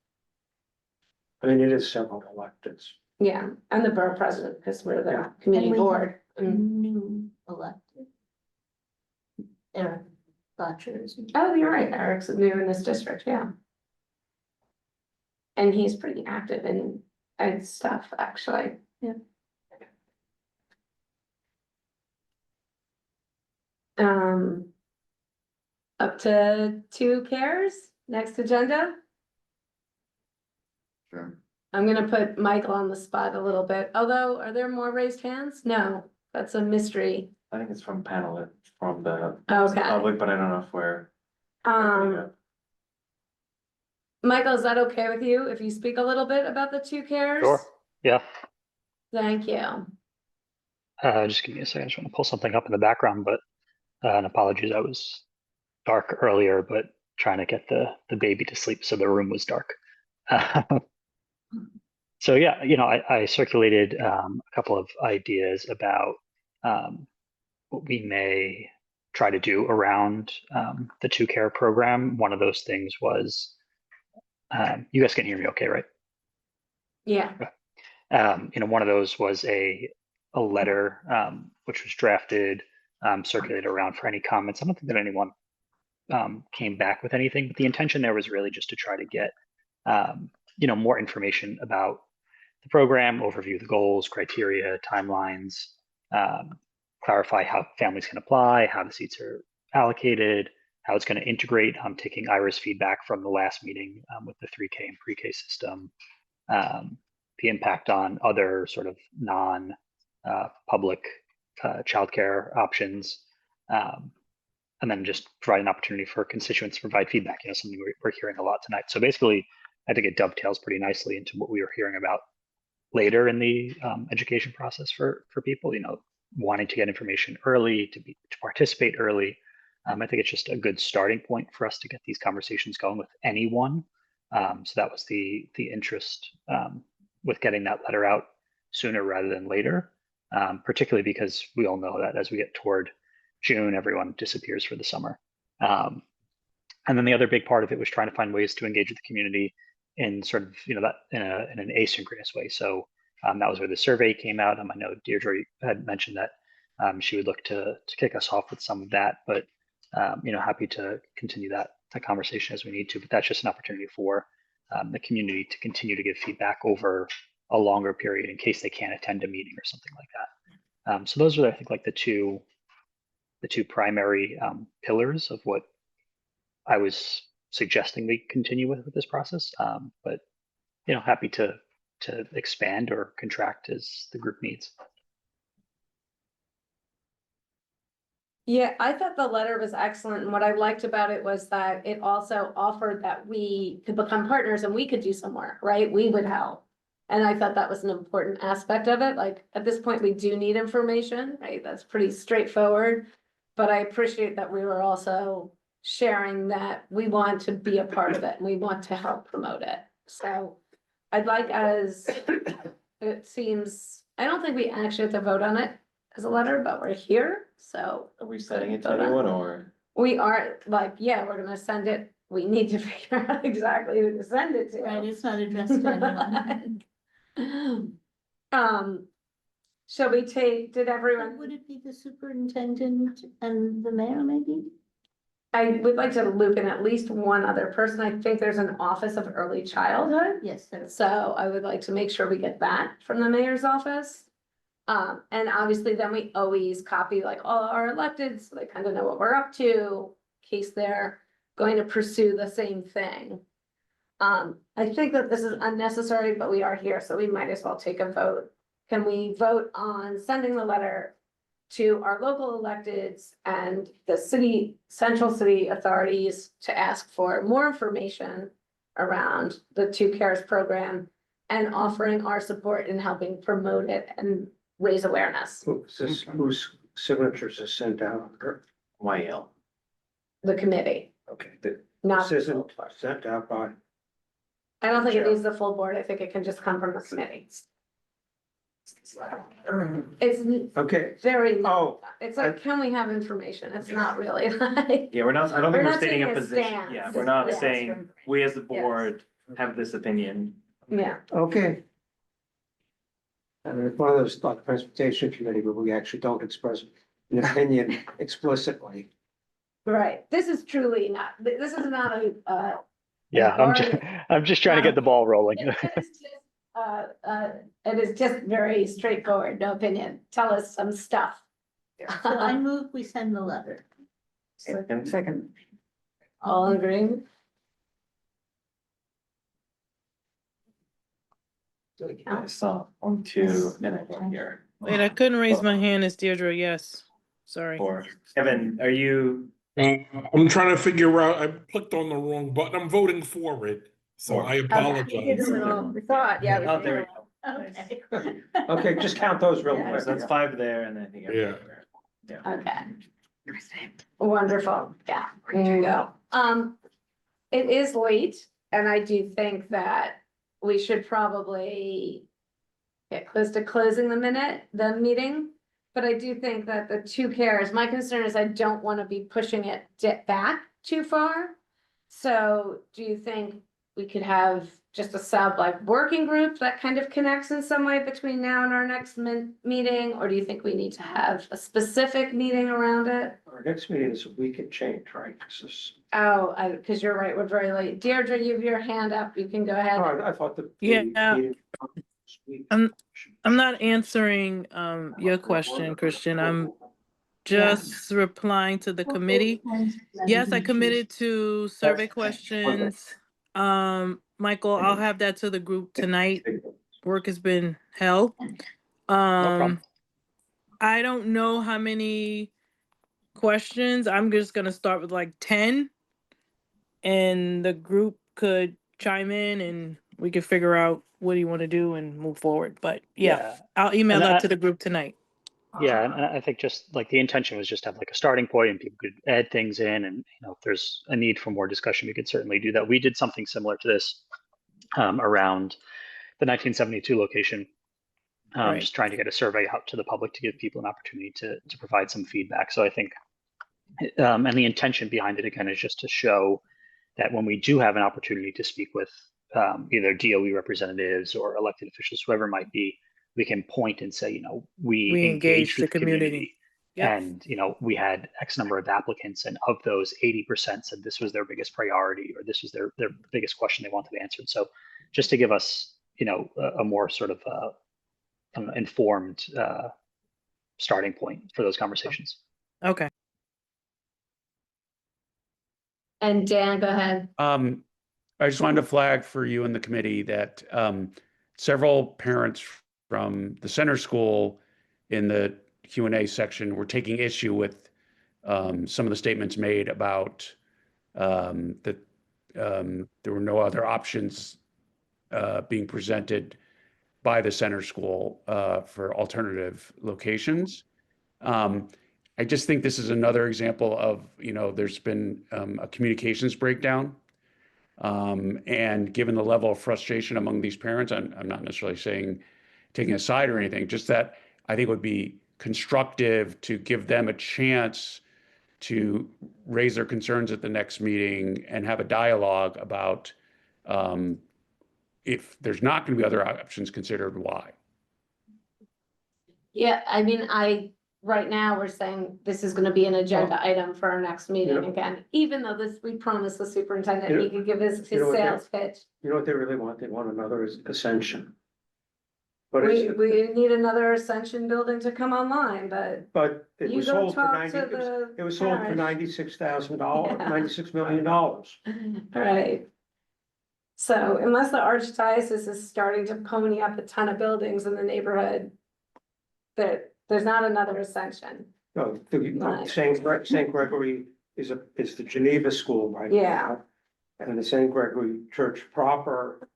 I mean, it is several electeds. Yeah, and the borough president, because we're the Yeah. community And we have board. New elected. Eric Botcher is. Oh, you're right, Eric's new in this district, yeah. And he's pretty active in stuff, actually. Yeah. Up to 2 cares, next agenda. Sure. I'm gonna put Michael on the spot a little bit, although, are there more raised hands? No, that's a mystery. I think it's from panel, from the Okay. public, but I don't know if we're. Michael, is that okay with you if you speak a little bit about the 2 cares? Sure, yeah. Thank you. Just give me a second. I just want to pull something up in the background, but and apologies, I was dark earlier, but trying to get the baby to sleep, so the room was dark. So yeah, I circulated a couple of ideas about what we may try to do around the 2 Care program. One of those things was, you guys can hear me okay, right? Yeah. One of those was a letter which was drafted, circulated around for any comments. I don't think that anyone came back with anything, but the intention there was really just to try to get more information about the program, overview the goals, criteria, timelines, clarify how families can apply, how the seats are allocated, how it's going to integrate. I'm taking Ira's feedback from the last meeting with the 3K and pre-K system, the impact on other sort of non-public childcare options, and then just provide an opportunity for constituents to provide feedback, something we're hearing a lot tonight. So basically, I think it dovetails pretty nicely into what we were hearing about later in the education process for people, wanting to get information early, to participate early. I think it's just a good starting point for us to get these conversations going with anyone. So that was the interest with getting that letter out sooner rather than later, particularly because we all know that as we get toward June, everyone disappears for the summer. And then the other big part of it was trying to find ways to engage with the community in sort of, that in an asynchronous way. So that was where the survey came out. I know Deirdre had mentioned that she would look to kick us off with some of that, but happy to continue that conversation as we need to. But that's just an opportunity for the community to continue to give feedback over a longer period in case they can't attend a meeting or something like that. So those are, I think, like the two primary pillars of what I was suggesting we continue with this process. But happy to expand or contract as the group needs. Yeah, I thought the letter was excellent, and what I liked about it was that it also offered that we could become partners and we could do some work, right? We would help. And I thought that was an important aspect of it. Like, at this point, we do need information, right? That's pretty straightforward. But I appreciate that we were also sharing that we want to be a part of it and we want to help promote it. So I'd like, as it seems, I don't think we actually have to vote on it as a letter, but we're here, so. Are we sending it to anyone, or? We are, like, yeah, we're gonna send it. We need to figure out exactly who to send it to. Right, it's not addressed to anyone. Shall we did everyone? Would it be the superintendent and the mayor, maybe? I would like to loop in at least one other person. I think there's an Office of Early Childhood. Yes, there is. So I would like to make sure we get that from the mayor's office. And obviously then we always copy like all our elected, so they kind of know what we're up to, in case they're going to pursue the same thing. I think that this is unnecessary, but we are here, so we might as well take a vote. Can we vote on sending the letter to our local electeds and the central city authorities to ask for more information around the 2 Cares program and offering our support in helping promote it and raise awareness. Whose signatures are sent out? YL. The committee, Okay, not, this isn't sent out by, I don't think it needs the full board. I think it can just come from the committee. It's okay, very, oh, it's like, can we have information? It's not really like. Yeah, we're not, I don't We're think we're not stating a taking a position. stance. Yeah, we're not Yes. saying, we as the board have this opinion. Yeah, okay. And it's one of those, like transportation committee, where we actually don't express an opinion explicitly. right. This is truly not, this is not a, Yeah, Or- I'm just trying to get the ball rolling. it is just, it is just very straightforward, no opinion. Tell us some stuff. So I move we send the letter. Second. All in agreement? I saw 1, 2, and I got here. Wait, I couldn't raise my hand as Deirdre, yes. Sorry. 4. Kevin, are you? I'm trying to figure out, I clicked on the wrong button. I'm voting for it, so I apologize. We thought, yeah. Oh, there we go. Okay. Okay, just count those real quick. So that's 5 there, and then I think. Yeah. Okay. Wonderful, yeah, there you go. It is late, and I do think that we should probably get close to closing the meeting. But I do think that the 2 cares, my concern is I don't want to be pushing it back too far. So do you think we could have just a sub like working group that kind of connects in some way between now and our next meeting? Or do you think we need to have a specific meeting around it? Our next meeting is a week and change, right? This is, Oh, because you're right, we're very late. Deirdre, you have your hand up, you can go ahead. I thought the. Yeah. meeting this week. I'm not answering your question, Christian. I'm just replying to the committee. Yes, I committed to survey questions. Michael, I'll have that to the group tonight. Work has been hell. I don't know how many questions. I'm just gonna start with like 10. And the group could chime in and we could figure out what do you want to do and move forward. But yeah, I'll email And that to the group tonight. Yeah, and I think just like the intention was just to have like a starting point and people could add things in, and if there's a need for more discussion, we could certainly do that. We did something similar to this around the 1972 location. Right. Just trying to get a survey out to the public to give people an opportunity to provide some feedback. So I think, and the intention behind it again is just to show that when we do have an opportunity to speak with either DOE representatives or elected officials, whoever it might be, we can point and say, we engaged with the community. Yep. And, we had X number of applicants, and of those 80% said this was their biggest priority, or this was their biggest question they wanted answered. So just to give us, a more sort of informed starting point for those conversations. Okay. And Dan, go ahead. I just wanted to flag for you and the committee that several parents from the center school in the Q&A section were taking issue with some of the statements made about that there were no other options being presented by the center school for alternative locations. I just think this is another example of, there's been a communications breakdown. And given the level of frustration among these parents, I'm not necessarily saying taking a side or anything, just that I think it would be constructive to give them a chance to raise their concerns at the next meeting and have a dialogue about if there's not going to be other options considered, why. Yeah, I mean, right now, we're saying this is gonna be an agenda item for our next meeting again, even though we promised the superintendent he could give his sales pitch. You know what they really want? They want another ascension. But We need another Ascension building to come online, but it you was go sold for talk to the. it was sold for parish. $96,000, Yeah. $96 million. Right. So unless the archdiocese is starting to pony up a ton of buildings in the neighborhood, there's not another Ascension. No, Right. St. Gregory is the Geneva school right Yeah. now. And the St. Gregory Church proper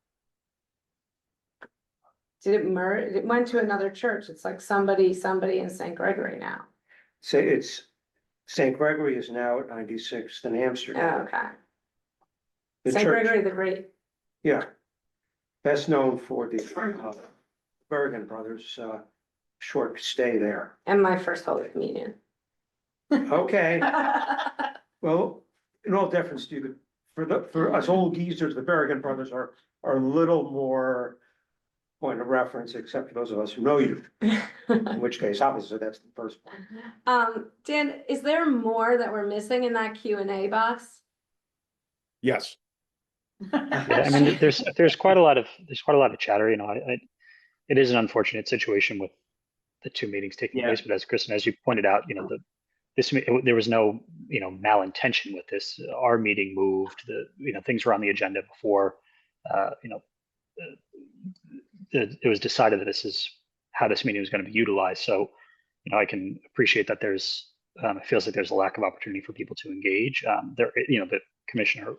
Did it merge? It went to another church. It's like somebody in St. Gregory now. Say it's, St. Gregory is now at 96th in Amsterdam. Okay. The St. church- Gregory the Great. Yeah. Best known for the Bergen brothers, short stay there. And my first Holy Communion. Okay, well, in all deference to you, for us old geezers, the Bergen brothers are a little more point of reference, except for those of us who know you, in which case, obviously, that's the first one. Dan, is there more that we're missing in that Q&A box? Yes. Yeah, I mean, there's quite a lot of chatter. You know, it is an unfortunate situation with the two meetings taking place. But as Kristen, as you pointed out, you know, there was no, you know, malintention with this. Our meeting moved. Things were on the agenda before. It was decided that this is how this meeting was going to be utilized. So, you know, I can appreciate that it feels like there's a lack of opportunity for people to engage. The commissioner,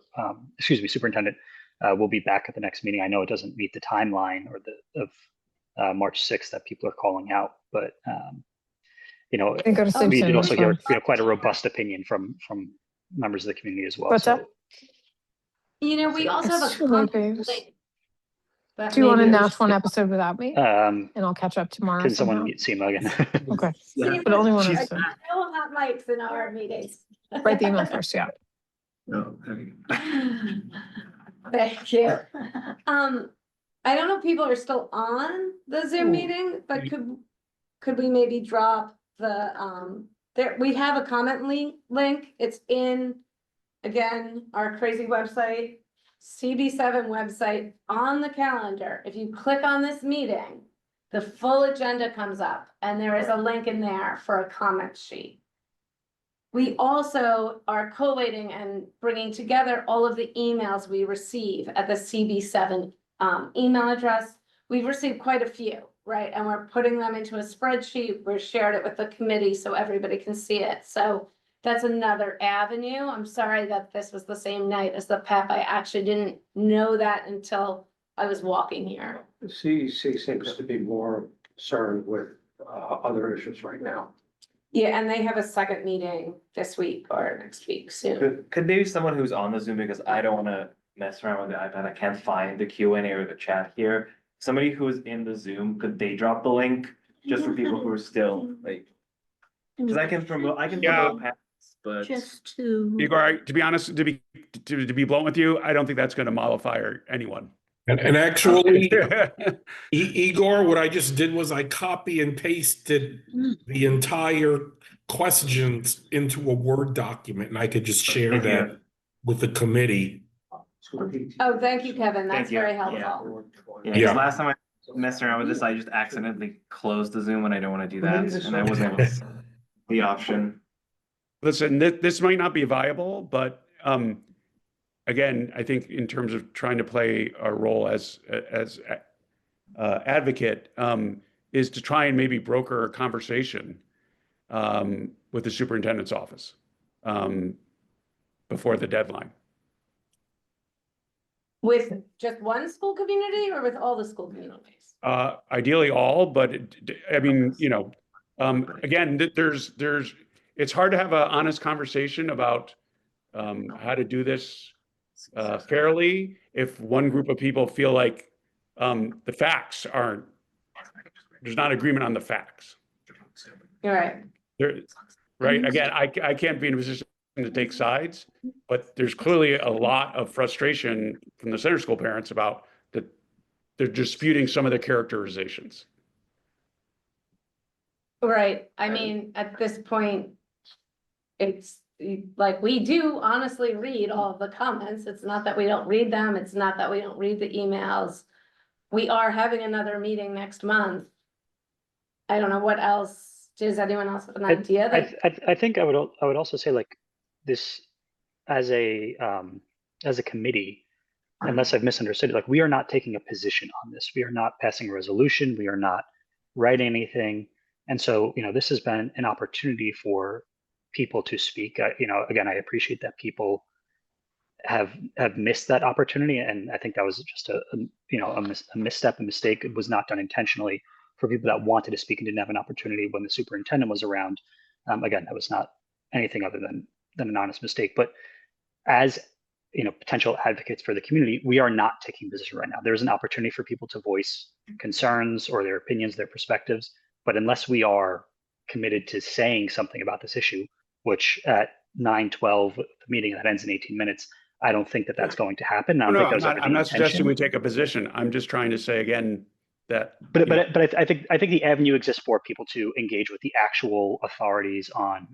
superintendent, will be back at the next meeting. I know it doesn't meet the timeline of March 6th that people are calling out, but we did also hear quite a robust opinion from members of the community as well. What's that? We also have a comment link. But Do you want to maybe notch one episode without me? And I'll catch up tomorrow. Can someone somehow? mute Seema again? Okay, Yeah. but only one I episode. don't have mics in our meetings. Write the email first, yeah. No, Thank you. I don't know if people are still on the Zoom meeting, but could we maybe drop the, we have a comment link. It's in, again, our crazy website, CB7 website on the calendar. If you click on this meeting, the full agenda comes up and there is a link in there for a comment sheet. We also are collating and bringing together all of the emails we receive at the CB7 email address. We've received quite a few, right? And we're putting them into a spreadsheet. We've shared it with the committee so everybody can see it. So that's another avenue. I'm sorry that this was the same night as the PEP. I actually didn't know that until I was walking here. The CEC seems to be more concerned with other issues right now. Yeah, and they have a second meeting this week or next week soon. Could maybe someone who's on the Zoom, because I don't wanna mess around with the iPad, I can't find the Q&A or the chat here. Somebody who's in the Zoom, could they drop the link just for people who are still like, cause I can promote PEPs, but. Just to. Igor, to be honest, to be blunt with you, I don't think that's going to mollify anyone. And actually, Igor, what I just did was I copy and pasted the entire questions into a Word document, and I could just share that with the committee. Oh, thank you, Kevin. That's Thank you. very helpful. Yeah, because last time I messed around with this, I just accidentally closed the Zoom and I don't wanna do that, and I wasn't able to see the option. Listen, this might not be viable, but again, I think in terms of trying to play our role as advocate, is to try and maybe broker a conversation with the superintendent's office before the deadline. With just one school community or with all the school communities? Ideally all, but again, it's hard to have an honest conversation about how to do this fairly if one group of people feel like the facts aren't, there's not agreement on the facts. You're right. Right. Again, I can't be in a position to take sides, but there's clearly a lot of frustration from the center school parents about that they're disputing some of the characterizations. Right. I mean, at this point, it's like we do honestly read all of the comments. It's not that we don't read them. It's not that we don't read the emails. We are having another meeting next month. I don't know what else. Does anyone else have an idea? I think I would also say like this as a committee, unless I've misunderstood it, like we are not taking a position on this. We are not passing a resolution. We are not writing anything. And so, this has been an opportunity for people to speak. Again, I appreciate that people have missed that opportunity. And I think that was just a misstep, a mistake. It was not done intentionally for people that wanted to speak and didn't have an opportunity when the superintendent was around. Again, that was not anything other than an honest mistake. But as potential advocates for the community, we are not taking position right now. There's an opportunity for people to voice concerns or their opinions, their perspectives. But unless we are committed to saying something about this issue, which at 9:12, the meeting that ends in 18 minutes, I don't think that that's going to happen. I don't No, think I'm that was not, ever I'm the not suggesting we intention. take a position. I'm just trying to say again that. But I think the avenue exists for people to engage with the actual authorities on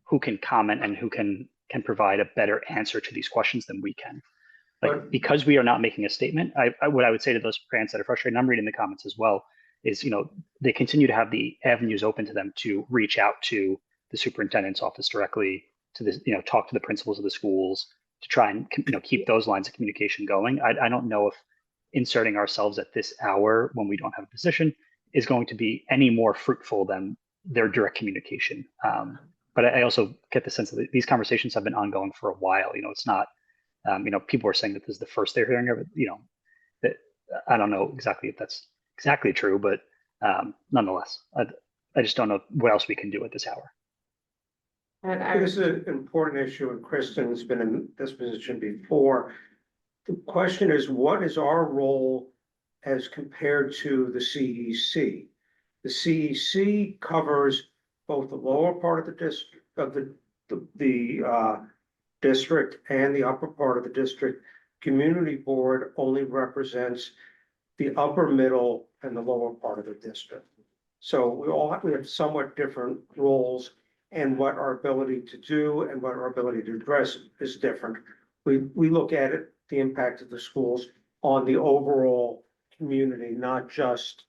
who can comment and who can provide a better answer to these questions than we can. Like, because we are not making a statement, what I would say to those parents that are frustrated, and I'm reading the comments as well, is they continue to have the avenues open to them to reach out to the superintendent's office directly, to this, talk to the principals of the schools, to try and keep those lines of communication going. I don't know if inserting ourselves at this hour when we don't have a position is going to be any more fruitful than their direct communication. But I also get the sense that these conversations have been ongoing for a while. It's not, people are saying that this is the first they're hearing of it. That I don't know exactly if that's exactly true, but nonetheless, I just don't know what else we can do at this hour. This is an important issue, and Kristen's been in this position before. The question is, what is our role as compared to the CEC? The CEC covers both the lower part of the district district and the upper part of the district. Community board only represents the upper, middle, and the lower part of the district. So we have somewhat different roles, and what our ability to do and what our ability to address is different. We look at it, the impact of the schools on the overall community, not just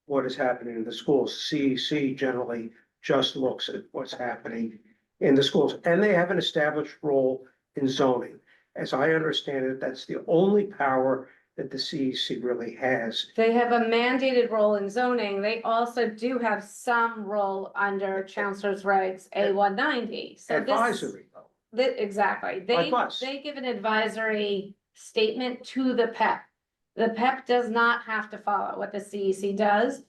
what is happening in the schools. CEC generally just looks at what's happening in the schools, and they have an established role in zoning. As I understand it, that's the only power that the CEC really has. They have a mandated role in zoning. They also do have some role under Chancellor's Rights A190. So Advisory though. Exactly. Like us. They give an advisory statement to the PEP. The PEP does not have to follow what the CEC does.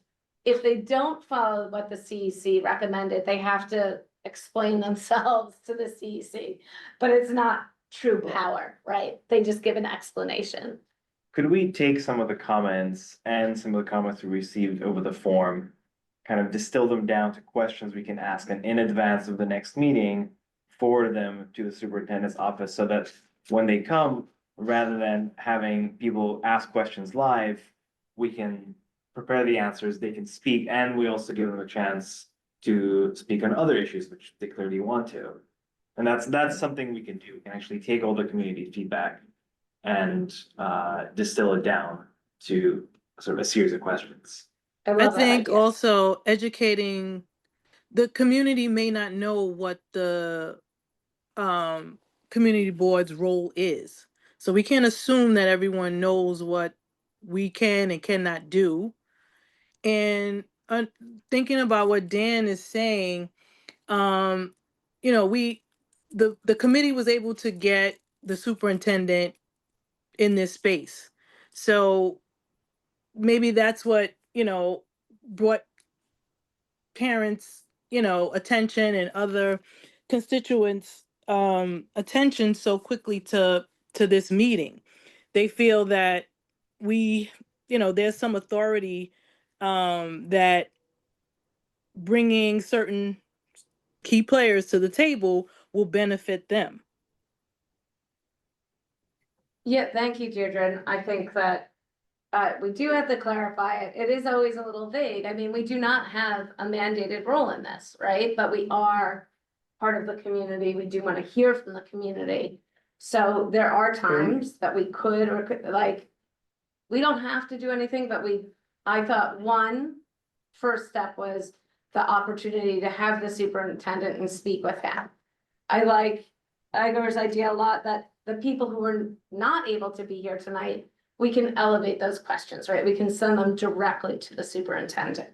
If they don't follow what the CEC recommended, they have to explain themselves to the CEC. But it's not true power, right? They just give an explanation. Could we take some of the comments and some of the comments we received over the form, kind of distill them down to questions we can ask, and in advance of the next meeting, forward them to the superintendent's office so that when they come, rather than having people ask questions live, we can prepare the answers, they can speak, and we also give them a chance to speak on other issues, which they clearly want to. And that's something we can do. We can actually take all the community feedback and distill it down to sort of a series of questions. I think also educating the community may not know what the community board's role is. So we can't assume that everyone knows what we can and cannot do. And thinking about what Dan is saying, the committee was able to get the superintendent in this space. So maybe that's what, brought parents, attention and other constituents attention so quickly to this meeting. They feel that there's some authority that bringing certain key players to the table will benefit them. Yeah, thank you, Deirdre. And I think that we do have to clarify it. It is always a little vague. I mean, we do not have a mandated role in this, right? But we are part of the community. We do want to hear from the community. So there are times that we could, we don't have to do anything, but I thought one first step was the opportunity to have the superintendent and speak with him. I like Igor's idea a lot that the people who are not able to be here tonight, we can elevate those questions, right? We can send them directly to the superintendent.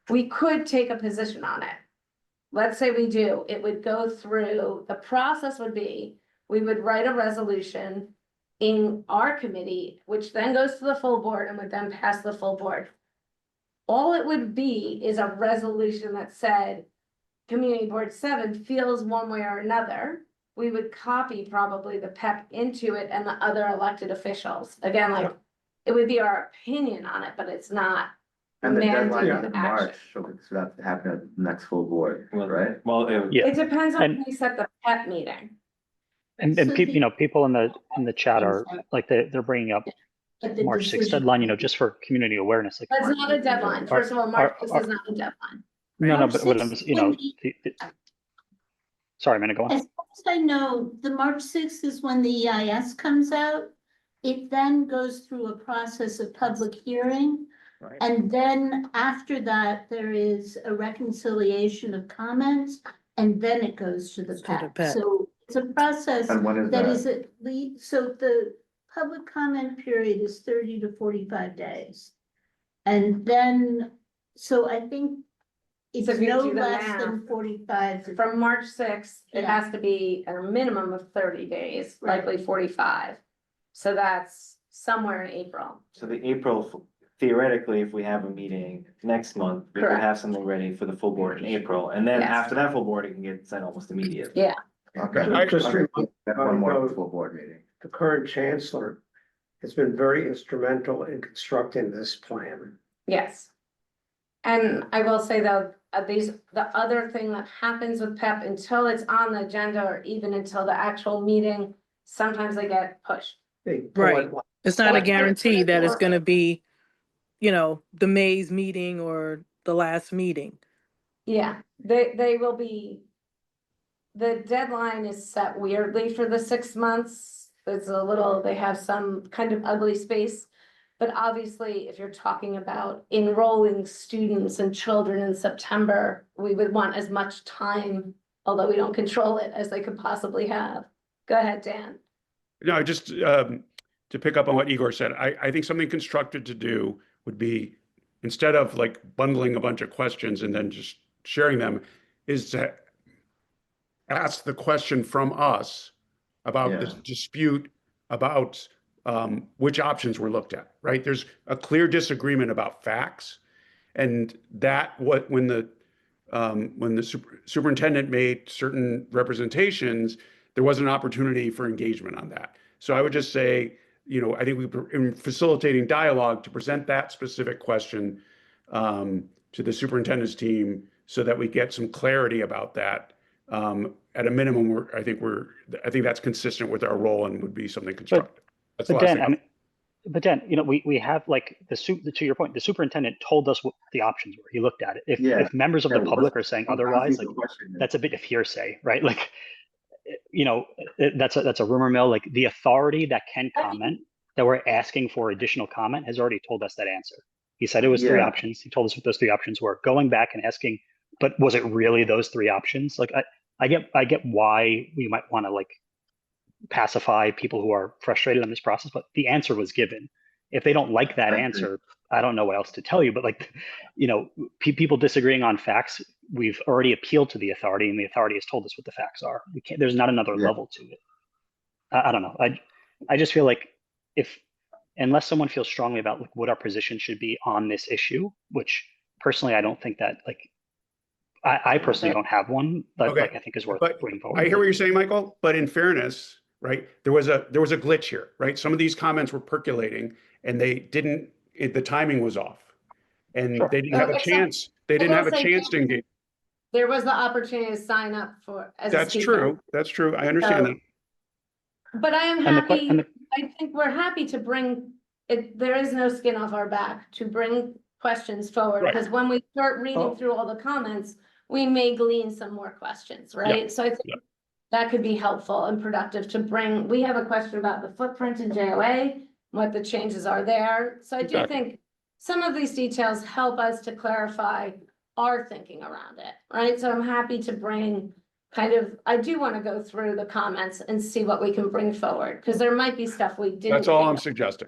We could take a position on it. Let's say we do, it would go through, the process would be, we would write a resolution in our committee, which then goes to the full board and would then pass the full board. All it would be is a resolution that said, Community Board 7 feels one way or another. We would copy probably the PEP into it and the other elected officials. Again, like, it would be our opinion on it, but it's not And the deadline mandated is in action. March, so that happen at the next full board, right? Well, It depends on when we set the PEP meeting. And people, people in the chat are like, they're bringing up March 6th deadline, just for community awareness. Like, That's not a deadline. First of all, March, this is not a deadline. no, but what I'm, sorry, I'm gonna go on. As far as I know, the March 6th is when the EIS comes out. It then goes through a process of public hearing. Right. And then after that, there is a reconciliation of comments, and then it goes to the PEP. PEP. So it's a process And when is that that? is at least, so the public comment period is 30 to 45 days. And then, so I think it's So if you no do the less math, than 45. From March 6th, it Yeah. has to be a minimum of 30 days, likely 45. So that's somewhere in April. So the April, theoretically, if we have a meeting next month, we could Correct. have something ready for the full board in April, and then Yes. after that full board, it can get sent almost immediately. Yeah. Okay. Just Okay. remind- That's one more full board meeting. The current chancellor has been very instrumental in constructing this plan. Yes. And I will say though, the other thing that happens with PEP until it's on the agenda or even until the actual meeting, sometimes they get pushed. Right. It's not a guarantee that it's gonna be, the May's meeting or the last meeting. Yeah, they will be. The deadline is set weirdly for the 6 months. It's a little, they have some kind of ugly space. But obviously, if you're talking about enrolling students and children in September, we would want as much time, although we don't control it, as they could possibly have. Go ahead, Dan. No, just to pick up on what Igor said, I think something constructive to do would be, instead of like bundling a bunch of questions and then just sharing them, is to ask the question from us about this dispute about which options were looked at, right? There's a clear disagreement about facts, and that when the superintendent made certain representations, there was an opportunity for engagement on that. So I would just say, I think in facilitating dialogue to present that specific question to the superintendent's team so that we get some clarity about that. At a minimum, I think that's consistent with our role and would be something constructive. That's the But last Dan, thing. but Dan, we have like to your point, the superintendent told us what the options were. He looked at it. If members of the public are saying otherwise, like that's a bit of hearsay, right? Like, that's a rumor mill. Like the authority that can comment, that we're asking for additional comment, has already told us that answer. He said it was three options. He told us what those three options were. Going back and asking, but was it really those three options? Like I get why we might want to like pacify people who are frustrated on this process, but the answer was given. If they don't like that answer, I don't know what else to tell you, but like, people disagreeing on facts, we've already appealed to the authority and the authority has told us what the facts are. There's not another level to it. I don't know. I just feel like unless someone feels strongly about like what our position should be on this issue, which personally, I don't think that like, I personally don't have one, but like, I think is worth bringing forward. I hear what you're saying, Michael, but in fairness, right, there was a glitch here, right? Some of these comments were percolating and the timing was off. And they didn't have a chance. They didn't have a chance to engage. There was the opportunity to sign up as a That's speaker. true. That's true. I understand that. But I am And the happy, and I think we're happy to bring it, there is no skin off our back to bring questions forward. Right. Because when we start reading through all the comments, we may glean some more questions, right? So I think that could be helpful and productive to bring. We have a question about the footprint in JOA, what the changes are there. So I do think some of these details help us to clarify our thinking around it, right? So I'm happy to bring I do want to go through the comments and see what we can bring forward, because there might be stuff we didn't. That's all think I'm of. suggesting.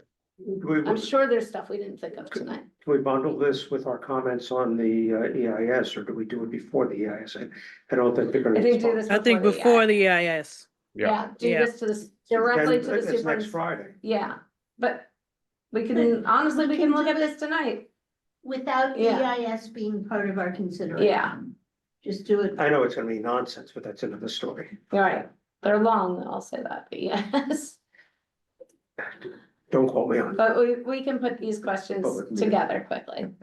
I'm sure there's stuff we didn't think of tonight. Do we bundle this with our comments on the EIS, or do we do it before the EIS? I don't think they're going I to. think do this I think before the before the EIS. Yeah, do Yeah. this to this, directly to the It's next superintendent. Friday. Yeah, but we can, honestly, we can look at this tonight. Without Yeah. EIS being part of our consideration. Yeah, Just do it. I know it's gonna be nonsense, but that's another story. you're right. They're long, I'll say that, but yes. Don't quote me on it. But we can put these questions together quickly.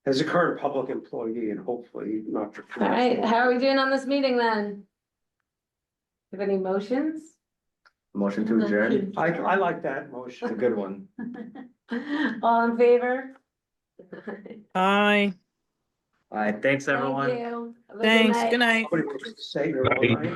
As a current public employee and hopefully not. for- All right, how are we doing on this meeting then? Have any motions? Motion to adjourn. I like that motion. It's a good one. All in favor? Aye. All right, thanks, everyone. Thank you. Have a Thanks. night. Good night. What do you say? You're all right?